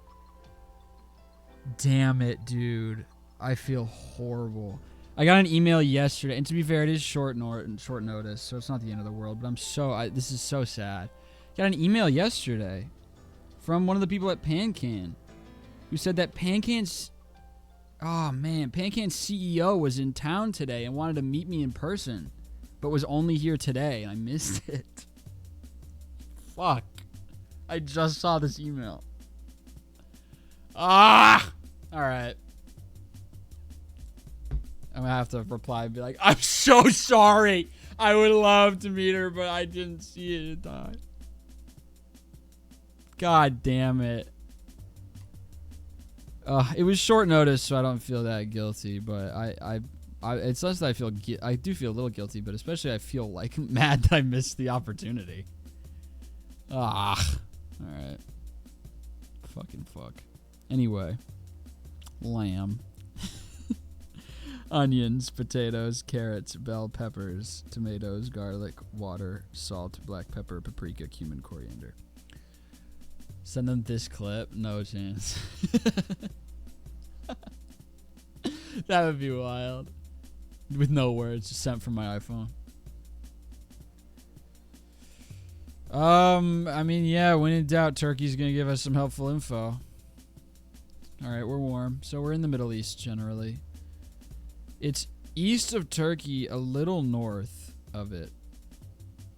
Speaker 1: Damn it, dude. I feel horrible. I got an email yesterday, and to be fair, it is short notice, so it's not the end of the world, but I'm so... this is so sad. Got an email yesterday from one of the people at PanCan who said that PanCan's... Oh, man. PanCan's CEO was in town today and wanted to meet me in person, but was only here today, and I missed it. Fuck. I just saw this email. Ah! Alright. I'm gonna have to reply and be like, I'm so sorry! I would love to meet her, but I didn't see it in time. God damn it. It was short notice, so I don't feel that guilty, but it's less that I feel I do feel a little guilty, but especially I feel like mad that I missed the opportunity. Ah. Alright. Fucking fuck. Anyway. Lamb. Onions, potatoes, carrots, bell peppers, tomatoes, garlic, water, salt, black pepper, paprika, cumin, coriander. Send them this clip. No chance. That would be wild. With no words, just sent from my iPhone. I mean, yeah, when in doubt, Turkey's gonna give us some helpful info. Alright, we're warm. So we're in the Middle East, generally. It's east of Turkey, a little north of it.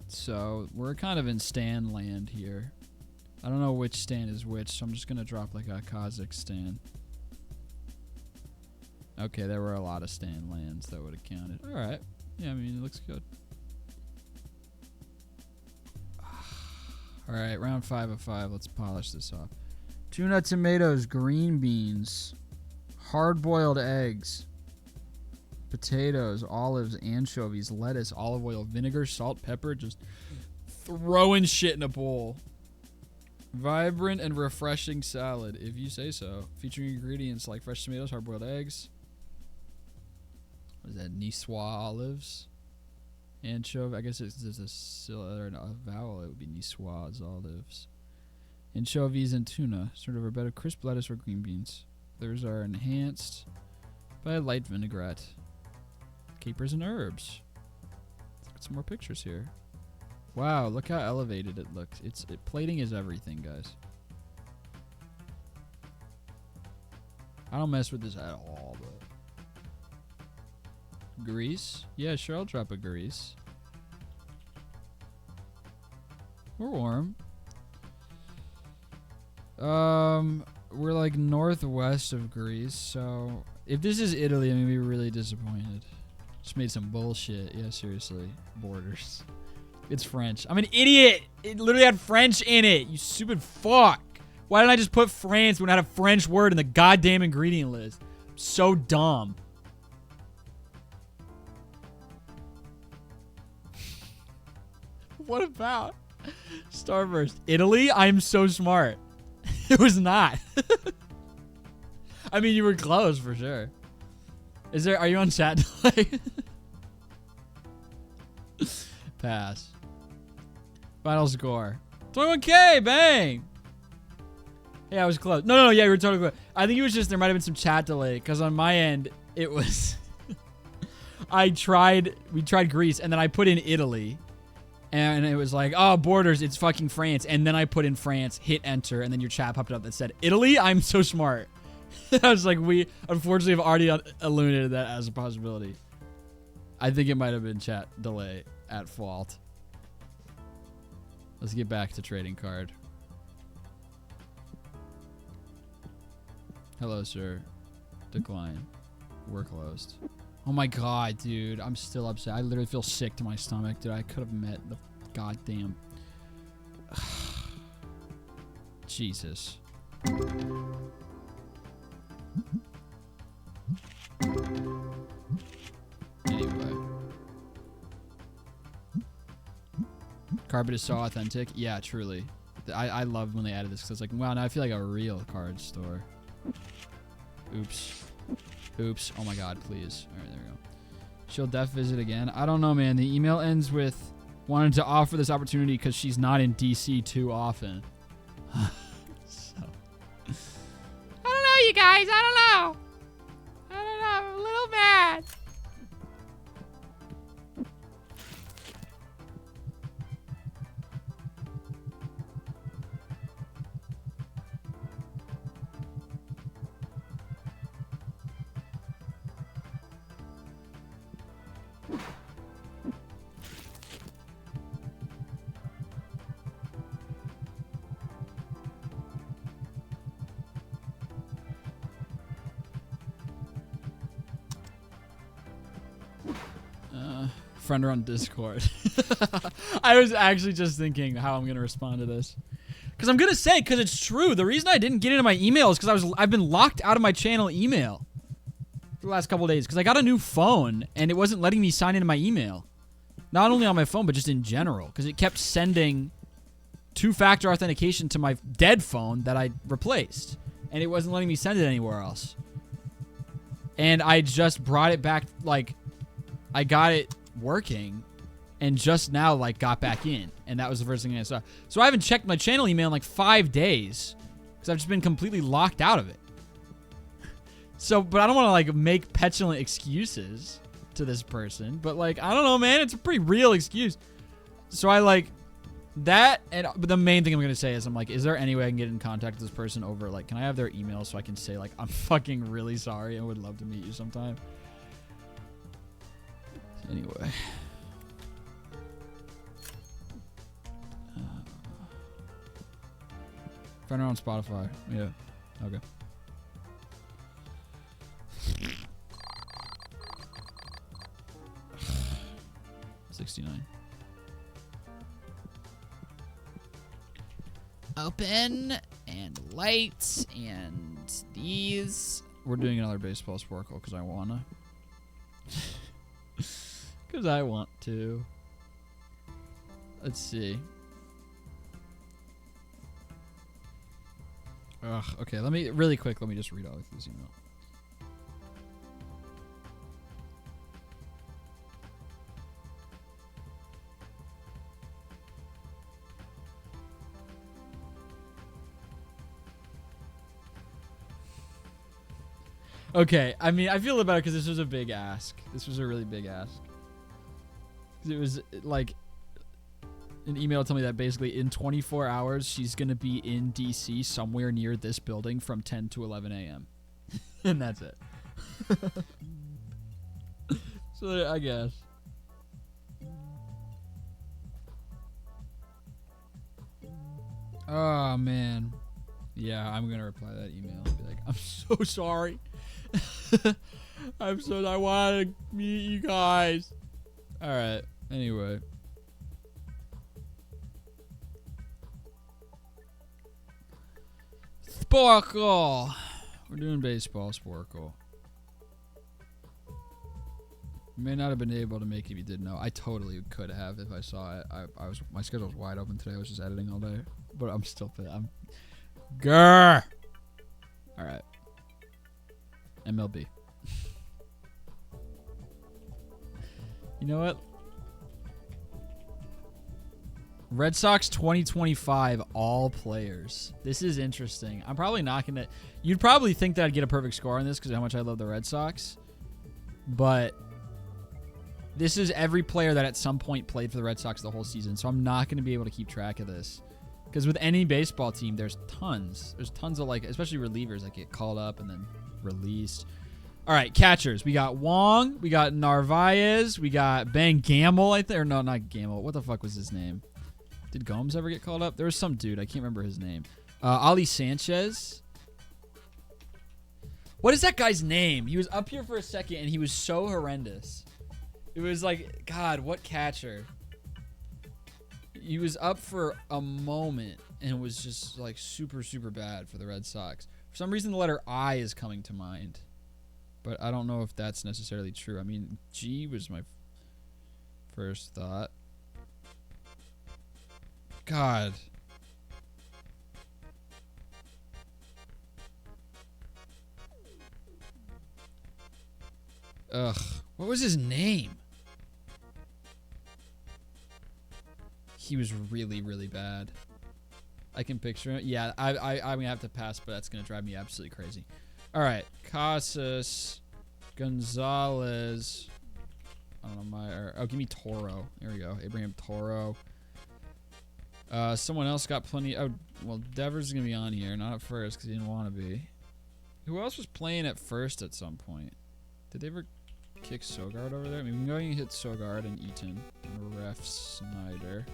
Speaker 1: So we're kind of in Stan land here. I don't know which Stan is which, so I'm just gonna drop like a Kazakhstan. Okay, there were a lot of Stan lands that would have counted. Alright. Yeah, I mean, it looks good. Alright, round 5 of 5. Let's polish this off. Tuna, tomatoes, green beans, hard-boiled eggs, potatoes, olives, anchovies, lettuce, olive oil, vinegar, salt, pepper, just throwing shit in a bowl. Vibrant and refreshing salad, if you say so. Featuring ingredients like fresh tomatoes, hard-boiled eggs. What is that? Niçoise olives. Anchovy. I guess it's a vowel. It would be Niçoise olives. Anchovies and tuna. Sort of a bed of crisp lettuce or green beans. Those are enhanced by a light vinaigrette. Capers and herbs. Let's look at some more pictures here. Wow, look how elevated it looks. Plating is everything, guys. I don't mess with this at all, but... Grease? Yeah, sure, I'll drop a grease. We're warm. We're like northwest of Greece, so... If this is Italy, I'm gonna be really disappointed. Just made some bullshit. Yeah, seriously. Borders. It's French. I'm an idiot! It literally had French in it, you stupid fuck! Why didn't I just put France when I had a French word in the goddamn ingredient list? I'm so dumb. What about Starburst? Italy? I'm so smart. It was not. I mean, you were close for sure. Are you on chat delay? Pass. Final score. 21K, bang! Yeah, I was close. No, yeah, you were totally close. I think it was just, there might have been some chat delay, because on my end, it was... we tried Greece, and then I put in Italy. And it was like, oh, borders, it's fucking France. And then I put in France, hit enter, and then your chat popped up that said, Italy? I'm so smart. I was like, we unfortunately have already illuminated that as a possibility. I think it might have been chat delay at fault. Let's get back to trading card. Hello, sir. Decline. We're closed. Oh my god, dude. I'm still upset. I literally feel sick to my stomach, dude. I could have met the God damn. Jesus. Anyway. Carpet is so authentic. Yeah, truly. I love when they added this because it's like, wow, now I feel like a real card store. Oops. Oops. Oh my god, please. Alright, there we go. She'll def visit again. I don't know, man. The email ends with wanted to offer this opportunity because she's not in DC too often. So.
Speaker 2: I don't know, you guys. I don't know. I'm a little mad.
Speaker 1: Friend her on Discord. I was actually just thinking how I'm gonna respond to this, because I'm gonna say, because it's true. The reason I didn't get into my email is because I've been locked out of my channel email for the last couple of days because I got a new phone and it wasn't letting me sign into my email. Not only on my phone but just in general, because it kept sending two-factor authentication to my dead phone that I replaced, and it wasn't letting me send it anywhere else. And I just brought it back, like, I got it working and just now, like, got back in, and that was the first thing I saw. So I haven't checked my channel email in like 5 days because I've just been completely locked out of it. So, but I don't want to, like, make petulant excuses to this person, but, like, I don't know, man, it's a pretty real excuse. So I, like, that, and but the main thing I'm gonna say is, I'm like, is there any way I can get in contact with this person over, like, can I have their email so I can say, like, I'm fucking really sorry, I would love to meet you sometime. Anyway. Find her on Spotify. Yeah. Okay. $69.
Speaker 2: Open and lights and these.
Speaker 1: We're doing another baseball Sporcle because I wanna. Because I want to. Let's see. Ugh, okay, let me, really quick, let me just read all of this email. Okay, I mean, I feel a little better because this was a big ask. This was a really big ask. It was like an email told me that basically in 24 hours she's gonna be in DC somewhere near this building from 10 to 11 a.m. And that's it. So I guess. Oh man. Yeah, I'm gonna reply to that email and be like, I'm so sorry. I want to meet you guys. All right. Anyway. Sporcle. We're doing baseball Sporcle. May not have been able to make it if you didn't know. I totally could have if I saw it. My schedule was wide open today. I was just editing all day. But I'm still fit. Grr. All right. MLB. You know what? Red Sox 2025 all players. This is interesting. I'm probably not going to... You'd probably think that I'd get a perfect score on this because of how much I love the Red Sox. But this is every player that at some point played for the Red Sox the whole season. So I'm not going to be able to keep track of this. Because with any baseball team, there's tons. There's tons of, like, especially relievers that get called up and then released. All right, catchers. We got Wong. We got Narvaez. We got Ben Gamble, I think. Or no, not Gamble. What the fuck was his name? Did Gomes ever get called up? There was some dude. I can't remember his name. Ali Sanchez. What is that guy's name? He was up here for a second, and he was so horrendous. It was like, God, what catcher? he was up for a moment and was just like super, super bad for the Red Sox. For some reason, the letter I is coming to mind, but I don't know if that's necessarily true. I mean, G was my first thought. God. Ugh. What was his name? He was really, really bad. I can picture it. Yeah, I'm gonna have to pass, but that's gonna drive me absolutely crazy. All right, Casas, Gonzalez. I don't know oh, give me Toro. There we go, Abraham Toro. Someone else got plenty. Oh, well, Devers is gonna be on here, not at first because he didn't want to be. Who else was playing at first at some point? Did they ever kick Sogard over there? I mean, we can go and hit Sogard and Eaton and Ref Snyder.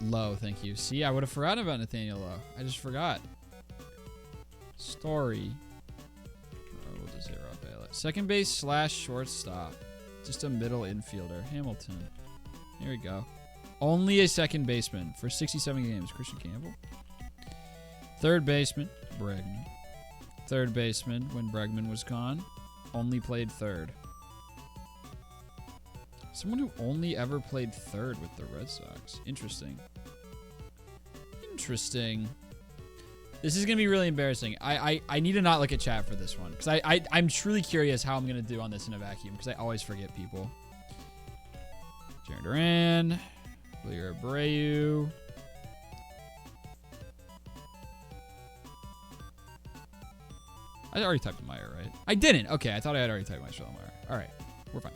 Speaker 1: Lowe, thank you. See, I would have forgotten about Nathaniel Lowe. I just forgot. Story. Oh, we'll just hit Rob Baylett. Second base / shortstop. Just a middle infielder. Hamilton. Here we go. Only a second baseman for 67 games. Christian Campbell. Third baseman. Bregman. Third baseman when Bregman was gone. Only played third. Someone who only ever played third with the Red Sox. Interesting. Interesting. This is going to be really embarrassing. I need to not look at chat for this one. Because I'm truly curious how I'm going to do on this in a vacuum. Because I always forget people. Jarren Duran. Leo Abreu. I already typed Meyer, right? I didn't. Okay, I thought I had already typed Meyer. All right, we're fine.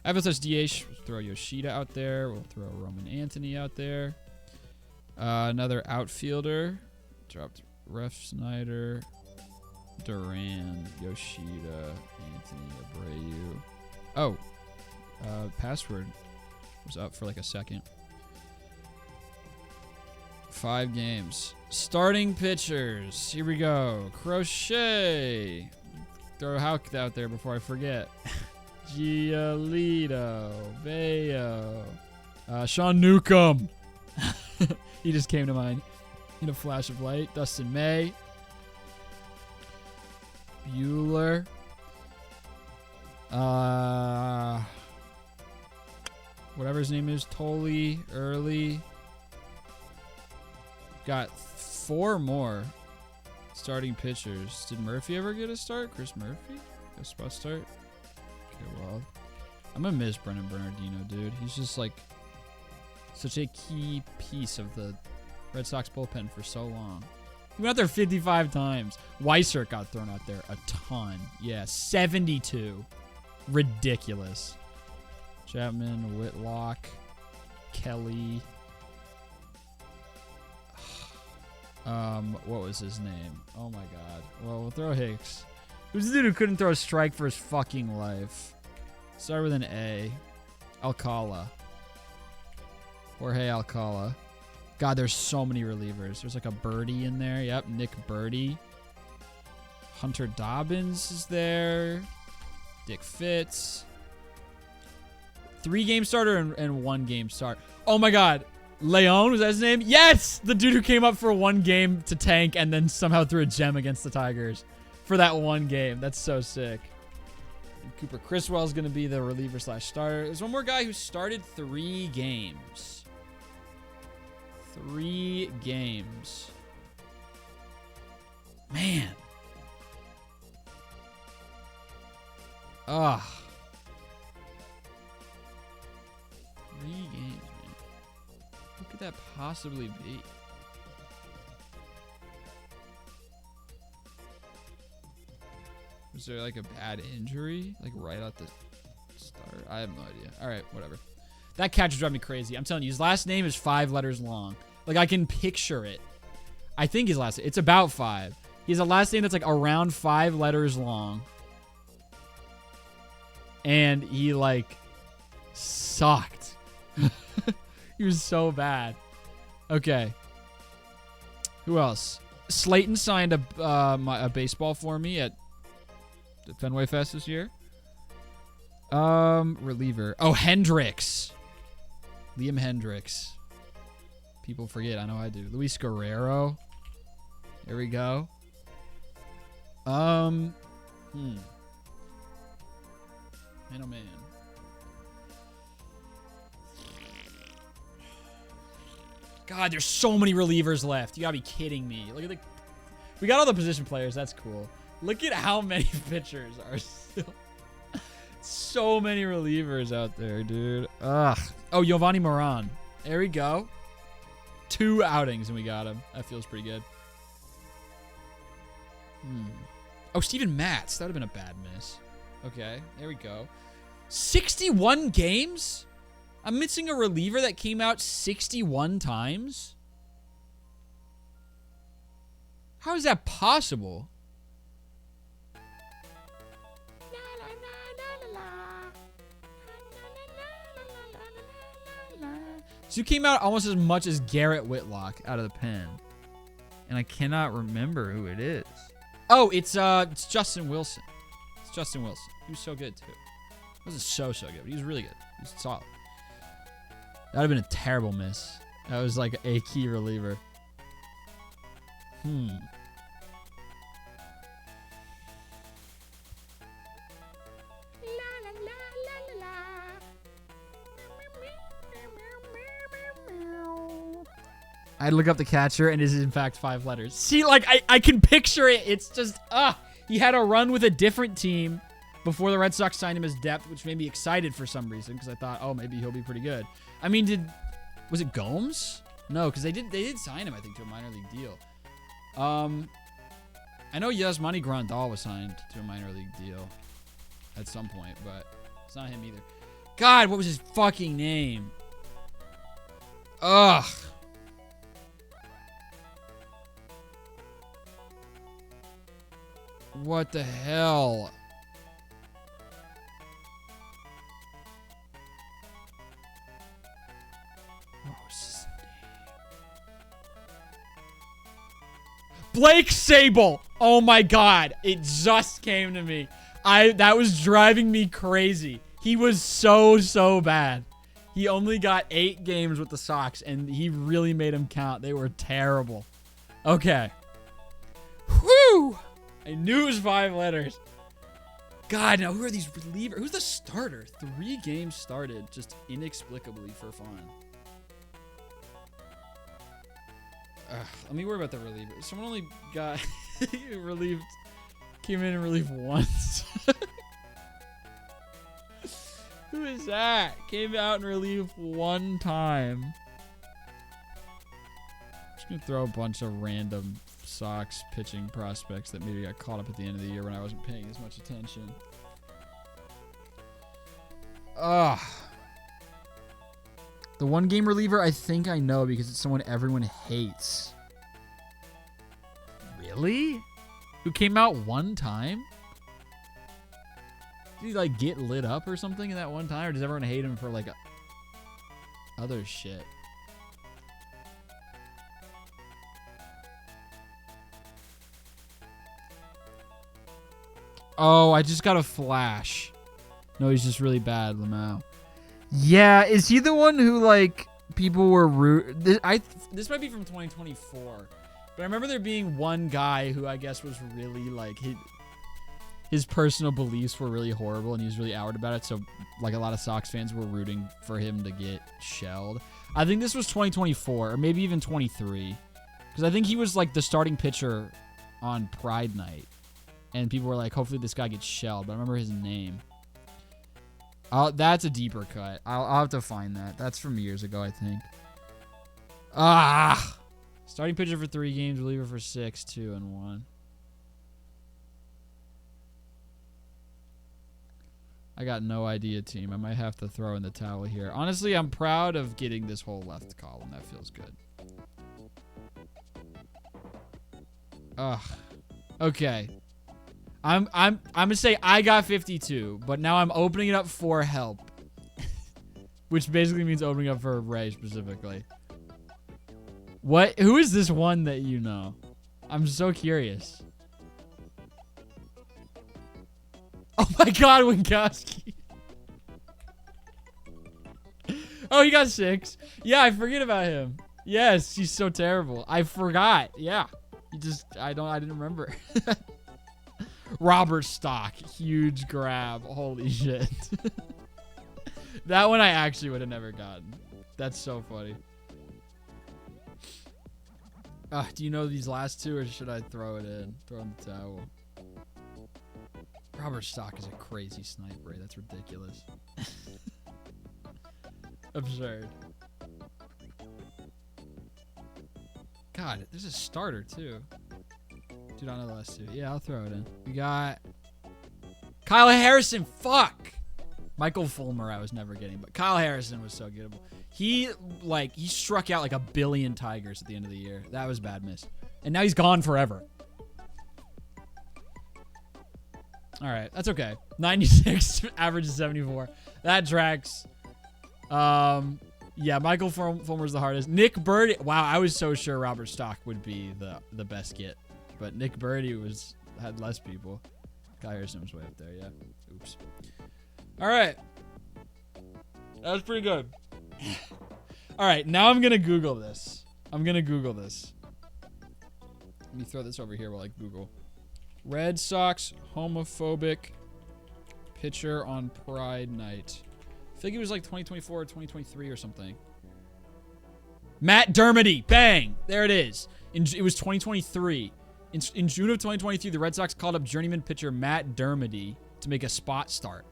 Speaker 1: FSS DH, we'll throw Yoshida out there. We'll throw Roman Anthony out there. Another outfielder. Dropped Ref Snyder, Duran, Yoshida, Anthony Abreu. Oh, password was up for like a second. 5 games. Starting pitchers. Here we go. Crochet. Throw Houck out there before I forget. Giolito. Bayo. Sean Newcomb. He just came to mind in a flash of light. Dustin May. Bueller. Whatever his name is. Tolley. Early. Got 4 more starting pitchers. Did Murphy ever get a start? Chris Murphy? A spot start? Okay, well. I'm going to miss Brennan Bernardino, dude. He's just like such a key piece of the Red Sox bullpen for so long. He went out there 55 times. Weissert got thrown out there a ton. Yeah, 72. Ridiculous. Chapman, Whitlock, Kelly. What was his name? Oh my god. Well, we'll throw Hicks. Who's the dude who couldn't throw a strike for his fucking life? Start with an A. Alcala. Jorge Alcala. God, there's so many relievers. There's like a Birdie in there. Yep, Nick Birdie. Hunter Dobbins is there. Dick Fitz. 3 game starter and 1 game start. Oh my god. Leon, was that his name? Yes! The dude who came up for 1 game to tank and then somehow threw a gem against the Tigers for that 1 game. That's so sick. And Cooper Criswell is going to be the reliever / starter. There's one more guy who started 3 games. 3 games. Man. Ugh. 3 games, man. What could that possibly be? Was there like a bad injury? Like right at the start? I have no idea. All right, whatever. That catch drives me crazy. I'm telling you, his last name is 5 letters long. Like I can picture it. I think his last name, it's about 5. He has a last name that's like around 5 letters long. And he like sucked. He was so bad. Okay. Who else? Slayton signed a baseball for me at the Fenway Fest this year. Reliever. Oh, Hendricks. Liam Hendricks. People forget. I know I do. Luis Guerrero. There we go. Man, oh man. God, there's so many relievers left. You gotta be kidding me. Look at the... We got all the position players. That's cool. Look at how many pitchers are still... So many relievers out there, dude. Ugh. Oh, Giovanni Moran. There we go. 2 outings and we got him. That feels pretty good. Oh, Steven Matz. That would have been a bad miss. Okay, there we go. 61 games? I'm missing a reliever that came out 61 times? How is that possible? So you came out almost as much as Garrett Whitlock out of the pen. And I cannot remember who it is. Oh, it's Justin Wilson. It's Justin Wilson. He was so good, too. He wasn't so good, but he was really good. He was solid. That would have been a terrible miss. That was like a key reliever. I'd look up the catcher, and it is in fact 5 letters. See, like, I can picture it. It's just, he had a run with a different team before the Red Sox signed him as depth, which made me excited for some reason, because I thought, oh, maybe he'll be pretty good. I mean, was it Gomes? No, because they did sign him, I think, to a minor league deal. I know Yasmani Grandal was signed to a minor league deal at some point, but it's not him either. God, what was his fucking name? Ugh. What the hell? What was his name? Blake Sable! Oh my god. It just came to me. That was driving me crazy. He was so bad. He only got 8 games with the Sox, and he really made them count. They were terrible. Okay. Whew! I knew it was 5 letters. God, now who are these relievers? Who's the starter? 3 games started just inexplicably for fun. Let me worry about the reliever. Someone only got relieved, came in and relieved once. Who is that? Came out and relieved 1 time. I'm just going to throw a bunch of random Sox pitching prospects that maybe got caught up at the end of the year when I wasn't paying as much attention. Ugh. The 1 game reliever I think I know because it's someone everyone hates. Really? Who came out 1 time? Did he like get lit up or something in that 1 time? Or does everyone hate him for like other shit? Oh, I just got a flash. No, he's just really bad, Lamau. Yeah, is he the one who, like, people were this might be from 2024. But I remember there being one guy who I guess was really, like, his personal beliefs were really horrible, and he was really outward about it. So, like, a lot of Sox fans were rooting for him to get shelled. I think this was 2024, or maybe even 23. Because I think he was, like, the starting pitcher on Pride Night. And people were like, hopefully this guy gets shelled. But I remember his name. That's a deeper cut. I'll have to find that. That's from years ago, I think. Starting pitcher for 3 games, reliever for 6, 2, and 1. I got no idea, team. I might have to throw in the towel here. Honestly, I'm proud of getting this whole left column. That feels good. Okay. I'm gonna say I got 52, but now I'm opening it up for help. Which basically means opening up for Ray specifically. Who is this one that you know? I'm so curious. Oh my god, Winkowski. Oh, he got 6. Yeah, I forget about him. Yes, he's so terrible. I forgot. Yeah. I didn't remember. Robert Stock. Huge grab. Holy shit. That one I actually would have never gotten. That's so funny. Do you know these last 2 or should I throw it in? Throw in the towel. Robert Stock is a crazy sniper. That's ridiculous. Absurd. God, there's a starter too. Dude, I don't know the last 2. Yeah, I'll throw it in. We got Kyle Harrison. Fuck. Michael Fulmer I was never getting, but Kyle Harrison was so gettable. He struck out like 1 billion tigers at the end of the year. That was a bad miss. And now he's gone forever. All right, that's okay. 96, average is 74. That tracks. Yeah, Michael Fulmer's the hardest. Nick Birdie. Wow, I was so sure Robert Stock would be the best get, but Nick Birdie had less people. Kyle Harrison was way up there. Yeah. Oops. All right. That was pretty good. All right, now I'm gonna Google this. Let me throw this over here while I Google. Red Sox homophobic pitcher on Pride Night. I think it was like 2024 or 2023 or something. Matt Dermody. Bang. There it is. It was 2023. In June of 2023, the Red Sox called up journeyman pitcher Matt Dermody to make a spot start.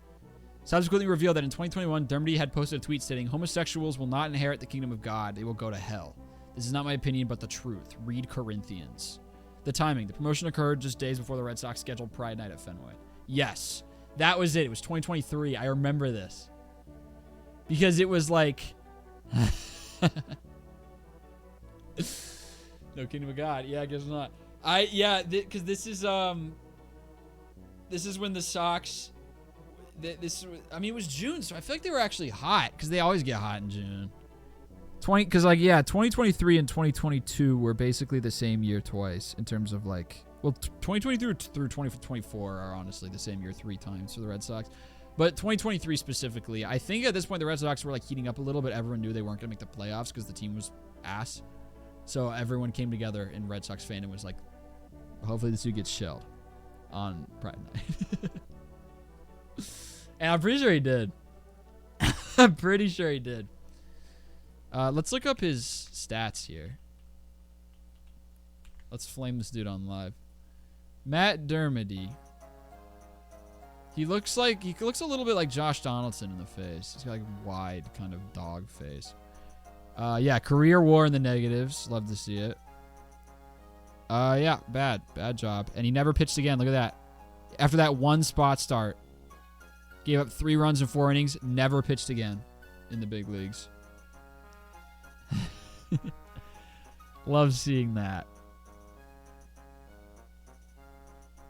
Speaker 1: Subsequently revealed that in 2021, Dermody had posted a tweet stating, "Homosexuals will not inherit the kingdom of God. They will go to hell. This is not my opinion, but the truth. Read Corinthians." The timing. The promotion occurred just days before the Red Sox scheduled Pride Night at Fenway. Yes. That was it. It was 2023. I remember this. Because it was like... No kingdom of God. Yeah, I guess not. Because this is when the Sox... it was June, so I feel like they were actually hot. Because they always get hot in June. 2023 and 2022 were basically the same year twice in terms of like, well, 2023 through 2024 are honestly the same year 3 times for the Red Sox. But 2023 specifically, I think at this point the Red Sox were like heating up a little bit. Everyone knew they weren't going to make the playoffs because the team was ass. So everyone came together in Red Sox fandom was like, hopefully this dude gets shelled on Pride Night. And I'm pretty sure he did. I'm pretty sure he did. Let's look up his stats here. Let's flame this dude on live. Matt Dermody. He looks a little bit like Josh Donaldson in the face. He's got like wide kind of dog face. Yeah, career WAR in the negatives. Love to see it. Yeah, bad job. And he never pitched again. Look at that. After that 1 spot start, gave up 3 runs in 4 innings. Never pitched again in the big leagues. Love seeing that.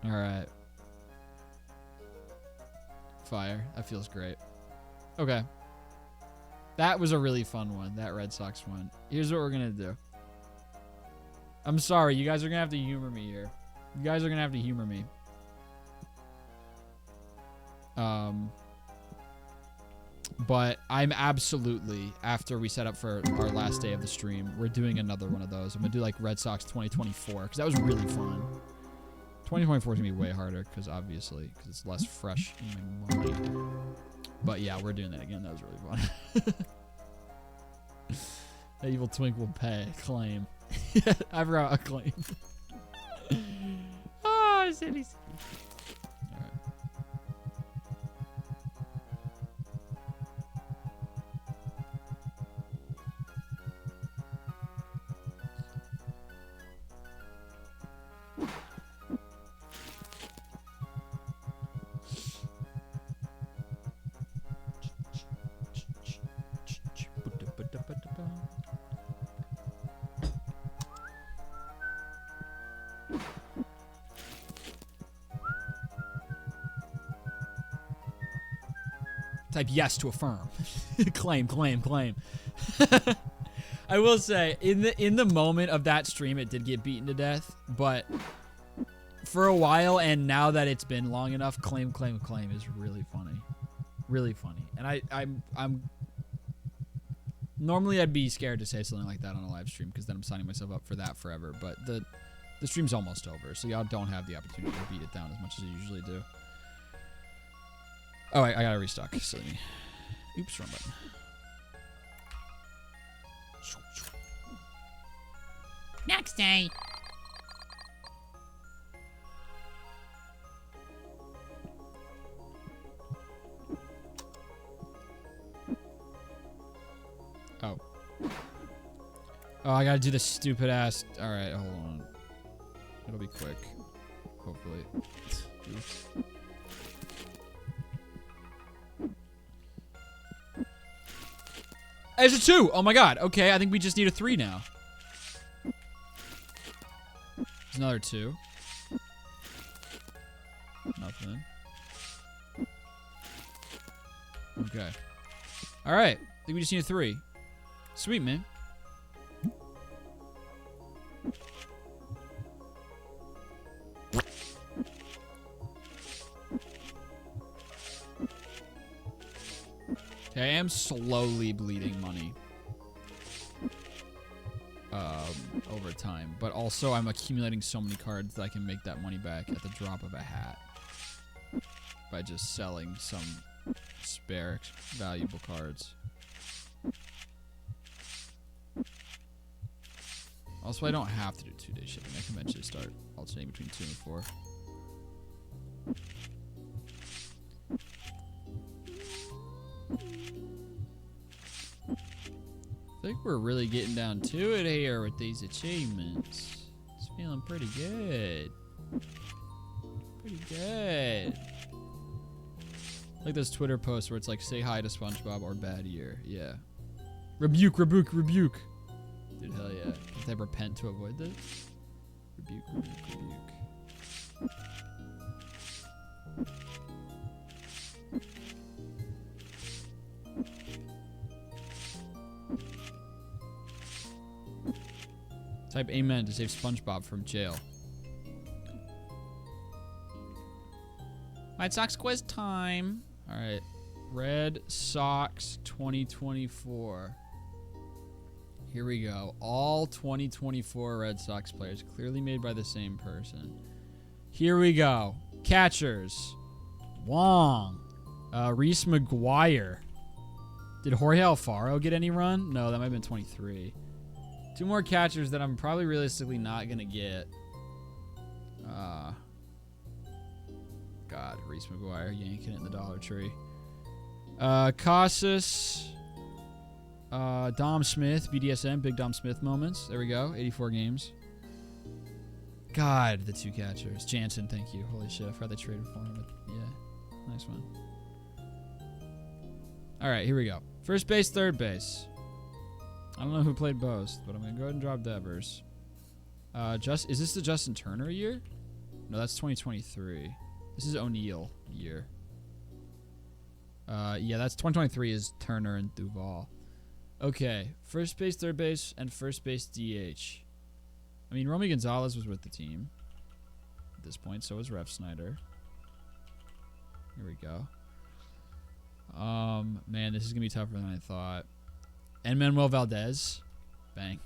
Speaker 1: All right. Fire. That feels great. Okay. That was a really fun one, that Red Sox one. Here's what we're going to do. I'm sorry. You guys are going to have to humor me here. You guys are going to have to humor me. But I'm absolutely, after we set up for our last day of the stream, we're doing another one of those. I'm going to do like Red Sox 2024 because that was really fun. 2024 is going to be way harder because it's less fresh in my mind. But yeah, we're doing that again. That was really fun. That evil twink will pay. Claim. I forgot a claim.
Speaker 2: Oh, silly.
Speaker 1: All right. Type yes to affirm. Claim. I will say, in the moment of that stream, it did get beaten to death, but for a while, and now that it's been long enough, claim is really funny. Really funny. And Normally, I'd be scared to say something like that on a live stream because then I'm signing myself up for that forever. But the stream's almost over, so y'all don't have the opportunity to beat it down as much as you usually do. Oh, I gotta restock. Silly. Oops, wrong button.
Speaker 2: Next day.
Speaker 1: Oh. Oh, I gotta do this stupid ass. Alright, hold on. It'll be quick. Hopefully. Oops. There's a 2! Oh my god. Okay, I think we just need a 3 now. There's another 2. Nothing. Okay. Alright. I think we just need a 3. Sweet, man. Okay, I am slowly bleeding money. Over time. But also, I'm accumulating so many cards that I can make that money back at the drop of a hat. By just selling some spare valuable cards. Also, I don't have to do 2-day shipping. I can eventually start alternating between 2 and 4. I think we're really getting down to it here with these achievements. It's feeling pretty good. Pretty good. Like those Twitter posts where it's like, say hi to SpongeBob or bad year. Yeah. Rebuke, rebuke, rebuke. Dude, hell yeah. Can't I repent to avoid this? Rebuke, rebuke, rebuke. Type amen to save SpongeBob from jail. Red Sox quiz time. All right. Red Sox 2024. Here we go. All 2024 Red Sox players clearly made by the same person. Here we go. Catchers. Wong. Reese McGuire. Did Jorge Alfaro get any run? No, that might have been 23. 2 more catchers that I'm probably realistically not going to get. God, Reese McGuire yanking it in the Dollar Tree. Casas. Dom Smith, BDSM, big Dom Smith moments. There we go, 84 games. God, the 2 catchers. Jansen, thank you. Holy shit, I forgot they traded for him. But yeah, nice one. All right, here we go. First base, third base. I don't know who played both, but I'm going to go ahead and drop Devers. Is this the Justin Turner year? No, that's 2023. This is O'Neal year. Yeah, that's 2023 is Turner and Duvall. Okay, first base, third base, and first base DH. I mean, Romy Gonzalez was with the team at this point, so was Ref Snyder. Here we go. Man, this is going to be tougher than I thought. And Manuel Valdez. Bang.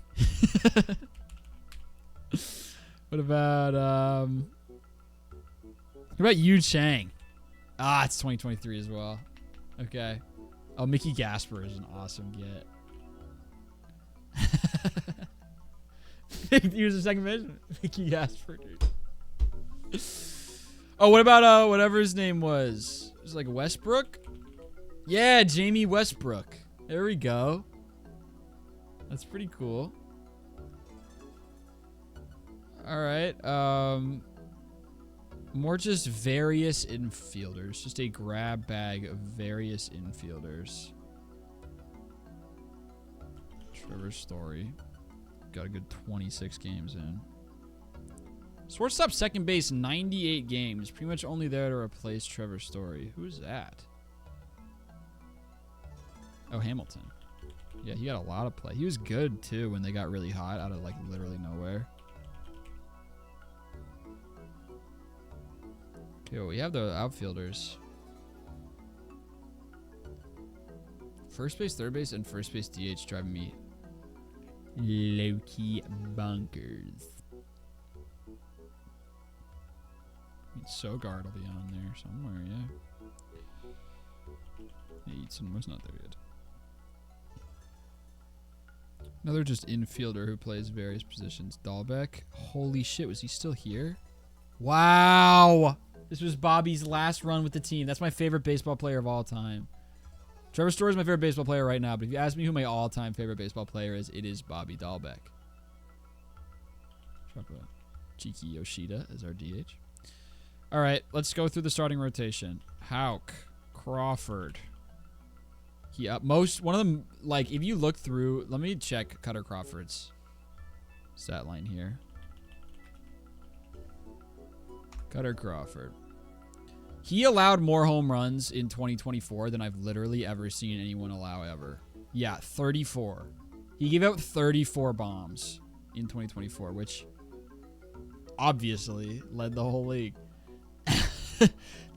Speaker 1: What about Yu Chang? Ah, it's 2023 as well. Okay. Oh, Mickey Gasper is an awesome get. He was the second baseman. Mickey Gasper, dude. Oh, what about whatever his name was? It was like Westbrook? Yeah, Jamie Westbrook. There we go. That's pretty cool. All right. More just various infielders. Just a grab bag of various infielders. Trevor Story. Got a good 26 games in. Shortstop, second base, 98 games. Pretty much only there to replace Trevor Story. Who's that? Oh, Hamilton. Yeah, he got a lot of play. He was good, too, when they got really hot out of, like, literally nowhere. Okay, well, we have the outfielders. First base, third base, and first base DH driving me low-key bonkers. Sogard will be on there somewhere, yeah. Eaton was not there yet. Another just infielder who plays various positions. Dahlbeck. Holy shit, was he still here? Wow! This was Bobby's last run with the team. That's my favorite baseball player of all time. Trevor Story is my favorite baseball player right now, but if you ask me who my all-time favorite baseball player is, it is Bobby Dahlbeck. Cheeky Yoshida is our DH. All right, let's go through the starting rotation. Houck, Crawford. One of them, like, if you look through, let me check Cutter Crawford's stat line here. Cutter Crawford. He allowed more home runs in 2024 than I've literally ever seen anyone allow ever. Yeah, 34. He gave out 34 bombs in 2024, which obviously led the whole league.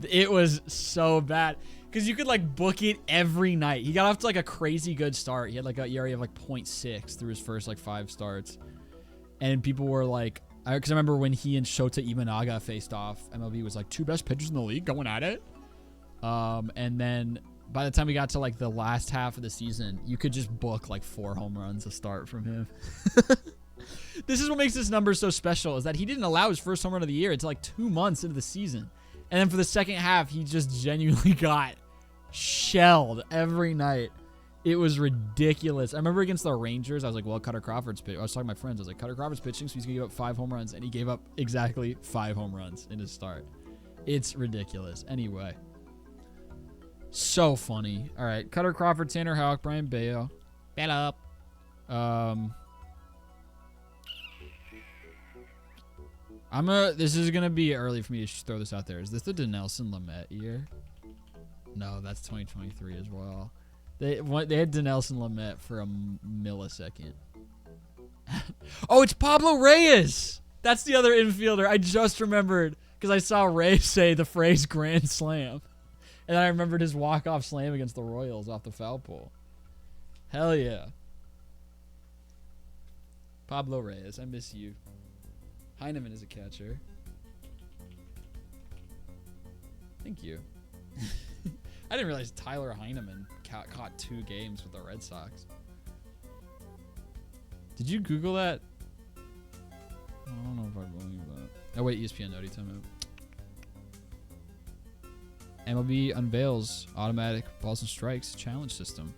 Speaker 1: It was so bad because you could like book it every night. He got off to like a crazy good start. He had like a ERA of like 0.6 through his first like 5 starts, and people were like, because I remember when he and Shota Imanaga faced off, MLB was like 2 best pitchers in the league going at it. And then by the time we got to like the last half of the season, you could just book like 4 home runs a start from him. This is what makes this number so special, is that he didn't allow his first home run of the year until like 2 months into the season. And then for the second half, he just genuinely got shelled every night. It was ridiculous. I remember against the Rangers, I was like, well, Cutter Crawford's pitching. I was talking to my friends. I was like, Cutter Crawford's pitching, so he's going to give up 5 home runs. And he gave up exactly 5 home runs in his start. It's ridiculous. Anyway. So funny. All right. Cutter Crawford, Tanner Houck, Brian Bayo.
Speaker 2: Bet up.
Speaker 1: This is gonna be early for me to throw this out there. Is this the Dinelson Lamet year? No, that's 2023 as well. They had Dinelson Lamet for a millisecond. Oh, it's Pablo Reyes. That's the other infielder. I just remembered because I saw Ray say the phrase "grand slam," and I remembered his walk-off slam against the Royals off the foul pole. Hell yeah, Pablo Reyes. I miss you. Heineman is a catcher. Thank you. I didn't realize Tyler Heineman caught 2 games with the Red Sox. Did you Google that? I don't know if I believe that. Oh, wait, ESPN noted time out. MLB unveils automatic balls and strikes challenge system.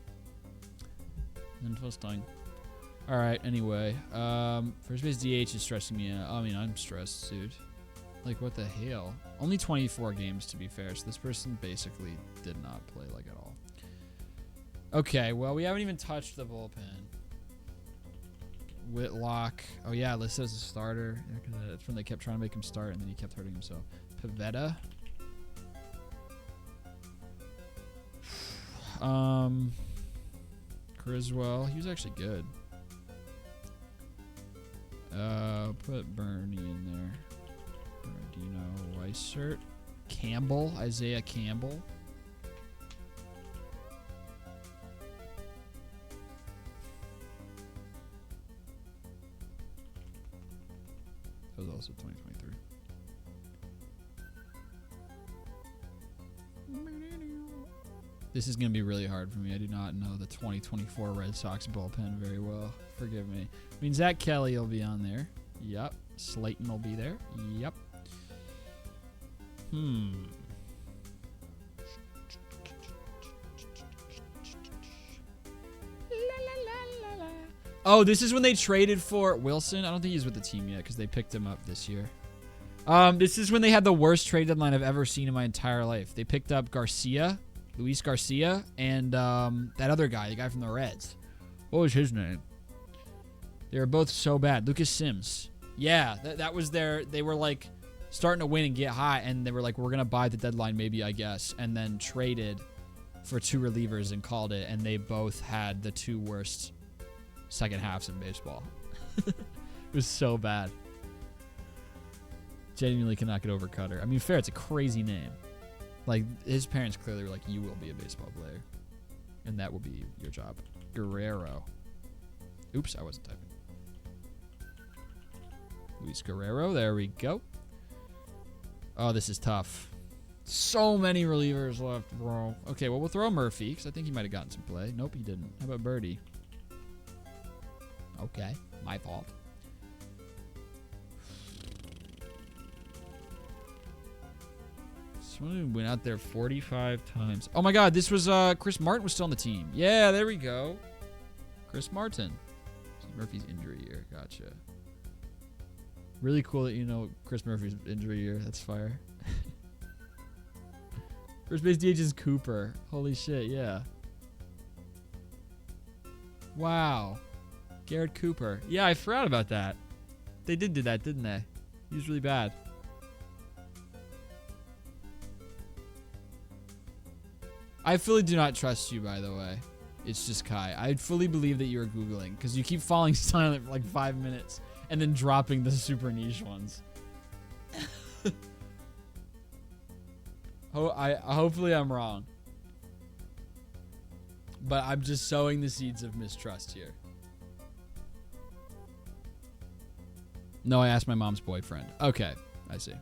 Speaker 1: Interesting. All right, anyway. First base DH is stressing me out. I mean, I'm stressed, dude. Like, what the hell? Only 24 games, to be fair, so this person basically did not play, like, at all. Okay, well, we haven't even touched the bullpen. Whitlock. Oh, yeah, listed as a starter. Yeah, 'cause that's when they kept trying to make him start, and then he kept hurting himself. Pivetta. Criswell. He was actually good. Put Bernie in there. Bernardino Weissert. Campbell. Isaiah Campbell. That was also 2023. This is going to be really hard for me. I do not know the 2024 Red Sox bullpen very well. Forgive me. I mean, Zach Kelly will be on there. Yep. Slayton will be there. Yep. Oh, this is when they traded for Wilson. I don't think he's with the team yet because they picked him up this year. This is when they had the worst trade deadline I've ever seen in my entire life. They picked up Luis Garcia, and that other guy, the guy from the Reds. What was his name? They were both so bad. Lucas Sims. Yeah, that was they were like starting to win and get hot, and they were like, we're going to buy the deadline maybe, I guess, and then traded for 2 relievers and called it, and they both had the 2 worst second halves in baseball. It was so bad. Genuinely cannot get over Cutter. I mean, fair, it's a crazy name. Like, his parents clearly were like, you will be a baseball player. And that will be your job. Guerrero. Oops, I wasn't typing. Luis Guerrero. There we go. Oh, this is tough. So many relievers left, bro. Okay, well, we'll throw Murphy, because I think he might have gotten some play. Nope, he didn't. How about Birdie? Okay, my fault. Someone went out there 45 times. Oh, my God, this was, Chris Martin was still on the team. Yeah, there we go. Chris Martin. This is Murphy's injury year. Gotcha. Really cool that you know Chris Murphy's injury year. That's fire. First base DH is Cooper. Holy shit, yeah. Wow. Garrett Cooper. Yeah, I forgot about that. They did do that, didn't they? He was really bad. I fully do not trust you, by the way. It's just Kai. I fully believe that you are Googling, because you keep falling silent for like 5 minutes and then dropping the super niche ones. Hopefully I'm wrong. But I'm just sowing the seeds of mistrust here. No, I asked my mom's boyfriend. Okay, I see.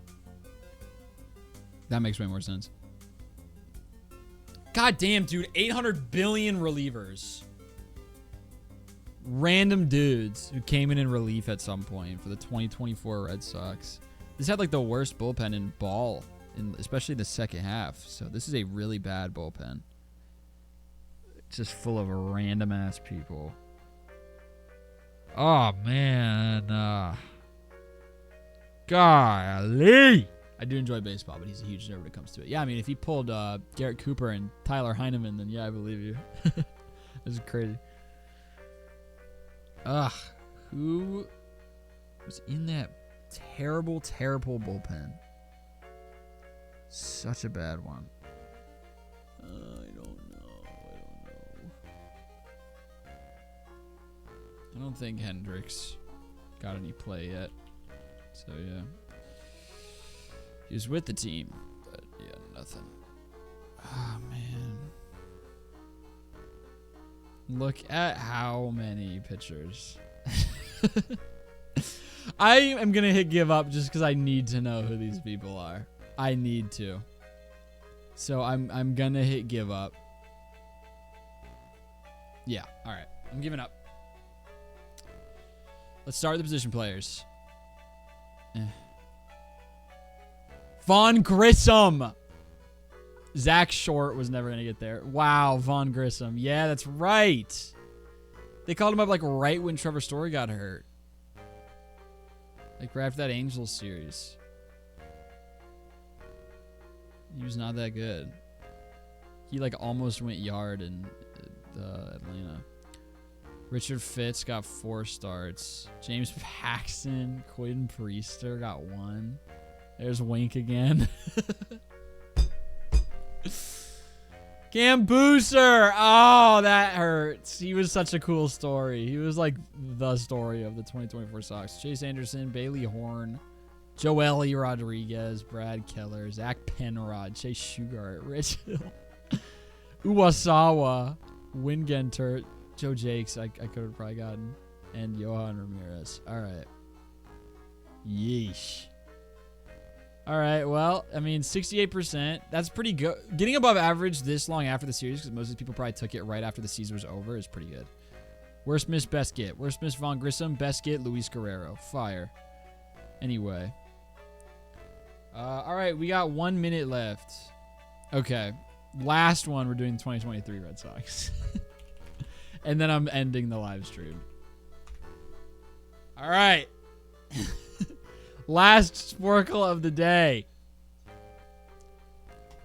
Speaker 1: That makes way more sense. God damn, dude. 800 billion relievers. Random dudes who came in relief at some point for the 2024 Red Sox. This had like the worst bullpen in ball, especially the second half. So this is a really bad bullpen. It's just full of random ass people. Oh, man. Golly. I do enjoy baseball, but he's a huge nerd when it comes to it. Yeah, I mean, if he pulled Garrett Cooper and Tyler Heineman, then yeah, I believe you. This is crazy. Ugh. Who was in that terrible, terrible bullpen? Such a bad one. I don't know. I don't think Hendricks got any play yet. So, yeah. He was with the team, but yeah, nothing. Oh, man. Look at how many pitchers. I am going to hit give up just because I need to know who these people are. I need to. So I'm going to hit give up. Yeah, all right. I'm giving up. Let's start with the position players. Vaughn Grissom. Zach Short was never going to get there. Wow, Vaughn Grissom. Yeah, that's right. They called him up like right when Trevor Story got hurt. Like right after that Angels series. He was not that good. He like almost went yard in Atlanta. Richard Fitz got 4 starts. James Paxton, Quinn Priester got 1. There's Wink again. Cam Booser. Oh, that hurts. He was such a cool story. He was like the story of the 2024 Sox. Chase Anderson, Bailey Horn, Joely Rodriguez, Brad Keller, Zach Penrod, Chase Shugart, Rich Hill, Uwasawa, Wingenter, Joe Jakes, I could have probably gotten, and Johan Ramirez. All right. Yeesh. All right, well, I mean, 68%. That's pretty good. Getting above average this long after the series, because most of the people probably took it right after the season was over, is pretty good. Worst miss, best get. Worst miss, Vaughn Grissom. Best get, Luis Guerrero. Fire. Anyway. All right, we got 1 minute left. Okay. Last one, we're doing 2023 Red Sox. And then I'm ending the live stream. All right. Last Sporcle of the day.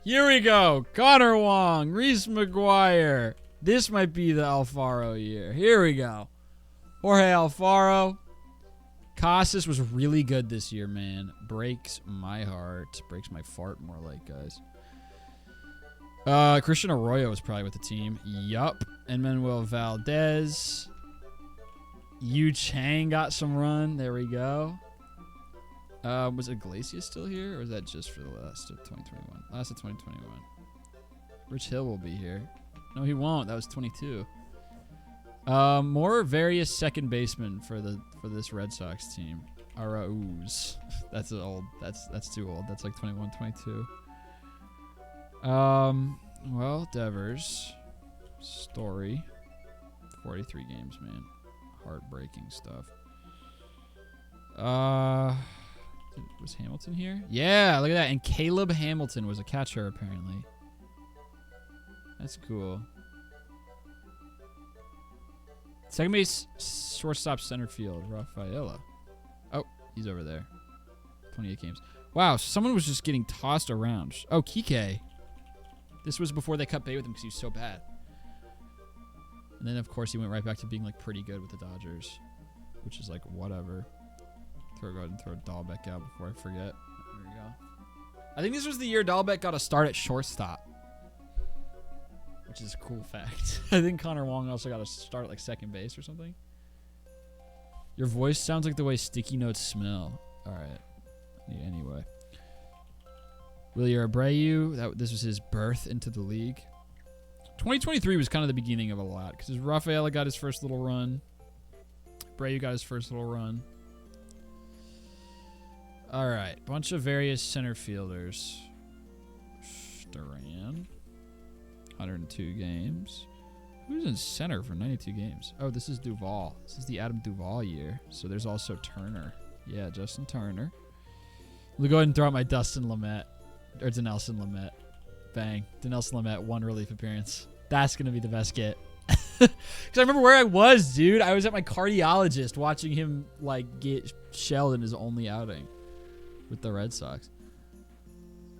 Speaker 1: Here we go. Connor Wong, Reese McGuire. This might be the Alfaro year. Here we go. Jorge Alfaro. Casas was really good this year, man. Breaks my heart. Breaks my fart, more like, guys. Christian Arroyo was probably with the team. Yup. And Manuel Valdez. Yu Chang got some run. There we go. Was Iglesias still here, or was that just for the last of 2021? Last of 2021. Rich Hill will be here. No, he won't. That was 22. More various second basemen for this Red Sox team. Arauz. That's old. That's too old. That's like 21, 22. Well, Devers. Story. 43 games, man. Heartbreaking stuff. Was Hamilton here? Yeah, look at that. And Caleb Hamilton was a catcher, apparently. That's cool. Second base, shortstop, center field, Rafaela. Oh, he's over there. 28 games. Wow, someone was just getting tossed around. Oh, Kike. This was before they cut bait with him because he was so bad. And then, of course, he went right back to being, like, pretty good with the Dodgers. Which is, like, whatever. Go ahead and throw Dahlbeck out before I forget. There we go. I think this was the year Dahlbeck got a start at shortstop. Which is a cool fact. I think Connor Wong also got a start at, like, second base or something. Your voice sounds like the way sticky notes smell. All right. Yeah, anyway. Willie Abreu, this was his birth into the league. 2023 was kind of the beginning of a lot because Rafaela got his first little run. Abreu got his first little run. All right. Bunch of various center fielders. Duran. 102 games. Who's in center for 92 games? Oh, this is Duvall. This is the Adam Duvall year. So there's also Turner. Yeah, Justin Turner. We'll go ahead and throw out my Dustin Lamet. Or Dinelson Lamet. Bang. Dinelson Lamet, 1 relief appearance. That's going to be the best get. Because I remember where I was, dude. I was at my cardiologist watching him, like, get shelled in his only outing with the Red Sox.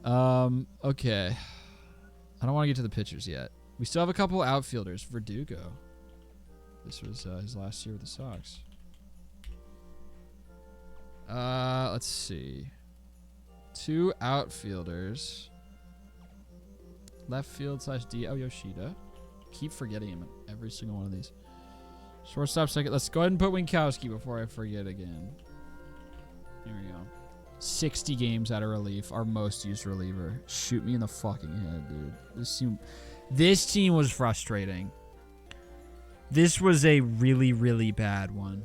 Speaker 1: Okay. I don't want to get to the pitchers yet. We still have a couple outfielders. Verdugo. This was his last year with the Sox. Let's see. 2 outfielders. Left field / D. Oh, Yoshida. Keep forgetting him in every single one of these. Shortstop second. Let's go ahead and put Winkowski before I forget again. Here we go. 60 games out of relief. Our most used reliever. Shoot me in the fucking head, dude. This team was frustrating. This was a really, really bad one.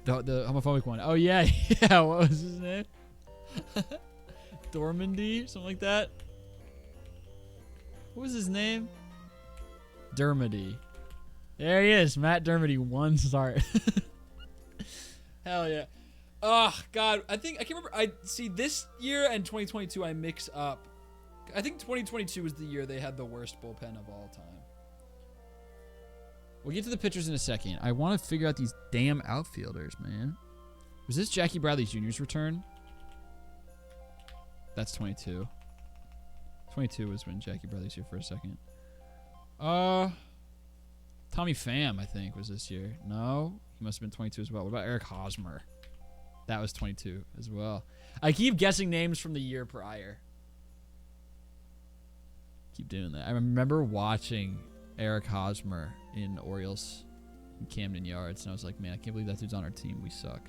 Speaker 1: The homophobic one. Oh, yeah. Yeah, what was his name? Dormandy? Something like that? What was his name? Dermody. There he is. Matt Dermody. 1 start. Hell yeah. Oh, God. I can't remember. I see this year and 2022 I mix up. I think 2022 was the year they had the worst bullpen of all time. We'll get to the pitchers in a second. I want to figure out these damn outfielders, man. Was this Jackie Bradley Jr.'s return? That's 22. 22 was when Jackie Bradley's here for a second. Tommy Pham, I think, was this year. No? He must have been 22 as well. What about Eric Hosmer? That was 22 as well. I keep guessing names from the year prior. Keep doing that. I remember watching Eric Hosmer in Orioles in Camden Yards, and I was like, man, I can't believe that dude's on our team. We suck.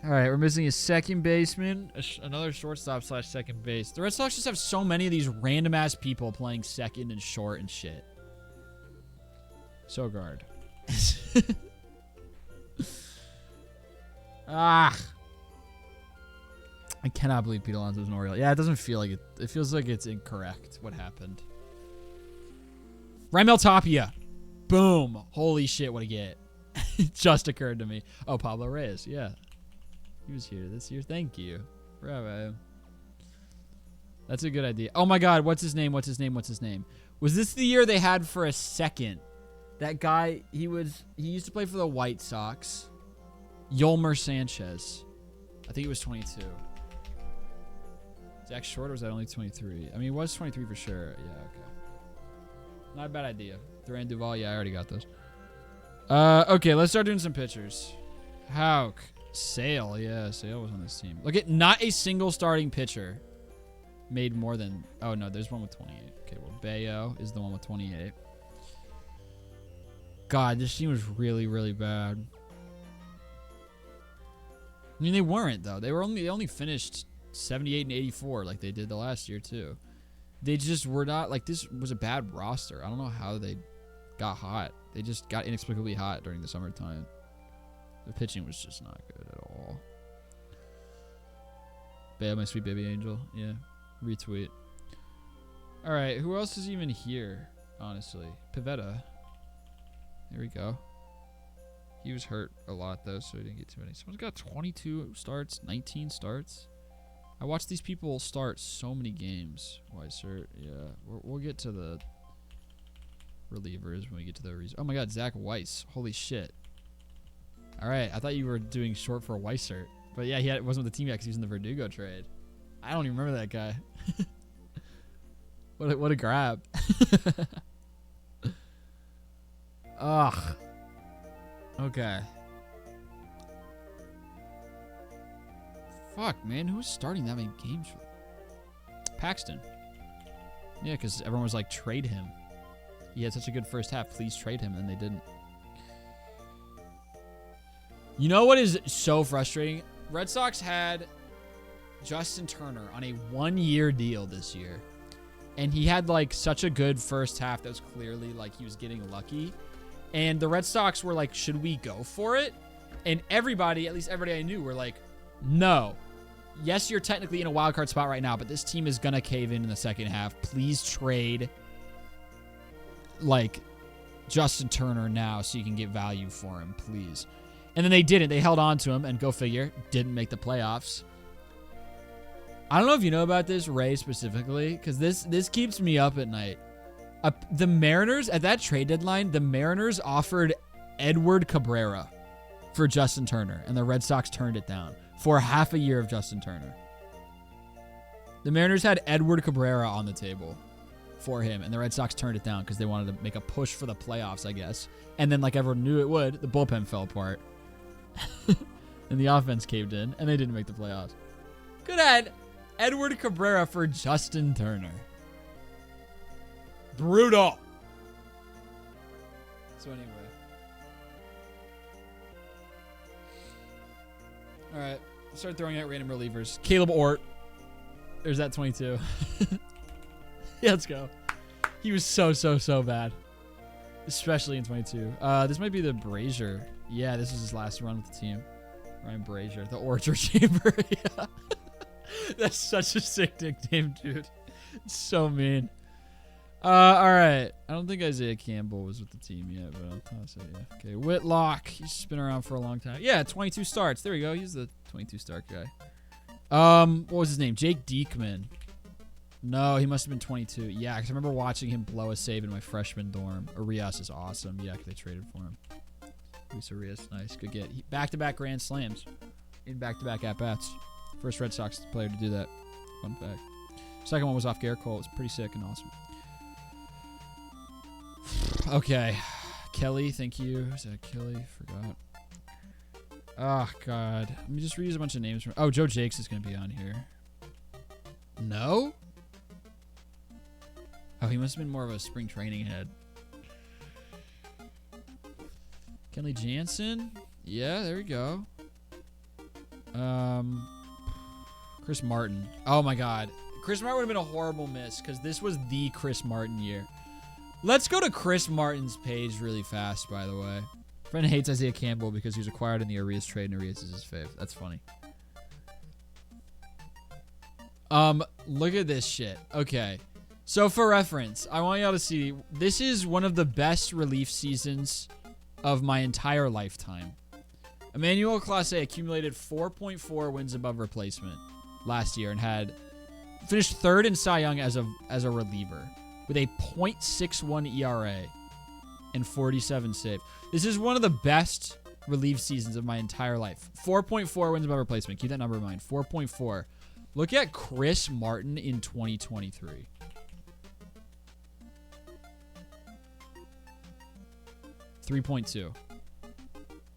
Speaker 1: All right, we're missing a second baseman, another shortstop / second base. The Red Sox just have so many of these random-ass people playing second and short and shit. Sogard. I cannot believe Pete Alonso's an Oriole. Yeah, it doesn't feel like it. It feels like it's incorrect what happened. Raimel Tapia. Boom. Holy shit, what a get. It just occurred to me. Oh, Pablo Reyes. Yeah. He was here this year. Thank you. Bravo. That's a good idea. Oh, my God. What's his name? Was this the year they had for a second? That guy, he used to play for the White Sox. Yolmer Sanchez. I think it was 22. Zach Short, or was that only 23? I mean, it was 23 for sure. Yeah, okay. Not a bad idea. Duran Duval, yeah, I already got those. Okay, let's start doing some pitchers. Hauk. Sale, yeah, Sale was on this team. Look at, not a single starting pitcher made more than, oh no, there's one with 28. Okay, well, Bayo is the one with 28. God, this team was really, really bad. I mean, they weren't, though. They only finished 78 and 84 like they did the last year, too. they just were not like, this was a bad roster. I don't know how they got hot. They just got inexplicably hot during the summertime. The pitching was just not good at all. Bad, my sweet baby angel. Yeah, retweet. All right, who else is even here? Honestly, Pivetta. There we go. He was hurt a lot though, so he didn't get too many. Someone's got 22 starts, 19 starts. I watched these people start so many games. Weissert, yeah. We'll get to the relievers when we get to the reason. Oh my God, Zach Weiss. Holy shit. All right, I thought you were doing short for Weissert. But yeah, he wasn't with the team yet because he was in the Verdugo trade. I don't even remember that guy. What a grab. Ugh. Okay. Fuck, man. Who's starting that many games for them? Paxton. Yeah, because everyone was like, trade him. He had such a good first half. Please trade him. And they didn't. You know what is so frustrating? Red Sox had Justin Turner on a 1-year deal this year. And he had like such a good first half that was clearly like he was getting lucky. And the Red Sox were like, should we go for it? And everybody, at least everybody I knew, were like, no. Yes, you're technically in a wild card spot right now, but this team is going to cave in the second half. Please trade like Justin Turner now so you can get value for him, please. And then they didn't. They held on to him, and go figure, didn't make the playoffs. I don't know if you know about this, Ray, specifically, because this keeps me up at night. The Mariners, at that trade deadline, the Mariners offered Edward Cabrera for Justin Turner, and the Red Sox turned it down for half a year of Justin Turner. The Mariners had Edward Cabrera on the table for him, and the Red Sox turned it down because they wanted to make a push for the playoffs, I guess. And then, like everyone knew it would, the bullpen fell apart. And the offense caved in, and they didn't make the playoffs. Good ad. Edward Cabrera for Justin Turner. Brutal. So anyway. All right. Start throwing out random relievers. Caleb Ort. There's that 22. Yeah, let's go. He was so bad. Especially in 22. This might be the Brazier. Yeah, this is his last run with the team. Ryan Brazier. The Orchard Chamber. Yeah. That's such a sick nickname, dude. It's so mean. All right. I don't think Isaiah Campbell was with the team yet, but I'll toss it. Yeah. Okay, Whitlock. He's been around for a long time. Yeah, 22 starts. There we go. He's the 22 start guy. What was his name? Jake Diekman. No, he must have been 22. Yeah, because I remember watching him blow a save in my freshman dorm. Arias is awesome. Yeah, they traded for him. Luis Arias, nice. Good get. Back-to-back grand slams in back-to-back at-bats. First Red Sox player to do that. Fun fact. Second one was off Garrett Cole. It was pretty sick and awesome. Okay. Kelly, thank you. Is that Kelly? Forgot. Oh, God. Let me just reuse a bunch of names. Oh, Joe Jakes is going to be on here. No? Oh, he must have been more of a spring training head. Kenley Jansen? Yeah, there we go. Chris Martin. Oh, my God. Chris Martin would have been a horrible miss because this was the Chris Martin year. Let's go to Chris Martin's page really fast, by the way. Friend hates Isaiah Campbell because he was acquired in the Arias trade, and Arias is his fave. That's funny. Look at this shit. Okay. So for reference, I want y'all to see, this is one of the best relief seasons of my entire lifetime. Emmanuel Clase accumulated 4.4 wins above replacement last year and had finished third in Cy Young as a reliever with a .61 ERA and 47 saves. This is one of the best relief seasons of my entire life. 4.4 wins above replacement. Keep that number in mind. 4.4. Look at Chris Martin in 2023. .32.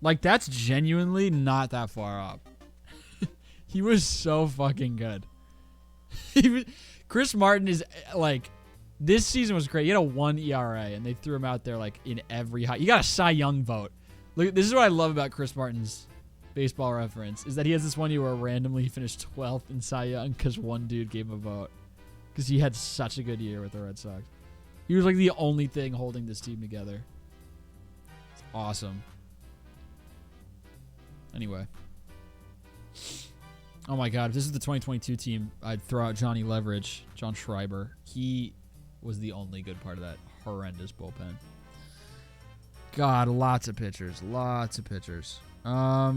Speaker 1: Like, that's genuinely not that far off. He was so fucking good. Chris Martin is, like, this season was great. He had a 1 ERA, and they threw him out there, like, in every high. You got a Cy Young vote. Look, this is what I love about Chris Martin's baseball reference, is that he has this one year where randomly he finished 12th in Cy Young because one dude gave him a vote. because he had such a good year with the Red Sox. He was like the only thing holding this team together. It's awesome. Anyway. Oh my God, if this is the 2022 team, I'd throw out Johnny Leverage, John Schreiber. He was the only good part of that horrendous bullpen. God, lots of pitchers. Lots of pitchers. I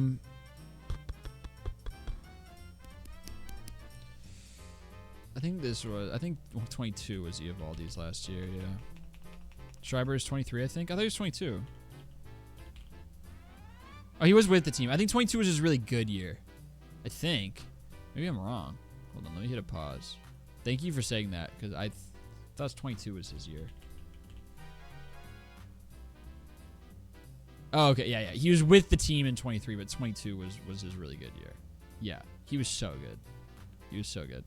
Speaker 1: think 22 was Eovaldi's last year, yeah. Schreiber is 23, I think. I thought he was 22. Oh, he was with the team. I think 22 was his really good year. I think. Maybe I'm wrong. Hold on, let me hit a pause. Thank you for saying that, because I thought 22 was his year. Oh, okay, yeah. He was with the team in 23, but 22 was his really good year. Yeah, he was so good. He was so good.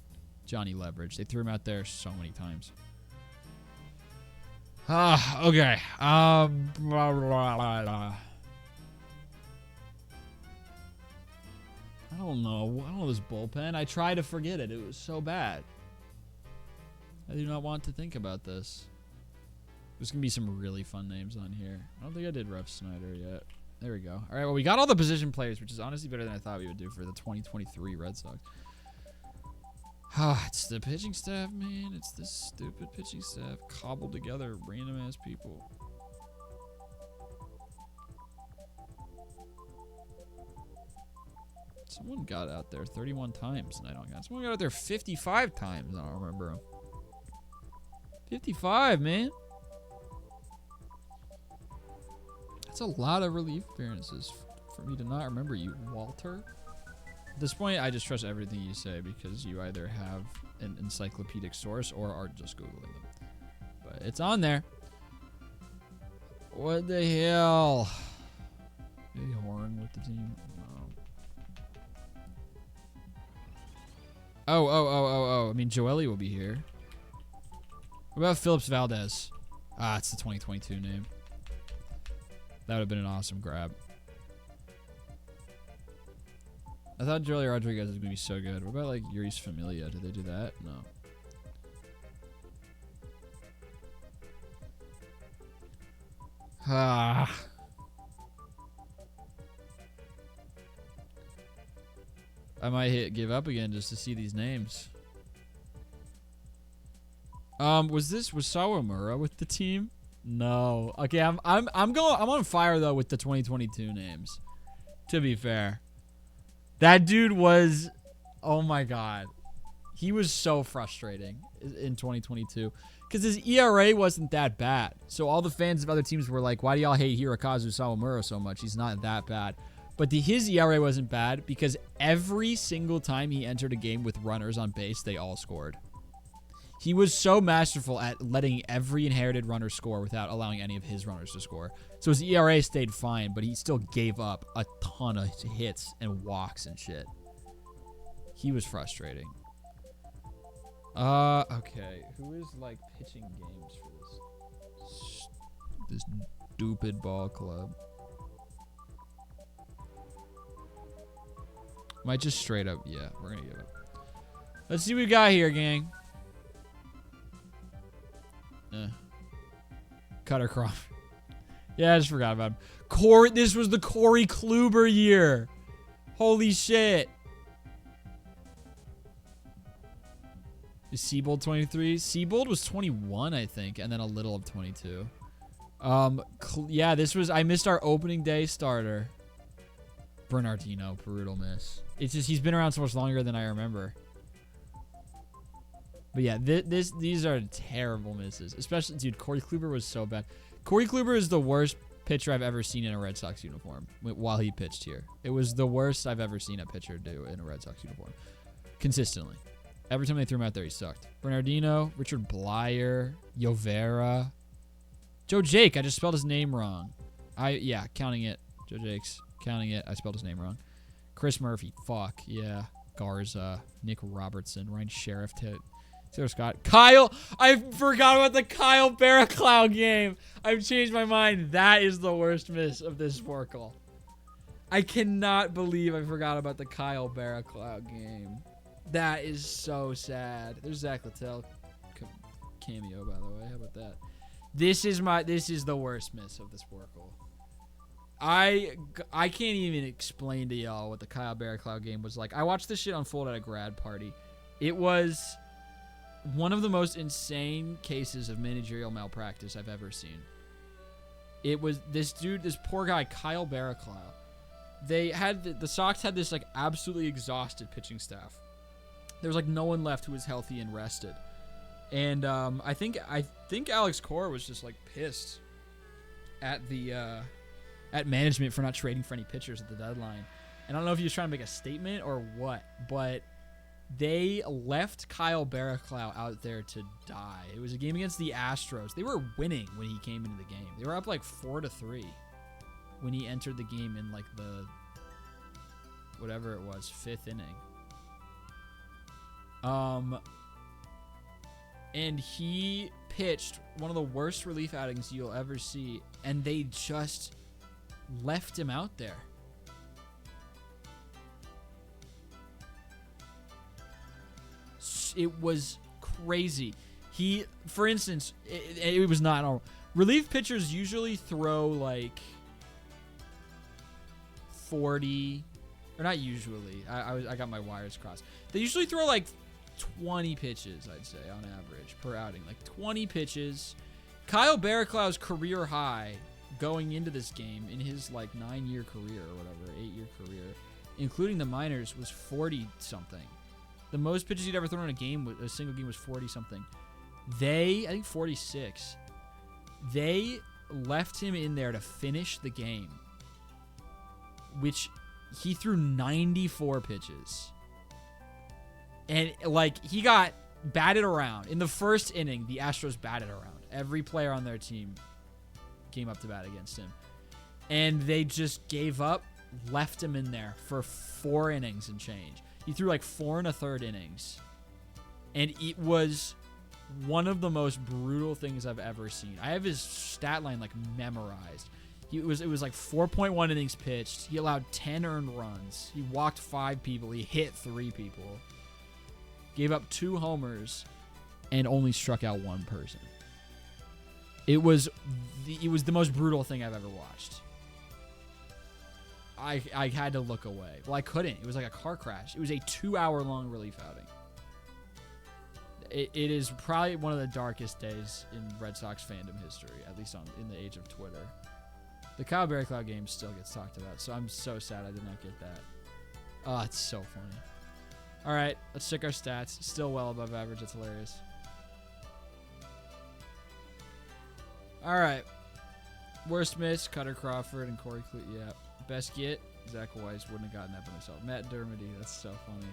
Speaker 1: Johnny Leverage. They threw him out there so many times. Okay. Blah, blah, blah. I don't know this bullpen. I tried to forget it. It was so bad. I do not want to think about this. There's going to be some really fun names on here. I don't think I did Ref Snyder yet. There we go. All right, well, we got all the position players, which is honestly better than I thought we would do for the 2023 Red Sox. It's the pitching staff, man. It's this stupid pitching staff cobbled together, random-ass people. Someone got out there 31 times, and I don't got. Someone got out there 55 times, and I don't remember him. 55, man. That's a lot of relief appearances for me to not remember you, Walter. At this point, I just trust everything you say because you either have an encyclopedic source or are just Googling them. But it's on there. What the hell? Maybe Horn with the team? Oh. I mean, Joely will be here. What about Phillips Valdez? It's the 2022 name. That would have been an awesome grab. I thought Joely Rodriguez was going to be so good. What about, like, Yuri's Familia? Did they do that? No. I might give up again just to see these names. Was Sawamura with the team? No. Okay, I'm on fire though with the 2022 names. To be fair. That dude was, oh my God. He was so frustrating in 2022 because his ERA wasn't that bad. So all the fans of other teams were like, why do y'all hate Hirokazu Sawamura so much? He's not that bad. But his ERA wasn't bad because every single time he entered a game with runners on base, they all scored. He was so masterful at letting every inherited runner score without allowing any of his runners to score. So his ERA stayed fine, but he still gave up a ton of hits and walks and shit. He was frustrating. Okay. Who is, like, pitching games for this stupid ball club? Might just straight up, yeah, we're gonna give up. Let's see what we got here, gang. Cutter Crawford. Yeah, I just forgot about him. This was the Corey Kluber year. Holy shit. Is Seabold 23? Seabold was 21, I think, and then a little of 22. Yeah, I missed our opening day starter. Bernardino, brutal miss. It's just he's been around so much longer than I remember. But yeah, these are terrible misses. Especially, dude, Corey Kluber was so bad. Corey Kluber is the worst pitcher I've ever seen in a Red Sox uniform while he pitched here. It was the worst I've ever seen a pitcher do in a Red Sox uniform. Consistently. Every time they threw him out there, he sucked. Bernardino, Richard Blyer, Yovera. Joe Jake, I just spelled his name wrong. Yeah, counting it. Joe Jake's counting it. I spelled his name wrong. Chris Murphy, fuck, yeah. Garza, Nick Robertson, Ryan Sheriff, Taylor Scott. Kyle, I forgot about the Kyle Barraclough game. I've changed my mind. That is the worst miss of this Sporcle. I cannot believe I forgot about the Kyle Barraclough game. That is so sad. There's Zach Littell. cameo, by the way. How about that? This is the worst miss of the Sporcle. I can't even explain to y'all what the Kyle Barraclough game was like. I watched this shit unfold at a grad party. It was one of the most insane cases of managerial malpractice I've ever seen. It was this poor guy, Kyle Barraclough. The Sox had this like absolutely exhausted pitching staff. There was like no one left who was healthy and rested. And I think Alex Cora was just like pissed at at management for not trading for any pitchers at the deadline. And I don't know if he was trying to make a statement or what, but they left Kyle Barraclough out there to die. It was a game against the Astros. They were winning when he came into the game. They were up like 4-3 when he entered the game in like the whatever it was, 5th inning. And he pitched one of the worst relief outings you'll ever see, and they just left him out there. It was crazy. For instance, it was not normal. Relief pitchers usually throw like 40, or not usually. I got my wires crossed. They usually throw like 20 pitches, I'd say, on average per outing. Like 20 pitches. Kyle Barraclough's career high going into this game in his like 9-year career or whatever, 8-year career, including the minors, was 40-something. The most pitches he'd ever thrown in a single game was 40-something. I think 46. They left him in there to finish the game, which he threw 94 pitches. And, like, he got batted around. In the first inning, the Astros batted around. Every player on their team came up to bat against him. And they just gave up, left him in there for 4 innings and change. He threw, like, 4 1/3 innings. And it was one of the most brutal things I've ever seen. I have his stat line, like, memorized. It was like 4.1 innings pitched. He allowed 10 earned runs. He walked 5 people. He hit 3 people. Gave up 2 homers and only struck out 1 person. It was the most brutal thing I've ever watched. I had to look away. Well, I couldn't. It was like a car crash. It was a 2-hour-long relief outing. It is probably one of the darkest days in Red Sox fandom history, at least in the age of Twitter. The Kyle Barraclough game still gets talked about, so I'm so sad I did not get that. Oh, it's so funny. All right, let's check our stats. Still well above average. It's hilarious. All right. Worst miss, Cutter Crawford and Corey Clute. Yeah. Best get, Zach Weiss. Wouldn't have gotten that by myself. Matt Dermody. That's so funny.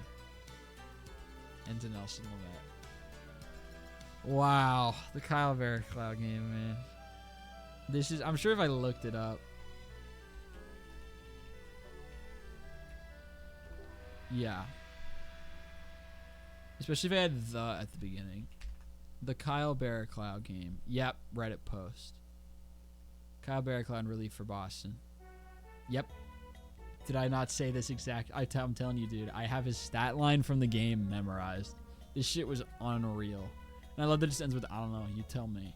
Speaker 1: And to Nelson Lamet. Wow. The Kyle Barraclough game, man. I'm sure if I looked it up. Yeah. Especially if I had the at the beginning. The Kyle Barraclough game. Yep, Reddit post. Kyle Barraclough in relief for Boston. Yep. Did I not say this exact? I'm telling you, dude. I have his stat line from the game memorized. This shit was unreal. And I love that it just ends with, I don't know, you tell me.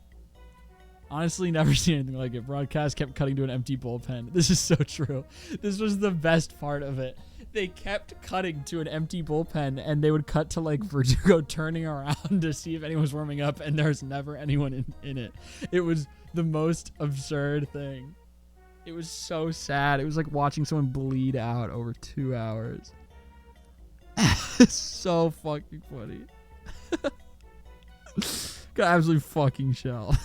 Speaker 1: Honestly, never seen anything like it. Broadcast kept cutting to an empty bullpen. This is so true. This was the best part of it. They kept cutting to an empty bullpen, and they would cut to, like, Verdugo turning around to see if anyone was warming up, and there's never anyone in it. It was the most absurd thing. It was so sad. It was like watching someone bleed out over 2 hours. It's so fucking funny. Got absolutely fucking shell.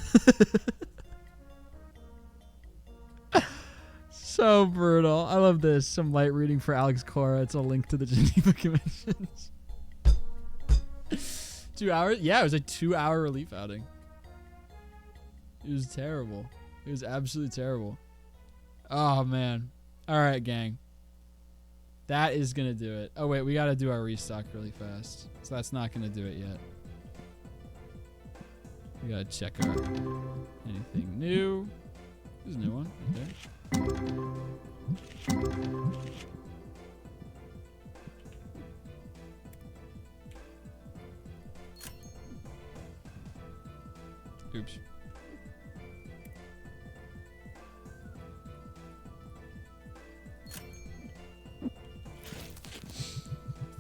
Speaker 1: So brutal. I love this. Some light reading for Alex Cora. It's a link to the Geneva Conventions. 2 hours? Yeah, it was a 2-hour relief outing. It was terrible. It was absolutely terrible. Oh, man. All right, gang. That is going to do it. Oh, wait. We got to do our restock really fast. So that's not going to do it yet. We got to check our anything new. There's a new one. Okay.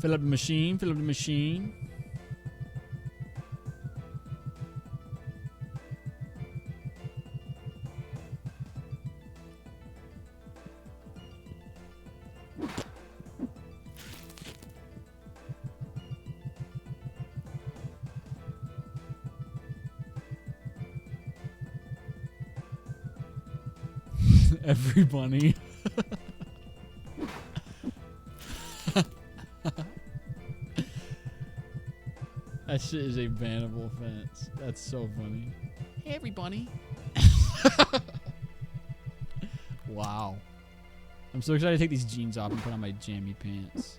Speaker 1: Fill up the machine. Fill up the machine. Every bunny. That shit is a bannable offense. That's so funny.
Speaker 2: Hey, every bunny.
Speaker 1: Wow. I'm so excited to take these jeans off and put on my jammy pants.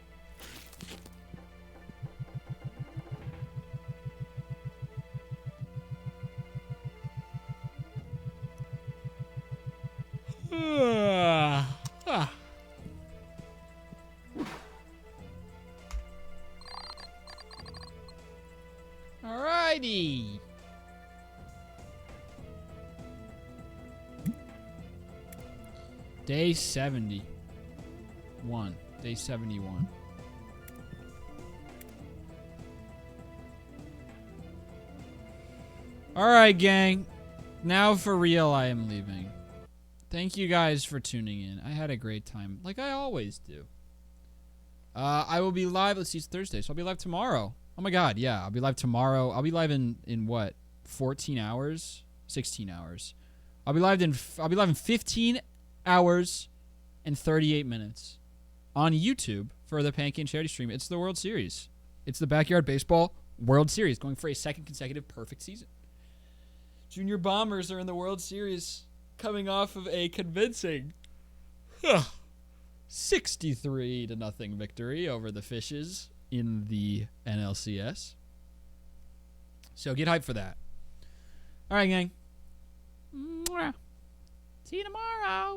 Speaker 1: Alrighty. Day 71. Day 71. Alright, gang. Now for real, I am leaving. Thank you guys for tuning in. I had a great time, like I always do. I will be live. Let's see, it's Thursday, so I'll be live tomorrow. Oh my god, yeah, I'll be live tomorrow. I'll be live in what? 14 hours? 16 hours. I'll be live in 15 hours and 38 minutes on YouTube for the Pancake Charity Stream. It's the World Series. It's the Backyard Baseball World Series, going for a second consecutive perfect season. Junior Bombers are in the World Series, coming off of a convincing 63-0 victory over the Fishes in the NLCS. So get hyped for that. All right, gang.
Speaker 2: See you tomorrow.